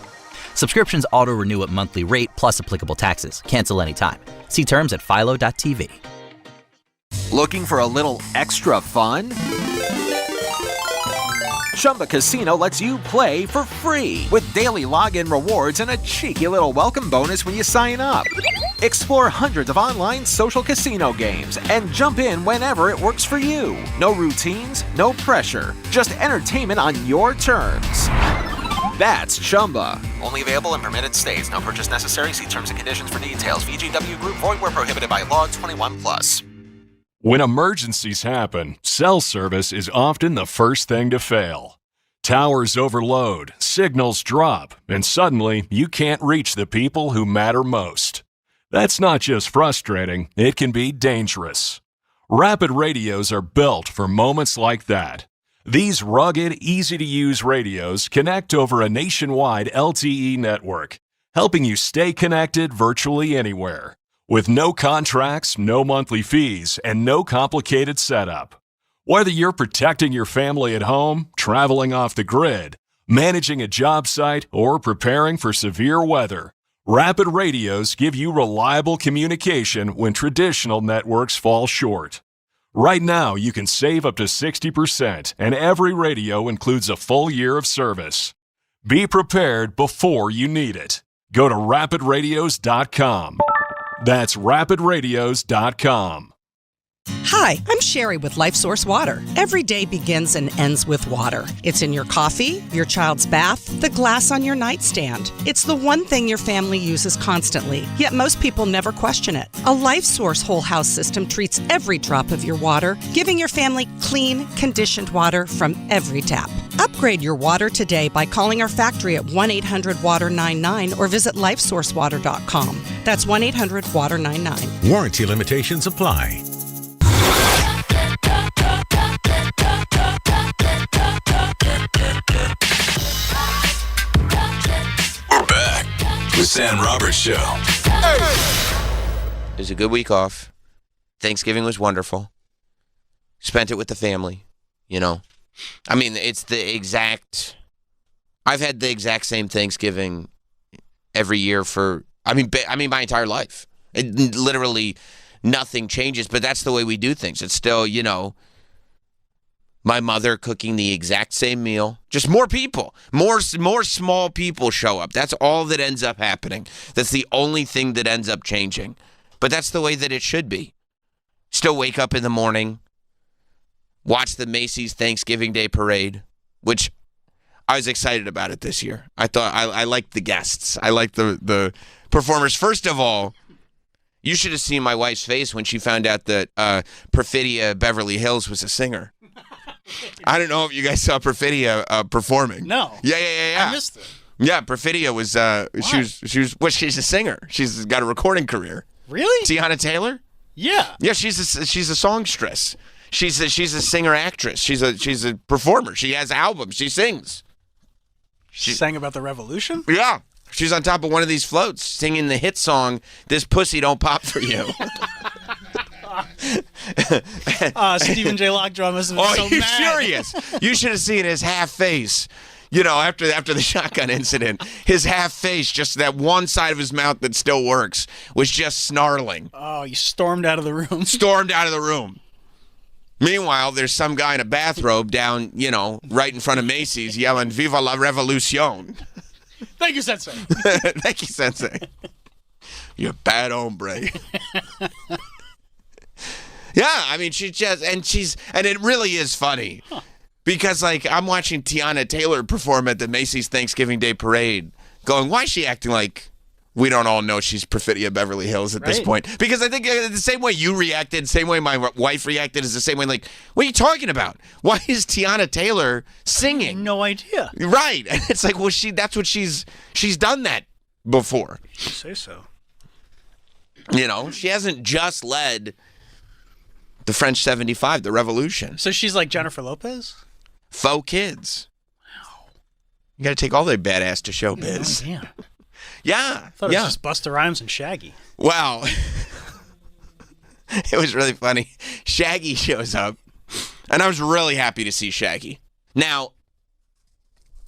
Subscriptions auto-renew at monthly rate plus applicable taxes. Cancel anytime. See terms at Philo.tv. Looking for a little extra fun? Chumba Casino lets you play for free with daily login rewards and a cheeky little welcome bonus when you sign up. Explore hundreds of online social casino games and jump in whenever it works for you. No routines, no pressure, just entertainment on your terms. That's Chumba. Only available in permitted states. No purchase necessary. See terms and conditions for details. VGW Group. Void where prohibited by law. 21+. When emergencies happen, cell service is often the first thing to fail. Towers overload, signals drop, and suddenly you can't reach the people who matter most. That's not just frustrating, it can be dangerous. Rapid radios are built for moments like that. These rugged, easy-to-use radios connect over a nationwide LTE network, helping you stay connected virtually anywhere. With no contracts, no monthly fees, and no complicated setup. Whether you're protecting your family at home, traveling off the grid, managing a job site, or preparing for severe weather, Rapid Radios give you reliable communication when traditional networks fall short. Right now, you can save up to 60%, and every radio includes a full year of service. Be prepared before you need it. Go to rapidradios.com. That's rapidradios.com. Hi, I'm Sherry with LifeSource Water. Every day begins and ends with water. It's in your coffee, your child's bath, the glass on your nightstand. It's the one thing your family uses constantly, yet most people never question it. A LifeSource whole house system treats every drop of your water, giving your family clean, conditioned water from every tap. Upgrade your water today by calling our factory at 1-800-WATER-99 or visit lifesourcewater.com. That's 1-800-WATER-99. Warranty limitations apply. We're back with Sam Roberts Show. It was a good week off. Thanksgiving was wonderful. Spent it with the family, you know. I mean, it's the exact... I've had the exact same Thanksgiving every year for... I mean, my entire life. It literally... Nothing changes, but that's the way we do things. It's still, you know, my mother cooking the exact same meal. Just more people. More small people show up. That's all that ends up happening. That's the only thing that ends up changing. But that's the way that it should be. Still wake up in the morning. watched the Macy's Thanksgiving Day Parade, which I was excited about it this year. I thought I liked the guests. I liked the performers. First of all, you should have seen my wife's face when she found out that Perfidia Beverly Hills was a singer. I don't know if you guys saw Perfidia performing. No. Yeah. I missed it. Yeah, Perfidia was she's a singer. She's got a recording career. Really? Tiana Taylor? Yeah. Yeah, she's a songstress. She's a singer actress. She's a performer. She has albums. She sings. She sang about the revolution? Yeah. She's on top of one of these floats singing the hit song, This Pussy Don't Pop For You. Stephen J. Lockjaw must have been so you're mad. furious. You should have seen his half face. You know, after the shotgun incident, his half face, just that one side of his mouth that still works, was just snarling. Oh, you stormed out of the room. Stormed out of the room. Meanwhile, there's some guy in a bathrobe down, right in front of Macy's yelling, Viva la Revolucion. Thank you, Sensei. Thank you, Sensei. You bad hombre. Yeah, I mean, and it really is funny. Huh. Because, I'm watching Tiana Taylor perform at the Macy's Thanksgiving Day Parade, going, why is she acting like we don't all know she's Perfidia Beverly Hills at this point? Because I think the same way you reacted, same way my wife reacted, is the same way, what are you talking about? Why is Tiana Taylor singing? No idea. Right. And it's like, well, that's what she's done that before. You say so. She hasn't just led the French 75, the revolution. So she's like Jennifer Lopez? Faux kids. Wow. You got to take all their badass to showbiz. Yeah. Yeah. I thought it was just Busta Rhymes and Shaggy. Wow. It was really funny. Shaggy shows up, and I was really happy to see Shaggy. Now,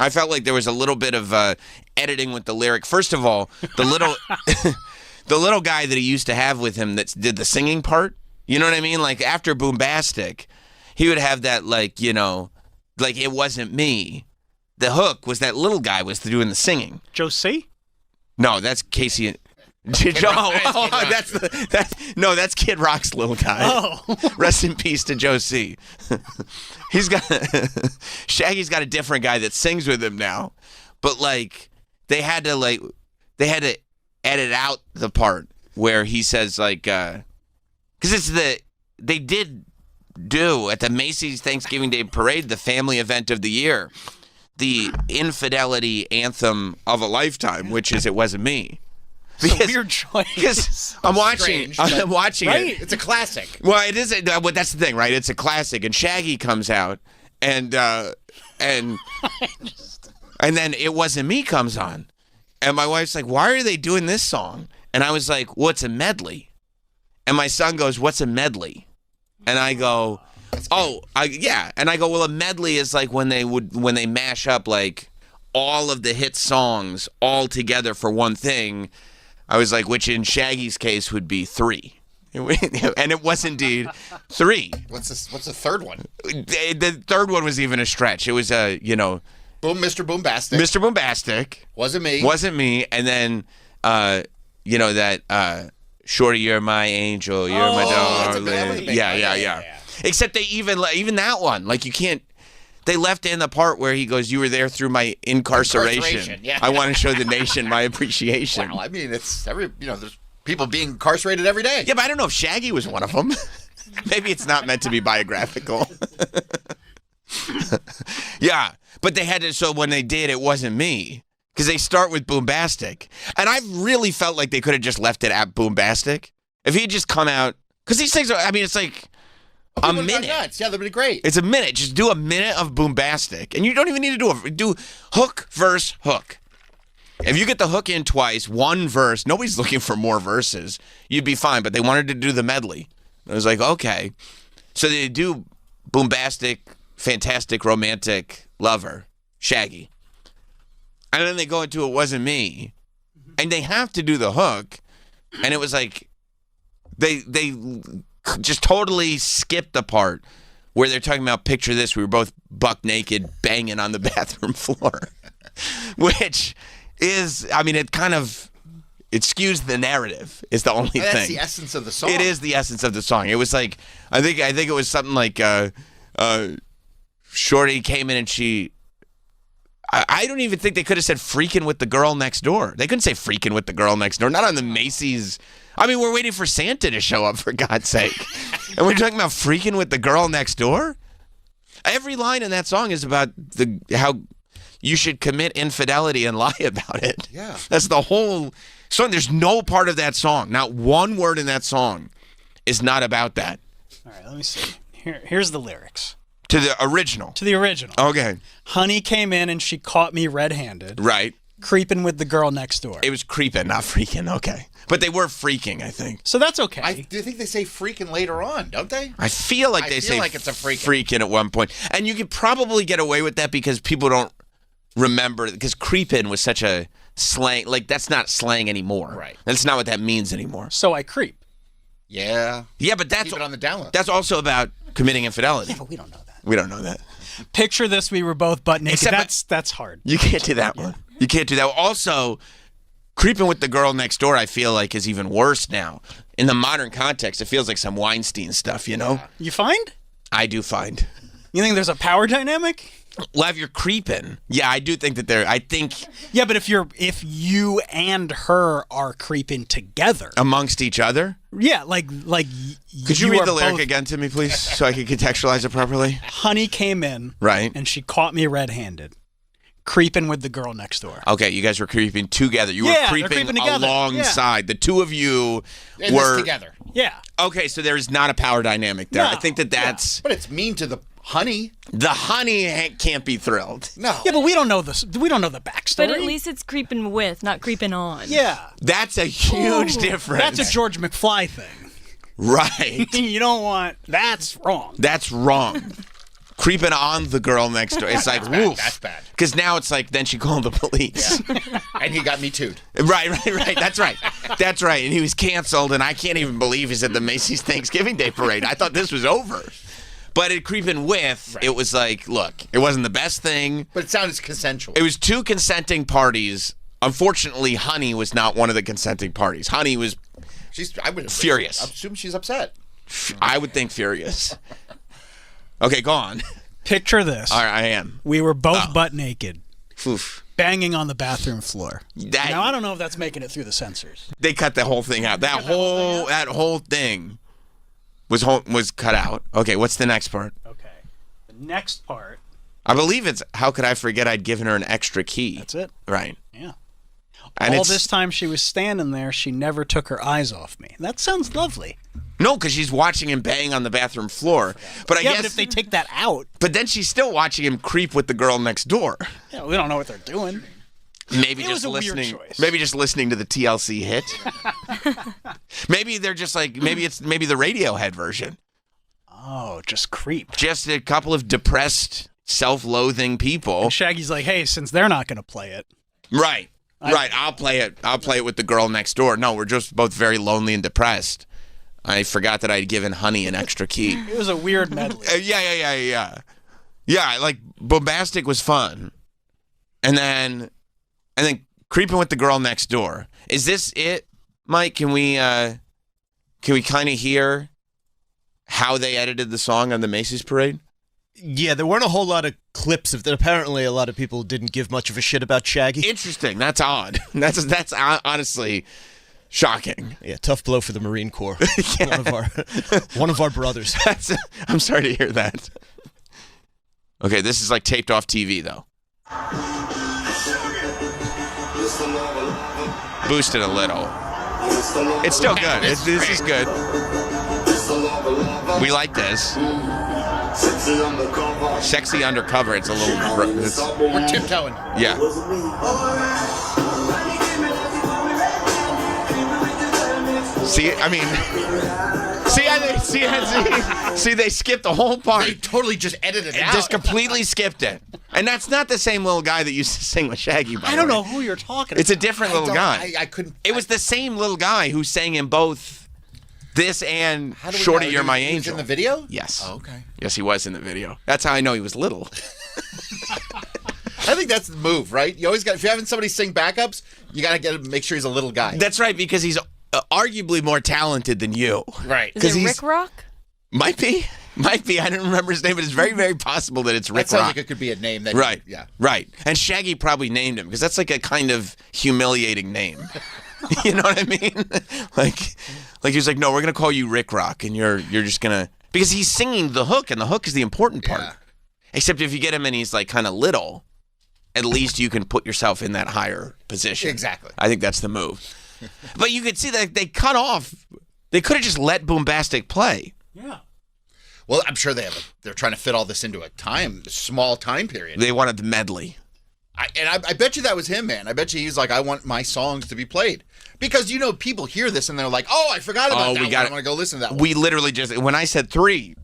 I felt like there was a little bit of editing with the lyric. First of all, the little guy that he used to have with him that did the singing part, you know what I mean? After Boombastic, he would have that, it wasn't me. The hook was that little guy was doing the singing. Joe C? No, that's Casey. That's Kid Rock's little guy. Oh. Rest in peace to Joe C. Shaggy's got a different guy that sings with him now. But they had to edit out the part where he says because they did do at the Macy's Thanksgiving Day Parade, the family event of the year, the infidelity anthem of a lifetime, which is It Wasn't Me. It's a weird choice. Because I'm watching it. It's a classic. Well, it is. Well, that's the thing, right? It's a classic, and Shaggy comes out, and then It Wasn't Me comes on, and my wife's like, "Why are they doing this song?" And I was like, "What's a medley?" And my son goes, "What's a medley?" And I go, yeah. And I go, well, a medley is when they mash up all of the hit songs all together for one thing. I was like, which in Shaggy's case would be 3. And it was indeed 3. What's the third one? The third one was even a stretch. It was Mr. Boombastic. Mr. Boombastic. Wasn't me. And then that Shorty, you're my angel, you're my darling. Yeah. Except they even that one, you can't. They left in the part where he goes, "You were there through my incarceration. Yeah. I want to show the nation my appreciation." Well, I mean, it's there's people being incarcerated every day. Yeah, but I don't know if Shaggy was one of them. Maybe it's not meant to be biographical. Yeah, but they had to. So when they did, It Wasn't Me. Because they start with Boombastic. And I really felt like they could have just left it at Boombastic. If he had just come out. Because these things are, it's a minute. Nuts. Yeah, that'd be great. It's a minute. Just do a minute of Boombastic. And you don't even need to do hook, verse, hook. If you get the hook in twice, one verse, nobody's looking for more verses, you'd be fine. But they wanted to do the medley. I was like, okay. So they do Boombastic, Fantastic, Romantic, Lover, Shaggy. And then they go into It Wasn't Me. And they have to do the hook. And it was they just totally skipped the part where they're talking about, picture this, we were both buck naked banging on the bathroom floor. Which is, it kind of, it skews the narrative is the only thing. That's the essence of the song. It is the essence of the song. It was I think it was something like, Shorty came in and she. I don't even think they could have said freaking with the girl next door. They couldn't say freaking with the girl next door. Not on the Macy's. I mean, we're waiting for Santa to show up, for God's sake. And we're talking about freaking with the girl next door? Every line in that song is about how you should commit infidelity and lie about it. Yeah. That's the whole song. There's no part of that song, not one word in that song is not about that. All right, let me see. Here's the lyrics. To the original. To the original. Okay. Honey came in and she caught me red-handed. Right. Creeping with the girl next door. It was creeping, not freaking. Okay. But they were freaking, I think. So that's okay. I do think they say freaking later on, don't they? I feel like they say like it's a freaking at one point. And you could probably get away with that because people don't remember, because creeping was such a slang, like that's not slang anymore. Right. That's not what that means anymore. So I creep. Yeah. Yeah, but that's Keep it on the down low. That's also about committing infidelity. Yeah, but we don't know that. We don't know that. Picture this, we were both butt naked. Except That's hard. You can't do that one. You can't do that. Also, creeping with the girl next door, I feel like, is even worse now. In the modern context, it feels like some Weinstein stuff, you know? You find? I do find. You think there's a power dynamic? Well, if you're creeping, yeah, I do think that Yeah, but if you and her are creeping together amongst each other. Yeah, like. Could you read the lyric again to me, please, so I can contextualize it properly? Honey came in, right, and she caught me red-handed, creeping with the girl next door. Okay, you guys were creeping together. You were creeping alongside. The two of you were together. Yeah. Okay, so there's not a power dynamic there. I think that's. But it's mean to the honey. The honey can't be thrilled. No. Yeah, but we don't know this. We don't know the backstory. But at least it's creeping with, not creeping on. Yeah. That's a huge difference. That's a George McFly thing. Right. You don't want. That's wrong. That's wrong. Creeping on the girl next door. It's like, woof. That's bad. Because now it's like, then she called the police. Yeah. And he got me too'd. Right. That's right. That's right. And he was canceled, and I can't even believe he's at the Macy's Thanksgiving Day Parade. I thought this was over. But at Creeping With, It was like, look, it wasn't the best thing. But it sounded consensual. It was two consenting parties. Unfortunately, Honey was not one of the consenting parties. Honey was furious. I assume she's upset. I would think furious. Okay, go on. Picture this. All right, I am. We were both butt naked. Oof. Banging on the bathroom floor. Now, I don't know if that's making it through the censors. They cut the whole thing out. That whole thing was cut out. Okay, what's the next part? Okay. The next part. I believe it's how could I forget I'd given her an extra key. That's it. Right. Yeah. And all this time she was standing there, she never took her eyes off me. That sounds lovely. No, because she's watching him bang on the bathroom floor. But I guess but if they take that out. But then she's still watching him creep with the girl next door. Yeah, we don't know what they're doing. Maybe just listening. Maybe just listening to the TLC hit. Maybe they're just like maybe the Radiohead version. Oh, just creep. Just a couple of depressed, self-loathing people. And Shaggy's like, hey, since they're not going to play it, right. I'll play it. I'll play it with the girl next door. No, we're just both very lonely and depressed. I forgot that I'd given Honey an extra key. It was a weird medley. Yeah. Like Bombastic was fun, and then Creeping with the Girl Next Door. Is this it, Mike? Can we kind of hear how they edited the song on the Macy's Parade? Yeah, there weren't a whole lot of clips of that. Apparently, a lot of people didn't give much of a shit about Shaggy. Interesting. That's odd. That's honestly shocking. Yeah, tough blow for the Marine Corps. One of our brothers. I'm sorry to hear that. Okay, this is like taped off TV though. Boosted a little. It's still good. This is good. We like this. Sexy Undercover. It's a little. We're tiptoeing. Yeah. See, they skipped the whole part. They totally just edited it out. Just completely skipped it. And that's not the same little guy that used to sing with Shaggy, by I don't know who you're talking about. It's a different little guy. I couldn't. It was the same little guy who sang in both this and Shorty, You're My Angel. He was in the video? Yes. Oh, okay. Yes, he was in the video. That's how I know he was little. I think that's the move, right? You always got, if you're having somebody sing backups, you got to make sure he's a little guy. That's right, because he's arguably more talented than you. Right. Is it Rick Rock? Might be. Might be. I don't remember his name, but it's very, very possible that it's Rick That sounds Rock. like it could be a name that. Right. Yeah. Right. And Shaggy probably named him because that's like a kind of humiliating name. You know what I mean? Like he was like, no, we're gonna call you Rick Rock, and you're just gonna, because he's singing the hook, and the hook is the important part. Yeah. Except if you get him and he's like kind of little, at least you can put yourself in that higher position. Exactly. I think that's the move. But you could see that they cut off. They could have just let Boombastic play. Yeah. Well, I'm sure they're trying to fit all this into a small time period. They wanted the medley. I bet you that was him, man. I bet you he's like, I want my songs to be played. Because, people hear this and they're like, oh, I forgot about that one. I'm going to go listen to that one. We literally just, when I said 3,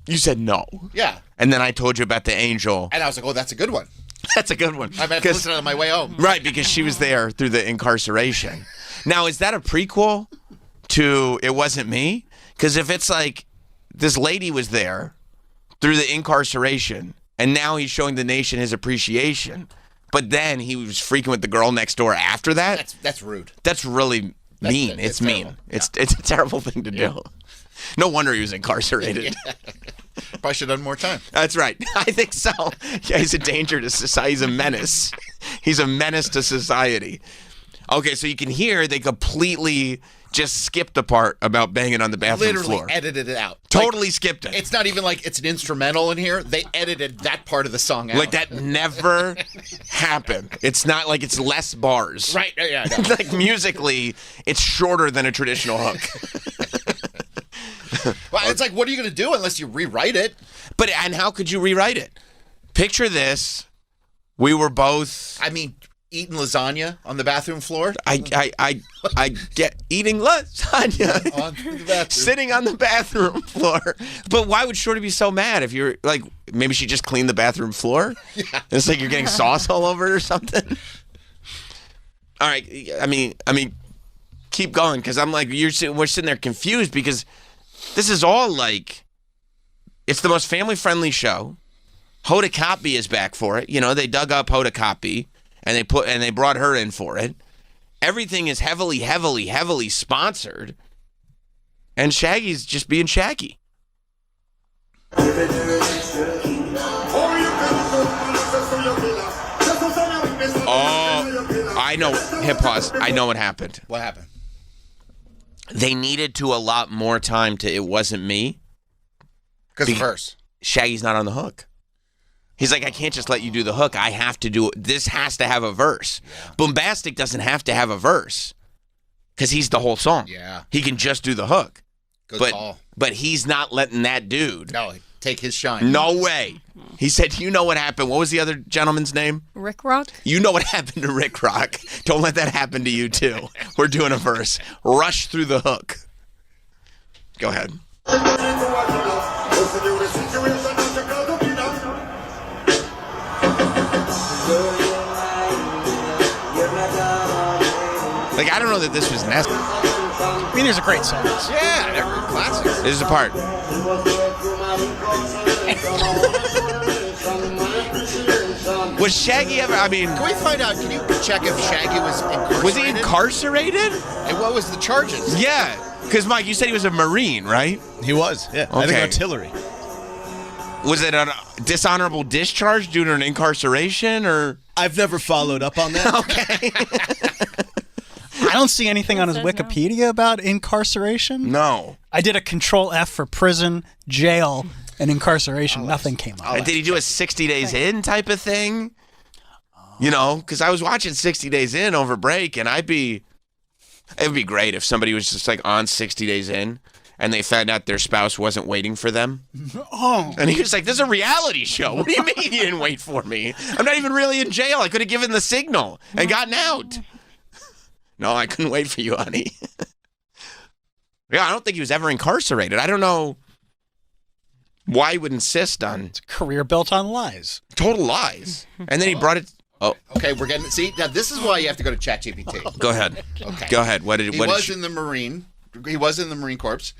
you said no. Yeah. And then I told you about the angel. And I was like, oh, that's a good one. That's a good one. I might have to listen to it on my way home. Right, because she was there through the incarceration. Now, is that a prequel to It Wasn't Me? Because if it's like this lady was there through the incarceration, and now he's showing the nation his appreciation, but then he was freaking with the girl next door after that? That's rude. That's really mean. It's mean. It's a terrible thing to do. No wonder he was incarcerated. Probably should have done more time. That's right. I think so. Yeah, he's a danger to society. He's a menace. He's a menace to society. Okay, so you can hear they completely just skipped the part about banging on the bathroom Literally floor. edited it out. Totally skipped it. It's not even like it's an instrumental in here. They edited that part of the song out. Like that never happened. It's not like it's less bars. Right. Yeah. Like musically, it's shorter than a traditional hook. Well, it's like, what are you going to do unless you rewrite it? And how could you rewrite it? Picture this. We were both... Eating lasagna on the bathroom floor? I get eating lasagna. On the bathroom. Sitting on the bathroom floor. But why would Shorty be so mad if you're like, maybe she just cleaned the bathroom floor? Yeah. It's like you're getting sauce all over it or something. All right. I mean, keep going, because I'm like, we're sitting there confused because this is all like, it's the most family-friendly show. Hoda Kotb is back for it. They dug up Hoda Kotb. And they brought her in for it. Everything is heavily, heavily, heavily sponsored. And Shaggy's just being Shaggy. Oh, I know. Hit pause. I know what happened. What happened? They needed to allot more time to It Wasn't Me. Because of the verse. Shaggy's not on the hook. He's like, I can't just let you do the hook. I have to do it. This has to have a verse. Yeah. Boombastic doesn't have to have a verse because he's the whole song. Yeah. He can just do the hook. Good call. But he's not letting that dude. No, take his shine. No way. He said, you know what happened. What was the other gentleman's name? Rick Rock. You know what happened to Rick Rock. Don't let that happen to you, too. We're doing a verse. Rush through the hook. Go ahead. Like, I don't know that this was necessary. I mean, there's a great songs. Yeah, they're classics. This is the part. Was Shaggy ever, Can we find out, can you check if Shaggy was incarcerated? Was he incarcerated? And what was the charges? Yeah, because Mike, you said he was a Marine, right? He was, yeah. Okay. I think artillery. Was it a dishonorable discharge due to an incarceration, or? I've never followed up on that. Okay. I don't see anything on his Wikipedia about incarceration. No. I did a Control F for prison, jail, and incarceration. Nothing came up. Did he do a 60 Days In type of thing? Because I was watching 60 Days In over break, and it would be great if somebody was just like on 60 Days In, and they found out their spouse wasn't waiting for them. Oh. And he was like, this is a reality show. What do you mean you didn't wait for me? I'm not even really in jail. I could have given the signal and gotten out. No, I couldn't wait for you, honey. Yeah, I don't think he was ever incarcerated. I don't know why he would insist on... It's a career built on lies. Total lies. And then he brought it... Oh. Okay, we're getting... See, now this is why you have to go to ChatGPT. Go ahead. Okay. Go ahead. He was in the Marine Corps.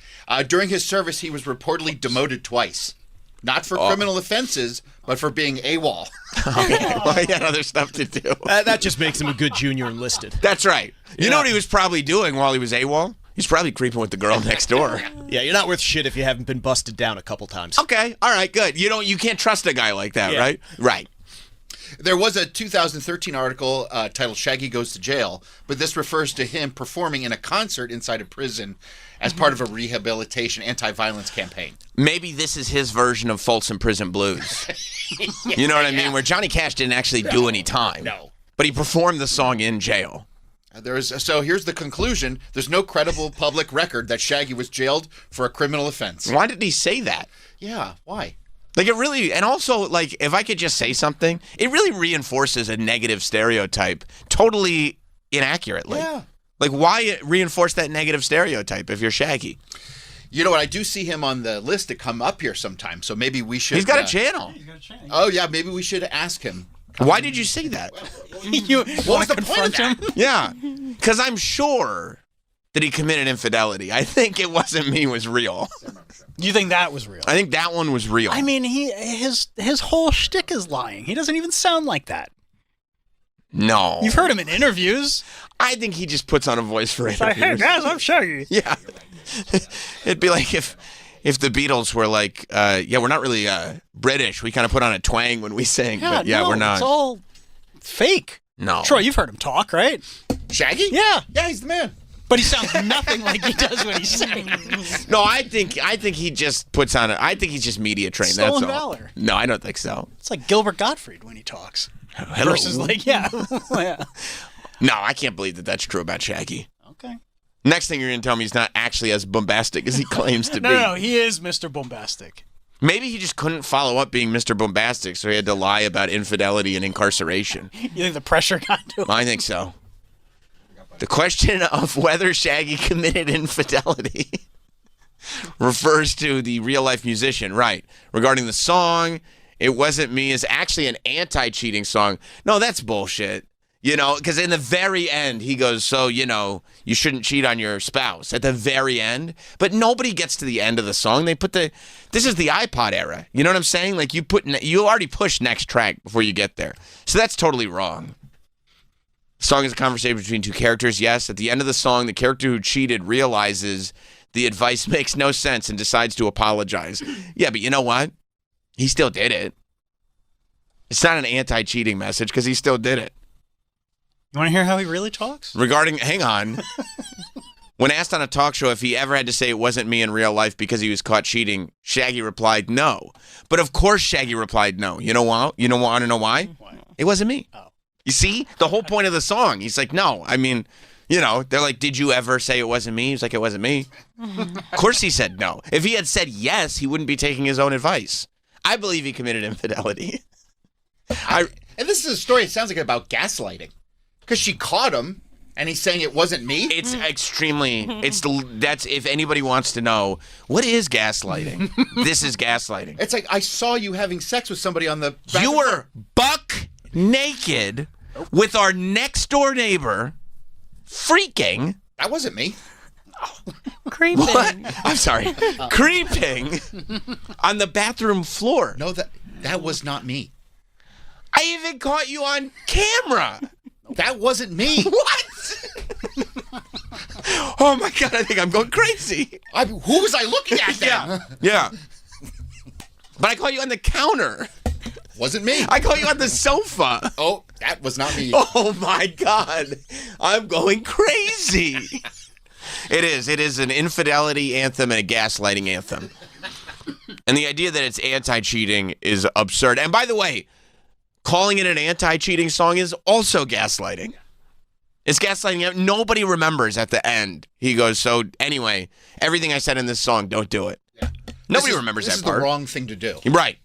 During his service, he was reportedly demoted twice. Not for criminal offenses, but for being AWOL. Well, he had other stuff to do. That just makes him a good junior enlisted. That's right. You know what he was probably doing while he was AWOL? He's probably creeping with the girl next door. Yeah, you're not worth shit if you haven't been busted down a couple times. Okay, all right, good. You can't trust a guy like that, right? Right. There was a 2013 article titled Shaggy Goes to Jail, but this refers to him performing in a concert inside a prison as part of a rehabilitation anti-violence campaign. Maybe this is his version of Folsom Prison Blues. You know what I mean? Where Johnny Cash didn't actually do any time. No. But he performed the song in jail. So here's the conclusion. There's no credible public record that Shaggy was jailed for a criminal offense. Why did he say that? Yeah, why? Like, it really, and also, like, if I could just say something, it really reinforces a negative stereotype totally inaccurately. Yeah. Like, why reinforce that negative stereotype if you're Shaggy? You know what? I do see him on the list to come up here sometime, so maybe we should... He's got a channel. Oh, yeah, maybe we should ask him. Why did you say that? You want to confront him? Yeah, because I'm sure that he committed infidelity. I think It Wasn't Me was real. You think that was real? I think that one was real. I mean, his whole shtick is lying. He doesn't even sound like that. No. You've heard him in interviews. I think he just puts on a voice for It's like, interviews. hey guys, I'm Shaggy. Yeah. It'd be like if the Beatles were like, we're not really British. We kind of put on a twang when we sing. But we're not. It's all fake. No. Troy, you've heard him talk, right? Shaggy? Yeah. Yeah, he's the man. But he sounds nothing like he does when he's sings. No, I think he just puts on I think he's just media trained. Stolen That's all. valor. No, I don't think so. It's like Gilbert Gottfried when he talks. Hello. Versus like, yeah. Yeah. No, I can't believe that that's true about Shaggy. Okay. Next thing you're going to tell me he's not actually as bombastic as he claims to be. No, he is Mr. Bombastic. Maybe he just couldn't follow up being Mr. Bombastic, so he had to lie about infidelity and incarceration. You think the pressure got to him? I think so. The question of whether Shaggy committed infidelity refers to the real-life musician, right? Regarding the song, It Wasn't Me is actually an anti-cheating song. No, that's bullshit. You know, because in the very end, he goes, so, you shouldn't cheat on your spouse at the very end. But nobody gets to the end of the song. They put this is the iPod era. You know what I'm saying? Like you already push next track before you get there. So that's totally wrong. The song is a conversation between two characters. Yes, at the end of the song, the character who cheated realizes the advice makes no sense and decides to apologize. Yeah, but you know what? He still did it. It's not an anti-cheating message because he still did it. You want to hear how he really talks? Hang on. When asked on a talk show if he ever had to say it wasn't me in real life because he was caught cheating, Shaggy replied no. But of course Shaggy replied no. You know why? You want to know why? It wasn't me. Oh. You see? The whole point of the song. He's like, no. I mean, they're like, did you ever say it wasn't me? He's like, it wasn't me. Of course he said no. If he had said yes, he wouldn't be taking his own advice. I believe he committed infidelity. And this is a story, it sounds like about gaslighting. Because she caught him, and he's saying it wasn't me? It's extremely, that's, if anybody wants to know, what is gaslighting? This is gaslighting. It's like, I saw you having sex with somebody on the... You were buck naked with our next door neighbor freaking. That wasn't me. Creeping. What? I'm sorry. Creeping on the bathroom floor. No, that was not me. I even caught you on camera. That wasn't me. What? Oh my God, I think I'm going crazy. Who was I looking at then? Yeah. But I caught you on the counter. Wasn't me. I caught you on the sofa. Oh, that was not me. Oh my God. I'm going crazy. It is an infidelity anthem and a gaslighting anthem. And the idea that it's anti-cheating is absurd. And by the way, calling it an anti-cheating song is also gaslighting. It's gaslighting. Nobody remembers at the end. He goes, so anyway, everything I said in this song, don't do it. Yeah. Nobody remembers that part. This is the wrong thing to do. Right.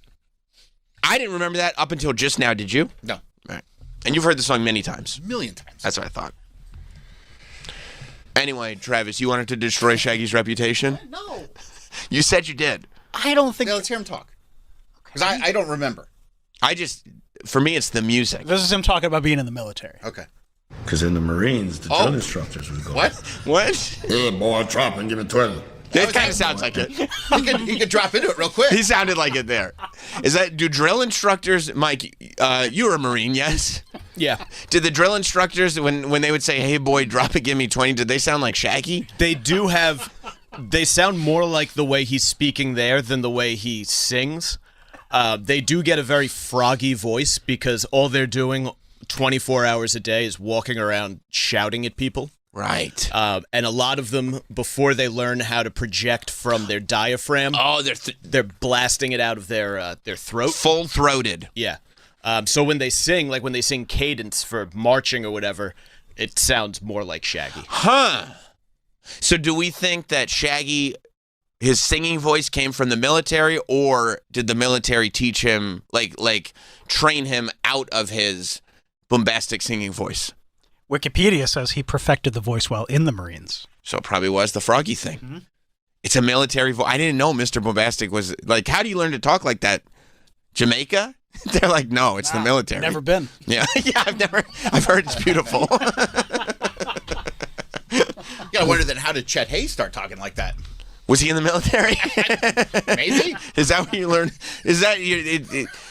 I didn't remember that up until just now. Did you? No. Right. And you've heard the song many times. A million times. That's what I thought. Anyway, Travis, you wanted to destroy Shaggy's reputation? No. You said you did. I don't think... Yeah, let's hear him talk. Because I don't remember. For me, it's the music. This is him talking about being in the military. Okay. Because in the Marines, the drill instructors would go. What? What? Hey, boy, drop and give it 12. It kind of sounds like it. He could drop into it real quick. He sounded like it there. Do drill instructors, Mike, you were a Marine, yes? Yeah. Did the drill instructors, when they would say, hey, boy, drop it, give me 20, did they sound like Shaggy? They do have... They sound more like the way he's speaking there than the way he sings. They do get a very froggy voice because all they're doing 24 hours a day is walking around shouting at people. Right. And a lot of them, before they learn how to project from their diaphragm, they're blasting it out of their throat. Full-throated. Yeah. So when they sing, like when they sing cadence for marching or whatever, it sounds more like Shaggy. Huh. So do we think that Shaggy, his singing voice came from the military, or did the military teach him, like train him out of his bombastic singing voice? Wikipedia says he perfected the voice while in the Marines. So it probably was the froggy thing. Mm-hmm. It's a military voice. I didn't know Mr. Bombastic was, like, how do you learn to talk like that? Jamaica? They're like, no, it's the military. Never been. Yeah, I've heard it's beautiful. You gotta wonder then, how did Chet Hayes start talking like that? Was he in the military? Maybe. Is that what you learn? Is that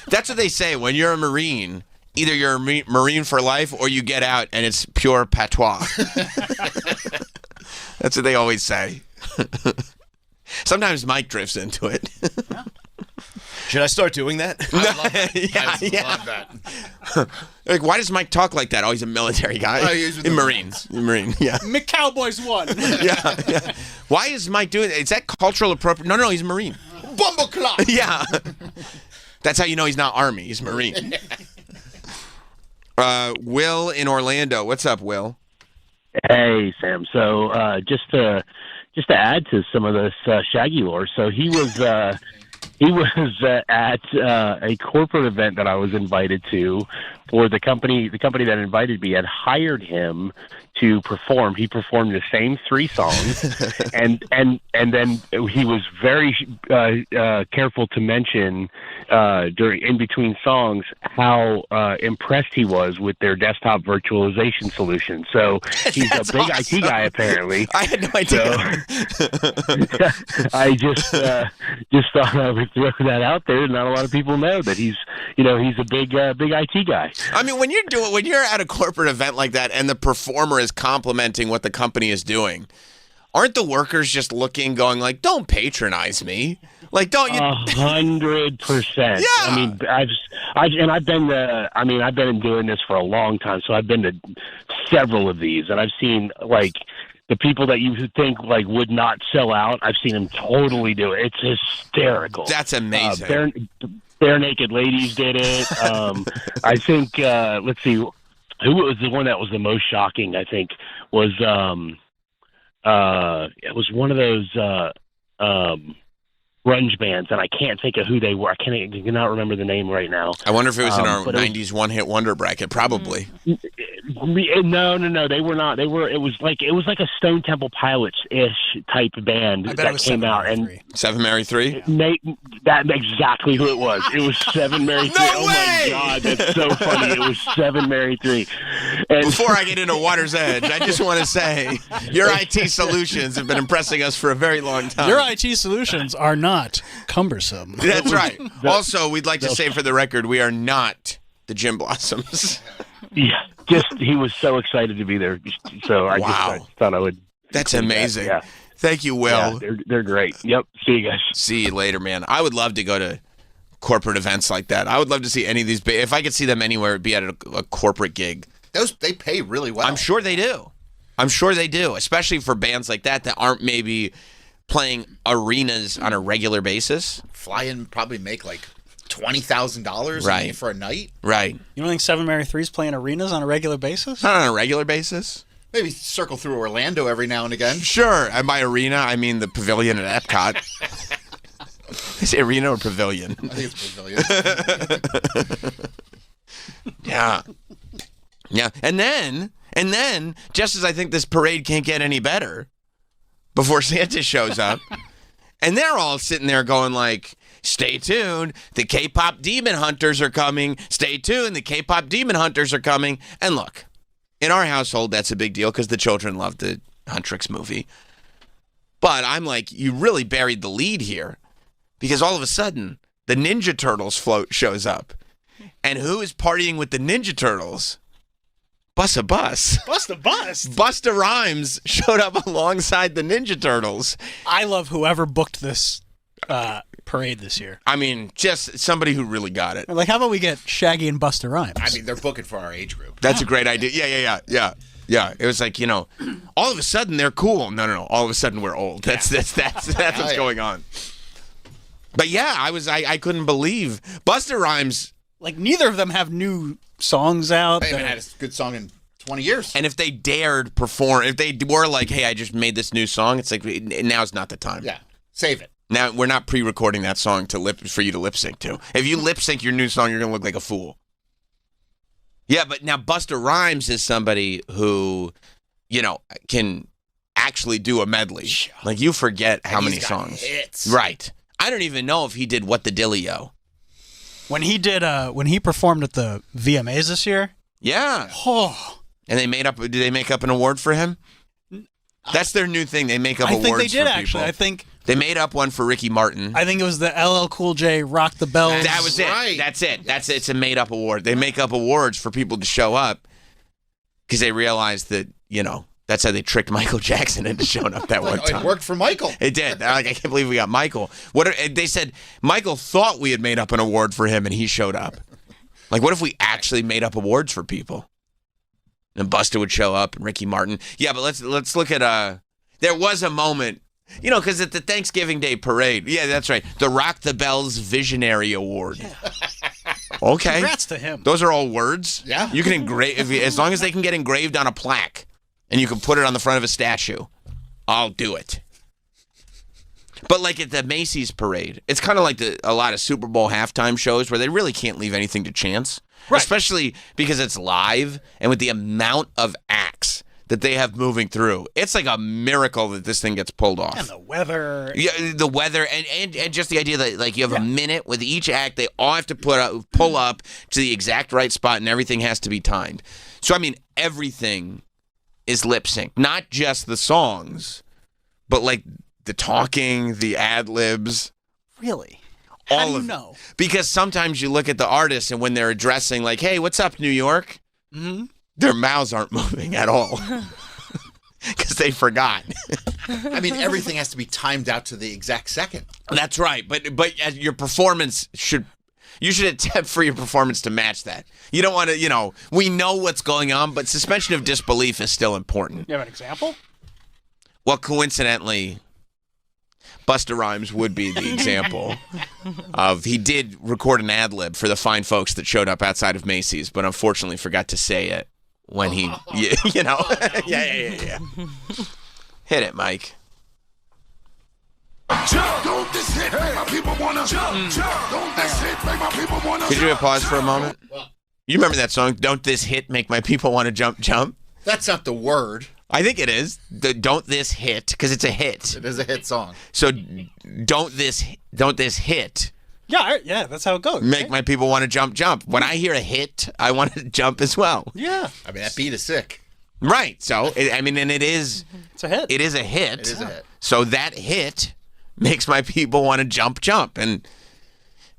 that's what they say when you're a Marine? Either you're a Marine for life or you get out and it's pure patois. That's what they always say. Sometimes Mike drifts into it. Should I start doing that? I love that. Like, why does Mike talk like that? Oh, he's a military guy. He's with in the Marines. Marine, yeah. McCowboys won. Yeah. Why is Mike doing it? Is that cultural appropriate? No, he's a Marine. Bumbleclot. Yeah. That's how you know he's not Army. He's Marine. Will in Orlando. What's up, Will? Hey, Sam. So just to add to some of this Shaggy lore, so he was at a corporate event that I was invited to for the company. The company that invited me had hired him to perform. He performed the same 3 songs, and then he was very careful to mention in between songs how impressed he was with their desktop virtualization solution. So he's a big awesome. IT guy, apparently. I had no idea. So, I just thought I would throw that out there. Not a lot of people know that he's a big IT guy. I mean, when you're at a corporate event like that and the performer is complimenting what the company is doing, aren't the workers just looking, going like, "Don't patronize me"? Like, don't you? 100%. Yeah. I mean, I've been doing this for a long time, so I've been to several of these, and I've seen like the people that you think like would not sell out. I've seen them totally do it. It's hysterical. That's amazing. Bare Naked Ladies did it. I think. Let's see, who was the one that was the most shocking? I think was it was one of those grunge bands, and I can't think of who they were. I cannot remember the name right now. I wonder if it was in our 90s one-hit wonder bracket. Probably. No. They were not. It was like a Stone Temple Pilots-ish type band that came out. And Seven Mary 3? That's exactly who it was. It was Seven Mary 3. No way! My God, that's so funny. It was Seven Mary 3. And Before I get into Water's Edge, I just want to say your IT solutions have been impressing us for a very long time. Your IT solutions are not cumbersome. That's right. Also, we'd like to say for the record, we are not the Gin Blossoms. Yeah, he was so excited to be there. So I just thought I would. That's amazing. Yeah. Thank you, Will. Yeah, they're great. Yep. See you guys. See you later, man. I would love to go to corporate events like that. I would love to see any of these. If I could see them anywhere, it'd be at a corporate gig. They pay really well. I'm sure they do. Especially for bands like that aren't maybe playing arenas on a regular basis. Fly in, probably make like $20,000 for a night. Right. You don't think Seven Mary 3's playing arenas on a regular basis? Not on a regular basis. Maybe circle through Orlando every now and again. Sure. And by arena, I mean the pavilion at Epcot. Is it arena or pavilion? I think it's pavilion. Yeah. Yeah. And then, just as I think this parade can't get any better, before Santa shows up, and they're all sitting there going like, stay tuned, the K-pop demon hunters are coming. Stay tuned, the K-pop demon hunters are coming. And look, in our household, that's a big deal because the children love the Huntrix movie. But I'm like, you really buried the lead here, because all of a sudden the Ninja Turtles float shows up, and who is partying with the Ninja Turtles? Busta Bus. Busta Bus. Busta Rhymes showed up alongside the Ninja Turtles. I love whoever booked this parade this year. I mean, just somebody who really got it. Like, how about we get Shaggy and Busta Rhymes? I mean, they're booking for our age group. That's a great idea. Yeah. It was like, all of a sudden they're cool. No. All of a sudden we're old. That's what's going on. But yeah, I couldn't believe Busta Rhymes. Like, neither of them have new songs out. They haven't had a good song in 20 years. And if they dared perform, if they were like, hey, I just made this new song, it's like, now's not the time. Yeah, save it. Now, we're not pre-recording that song for you to lip sync to. If you lip sync your new song, you're going to look like a fool. Yeah, but now Busta Rhymes is somebody who, can actually do a medley. Like, you forget how many songs. Hits. Right. I don't even know if he did What the Dillio. When he performed at the VMAs this year. Yeah. Oh. And did they make up an award for him? That's their new thing. They make up awards for people. I think they did, actually. I think they made up one for Ricky Martin. I think it was the LL Cool J Rock the Bells. That was it. Right. That's it. Yes. It's a made up award. They make up awards for people to show up because they realized that, that's how they tricked Michael Jackson into showing up that one time. It worked for Michael. It did. I can't believe we got Michael. They said Michael thought we had made up an award for him and he showed up. Like, what if we actually made up awards for people? And Busta would show up and Ricky Martin. Yeah, but let's look at there was a moment, because at the Thanksgiving Day parade, yeah, that's right, the Rock the Bells Visionary Award. Yeah. Okay. Congrats to him. Those are all words. Yeah. You can engrave, as long as they can get engraved on a plaque and you can put it on the front of a statue, I'll do it. But like at the Macy's parade, it's kind of like a lot of Super Bowl halftime shows where they really can't leave anything to chance. Right. Especially because it's live and with the amount of acts that they have moving through. It's like a miracle that this thing gets pulled off. And the weather. Yeah, the weather and just the idea that like you have a minute with each act. They all have to pull up to the exact right spot and everything has to be timed. So, I mean, everything is lip sync. Not just the songs, but like the talking, the ad-libs. Really? All How do you of know? Because sometimes you look at the artist and when they're addressing like, hey, what's up, New York? Mm-hmm. Their mouths aren't moving at all. Because they forgot. I mean, everything has to be timed out to the exact second. That's right. But your performance you should attempt for your performance to match that. You don't want to, we know what's going on, but suspension of disbelief is still important. You have an example? Well, coincidentally, Busta Rhymes would be the example of he did record an ad-lib for the fine folks that showed up outside of Macy's, but unfortunately forgot to say it when he, Yeah. Hit it, Mike. Don't this hit make my people wanna jump. Don't this hit make my people wanna Could you pause for a moment? You remember that song, Don't This Hit Make My People Want to Jump, Jump? That's not the word. I think it is. Don't This Hit, because it's a hit. It is a hit song. So don't this hit. Yeah, that's how it goes. Make my people want to jump, jump. When I hear a hit, I want to jump as well. Yeah. I mean, that beat is sick. Right. So, and it is. It's a hit. It is a hit. It is a hit. So that hit makes my people want to jump, jump. And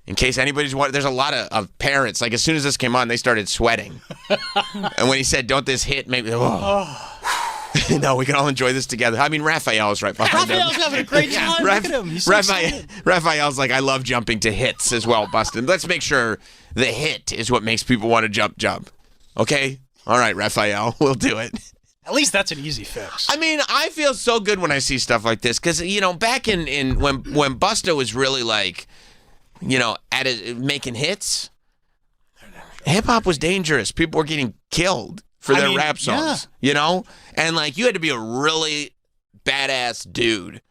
in case anybody's wondering, there's a lot of parents, like as soon as this came on, they started sweating. And when he said, don't this hit make me, no, we can all enjoy this together. I mean, Raphael's right behind him. Raphael's having a great time. Look at him. He's so excited. Raphael's like, I love jumping to hits as well, Bustin. Let's make sure the hit is what makes people want to jump, jump. Okay? All right, Raphael, we'll do it. At least that's an easy fix. I mean, I feel so good when I see stuff like this because, back in when Busta was really like, making hits, hip-hop was dangerous. People were getting killed for their rap songs, And, like, you had to be a really badass dude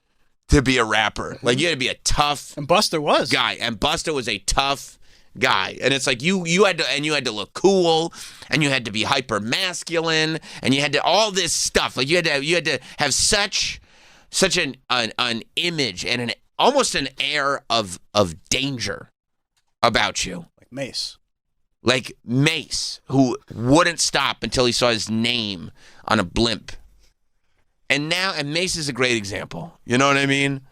to be a rapper. Like, you had to be a tough and Busta was guy. And Busta was a tough guy. And it's like you had to look cool, and you had to be hyper masculine, and you had to all this stuff. Like, you had to have such an image and almost an air of danger about you. Like Mace. Like Mace, who wouldn't stop until he saw his name on a blimp. And Mace is a great example. You know what I mean?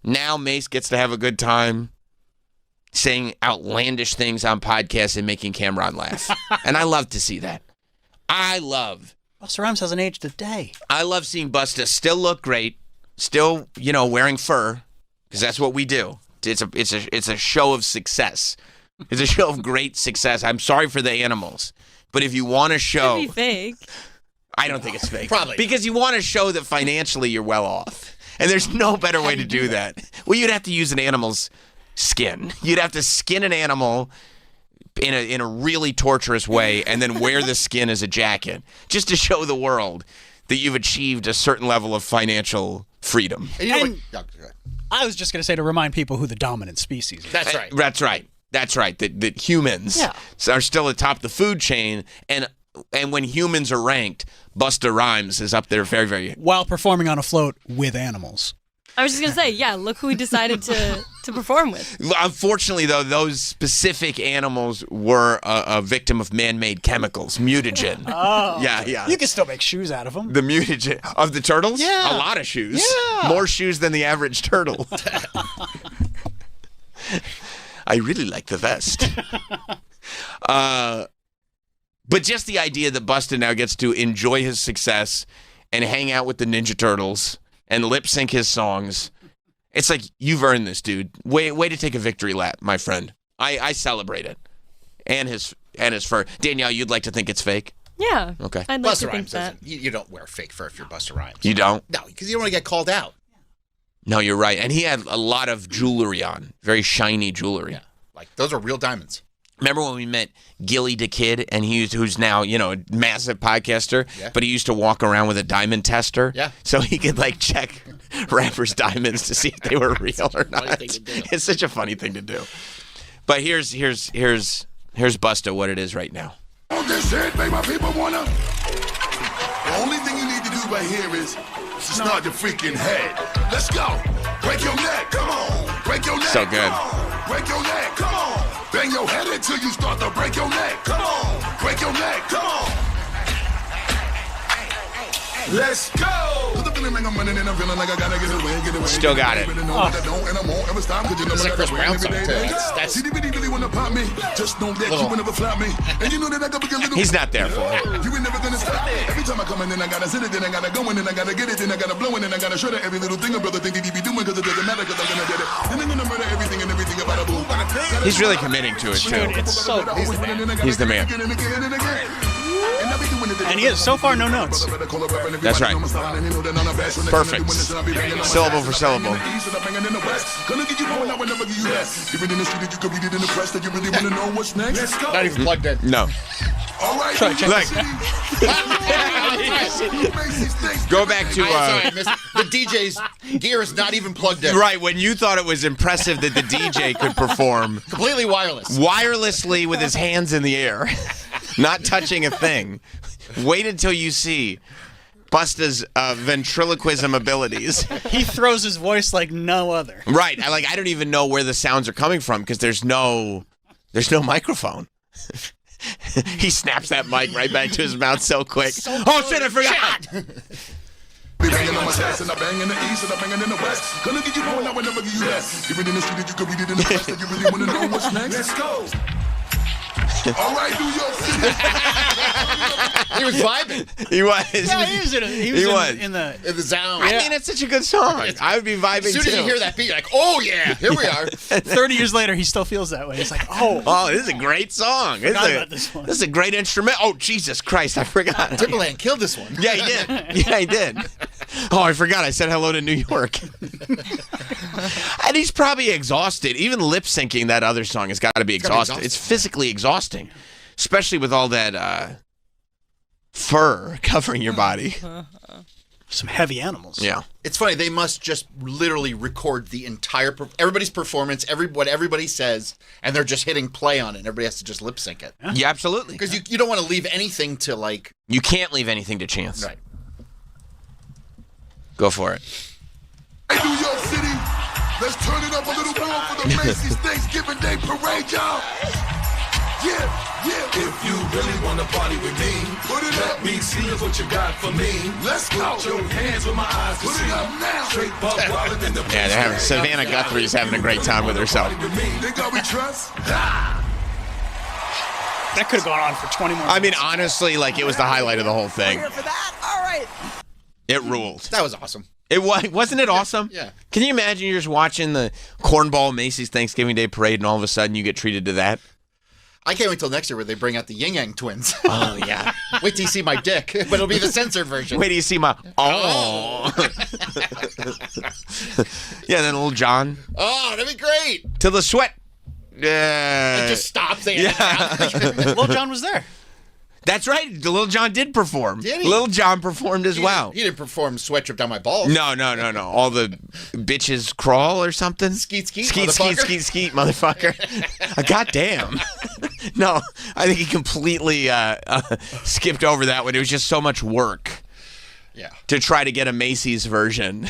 Now Mace gets to have a good time saying outlandish things on podcasts and making Cameron laugh. And I love to see that. Busta Rhymes hasn't aged a day. I love seeing Busta still look great, still, wearing fur, because that's what we do. It's a show of success. It's a show of great success. I'm sorry for the animals, but if you want to show, Could be fake. I don't think it's fake. Probably. Because you want to show that financially you're well off. And there's no better way to do that. Well, you'd have to use an animal's skin. You'd have to skin an animal in a really torturous way and then wear the skin as a jacket just to show the world that you've achieved a certain level of financial freedom. And I was just going to say to remind people who the dominant species is. That's right. That's right. That's right. That humans are still atop the food chain, and when humans are ranked, Busta Rhymes is up there very, very... While performing on a float with animals. I was just going to say, yeah, look who he decided to perform with. Unfortunately, though, those specific animals were a victim of man-made chemicals, mutagen. Oh. Yeah. You can still make shoes out of them. The mutagen of the turtles? Yeah. A lot of shoes. Yeah. More shoes than the average turtle. I really like the vest. But just the idea that Busta now gets to enjoy his success and hang out with the Ninja Turtles and lip sync his songs. It's like, you've earned this, dude. Way to take a victory lap, my friend. I celebrate it. And his fur. Danielle, you'd like to think it's fake? Yeah. Okay. I'd like Busta to think Rhymes that. doesn't. You don't wear fake fur if you're Busta Rhymes. You don't? No, because you don't want to get called out. No, you're right. And he had a lot of jewelry on. Very shiny jewelry. Yeah. Like, those are real diamonds. Remember when we met Gilly the Kid, and who's now, a massive podcaster, but he used to walk around with a diamond tester, so he could check rappers' diamonds to see if they were real or not. It's such a funny thing to do. But here's Busta, what it is right now. On this shit, make my people wanna. The only thing you need to do right here is to start your freaking head. Let's go. Break your neck, come on. Break your neck. So good. Break your neck, come on. Bang your head until you start to break your neck. Come on. Break your neck, come on. Let's go. Still got it. It's like Chris Brown song, too. That's just don't let you never flap me. And you know that I got a little. He's not there for it. You ain't never gonna stop. Every time I come in, then I gotta sit it, then I gotta go in, then I gotta get it, then I gotta blow it, then I gotta show that every little thing a brother think that he be doing, because it doesn't matter, because I'm gonna get it. Then I'm gonna murder everything and everything about a boo. He's really committing to it, too. Dude, it's so He's the man. And he has so far no notes. That's right. Perfect. Syllable for syllable. not even plugged in. No. Try check. Go back to... Sorry, I missed. The DJ's gear is not even plugged in. Right, when you thought it was impressive that the DJ could perform... Completely wireless. Wirelessly with his hands in the air. Not touching a thing. Wait until you see Busta's ventriloquism abilities. He throws his voice like no other. Right. I don't even know where the sounds are coming from because there's no microphone. He snaps that mic right back to his mouth so quick. Oh, shit, I forgot. Be banging on my chest and I bang in the east and I bang in the west. Gonna get you going out whenever you left. Give it in the street, you could read it in the press. You really wanna know what's next? Let's go. All right, New York City. He was vibing. He was. Yeah, he was in the zone. I mean, it's such a good song. I would be vibing too. As soon as you hear that beat, you're like, oh yeah, here we are. 30 years later, he still feels that way. He's like, oh, this is a great song. This is a great instrument. Oh, Jesus Christ, I forgot. Timbaland killed this one. Yeah, he did. Yeah, he did. Oh, I forgot. I said hello to New York. And he's probably exhausted. Even lip syncing that other song has got to be exhausted. It's physically exhausting, especially with all that fur covering your body. Some heavy animals. Yeah. It's funny. They must just literally record the entire everybody's performance, what everybody says, and they're just hitting play on it. And everybody has to just lip sync it. Yeah, absolutely. Because you don't want to leave anything to like. You can't leave anything to chance. Right. Go for it. Hey, New York City, let's turn it up a little more for the Macy's Thanksgiving Day Parade, y'all. Yeah. If you really wanna party with me, put it up. Let me see what you got for me. Let's go. Put your hands with my eyes to see. Put it up now. Straight buck wallet in the Yeah, they're having, Savannah Guthrie's having a great time with herself. Nigga, we trust. That could have gone on for 20 more minutes. I mean, honestly, like, it was the highlight of the whole thing. Here for that? All right. It ruled. That was awesome. Wasn't it awesome? Yeah. Can you imagine you're just watching the Cornball Macy's Thanksgiving Day Parade and all of a sudden you get treated to that? I can't wait till next year where they bring out the Yin Yang twins. Oh, yeah. Wait till you see my dick, but it'll be the censored version. Wait till you see my... Oh. Yeah, then Little John. Oh, that'd be great. Till the sweat. Yeah. It just stops there. Yeah. Little John was there. That's right. Little John did perform. Did he? Little John performed as well. He didn't perform Sweat Trip Down My Balls. No. All the bitches crawl or something. Skeet, skeet, motherfucker. Goddamn. No, I think he completely skipped over that one. It was just so much work. Yeah. To try to get a Macy's version.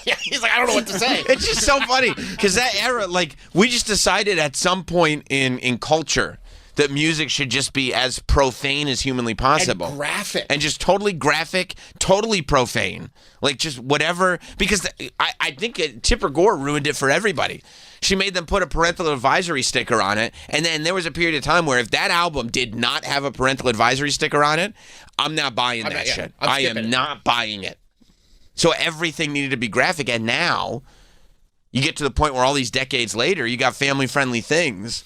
Yeah, he's like, I don't know what to say. It's just so funny because that era, like, we just decided at some point in culture that music should just be as profane as humanly possible. And graphic. And just totally graphic, totally profane. Like, just whatever. Because I think Tipper Gore ruined it for everybody. She made them put a parental advisory sticker on it. And then there was a period of time where if that album did not have a parental advisory sticker on it, I'm not buying that shit. I am not buying it. So everything needed to be graphic. And now you get to the point where all these decades later, you got family-friendly things.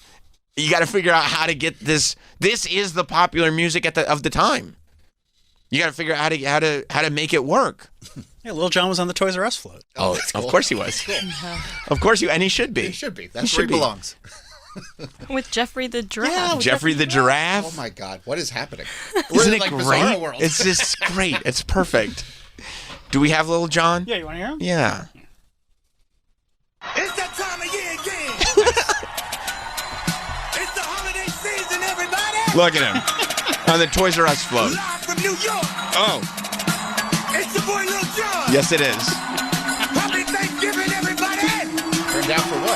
You got to figure out how to get this. This is the popular music of the time. You got to figure out how to make it work. Yeah, Lil Jon was on the Toys R Us float. Oh, cool. Of course he was. Cool. Of course and he should be. He should be. That's where he belongs. With Jeffrey the Giraffe. Yeah, Jeffrey the Giraffe. Oh my God, what is happening? Isn't in, it like, great? Bizarro World. It's just great. It's perfect. Do we have Lil Jon? Yeah, you want to hear him? Yeah. It's that time of year again. It's the holiday season, everybody. Look at him on the Toys R Us float. Live from New York. Oh. It's your boy Lil Jon. Yes, it is. Happy Thanksgiving, everybody. Turned down for what?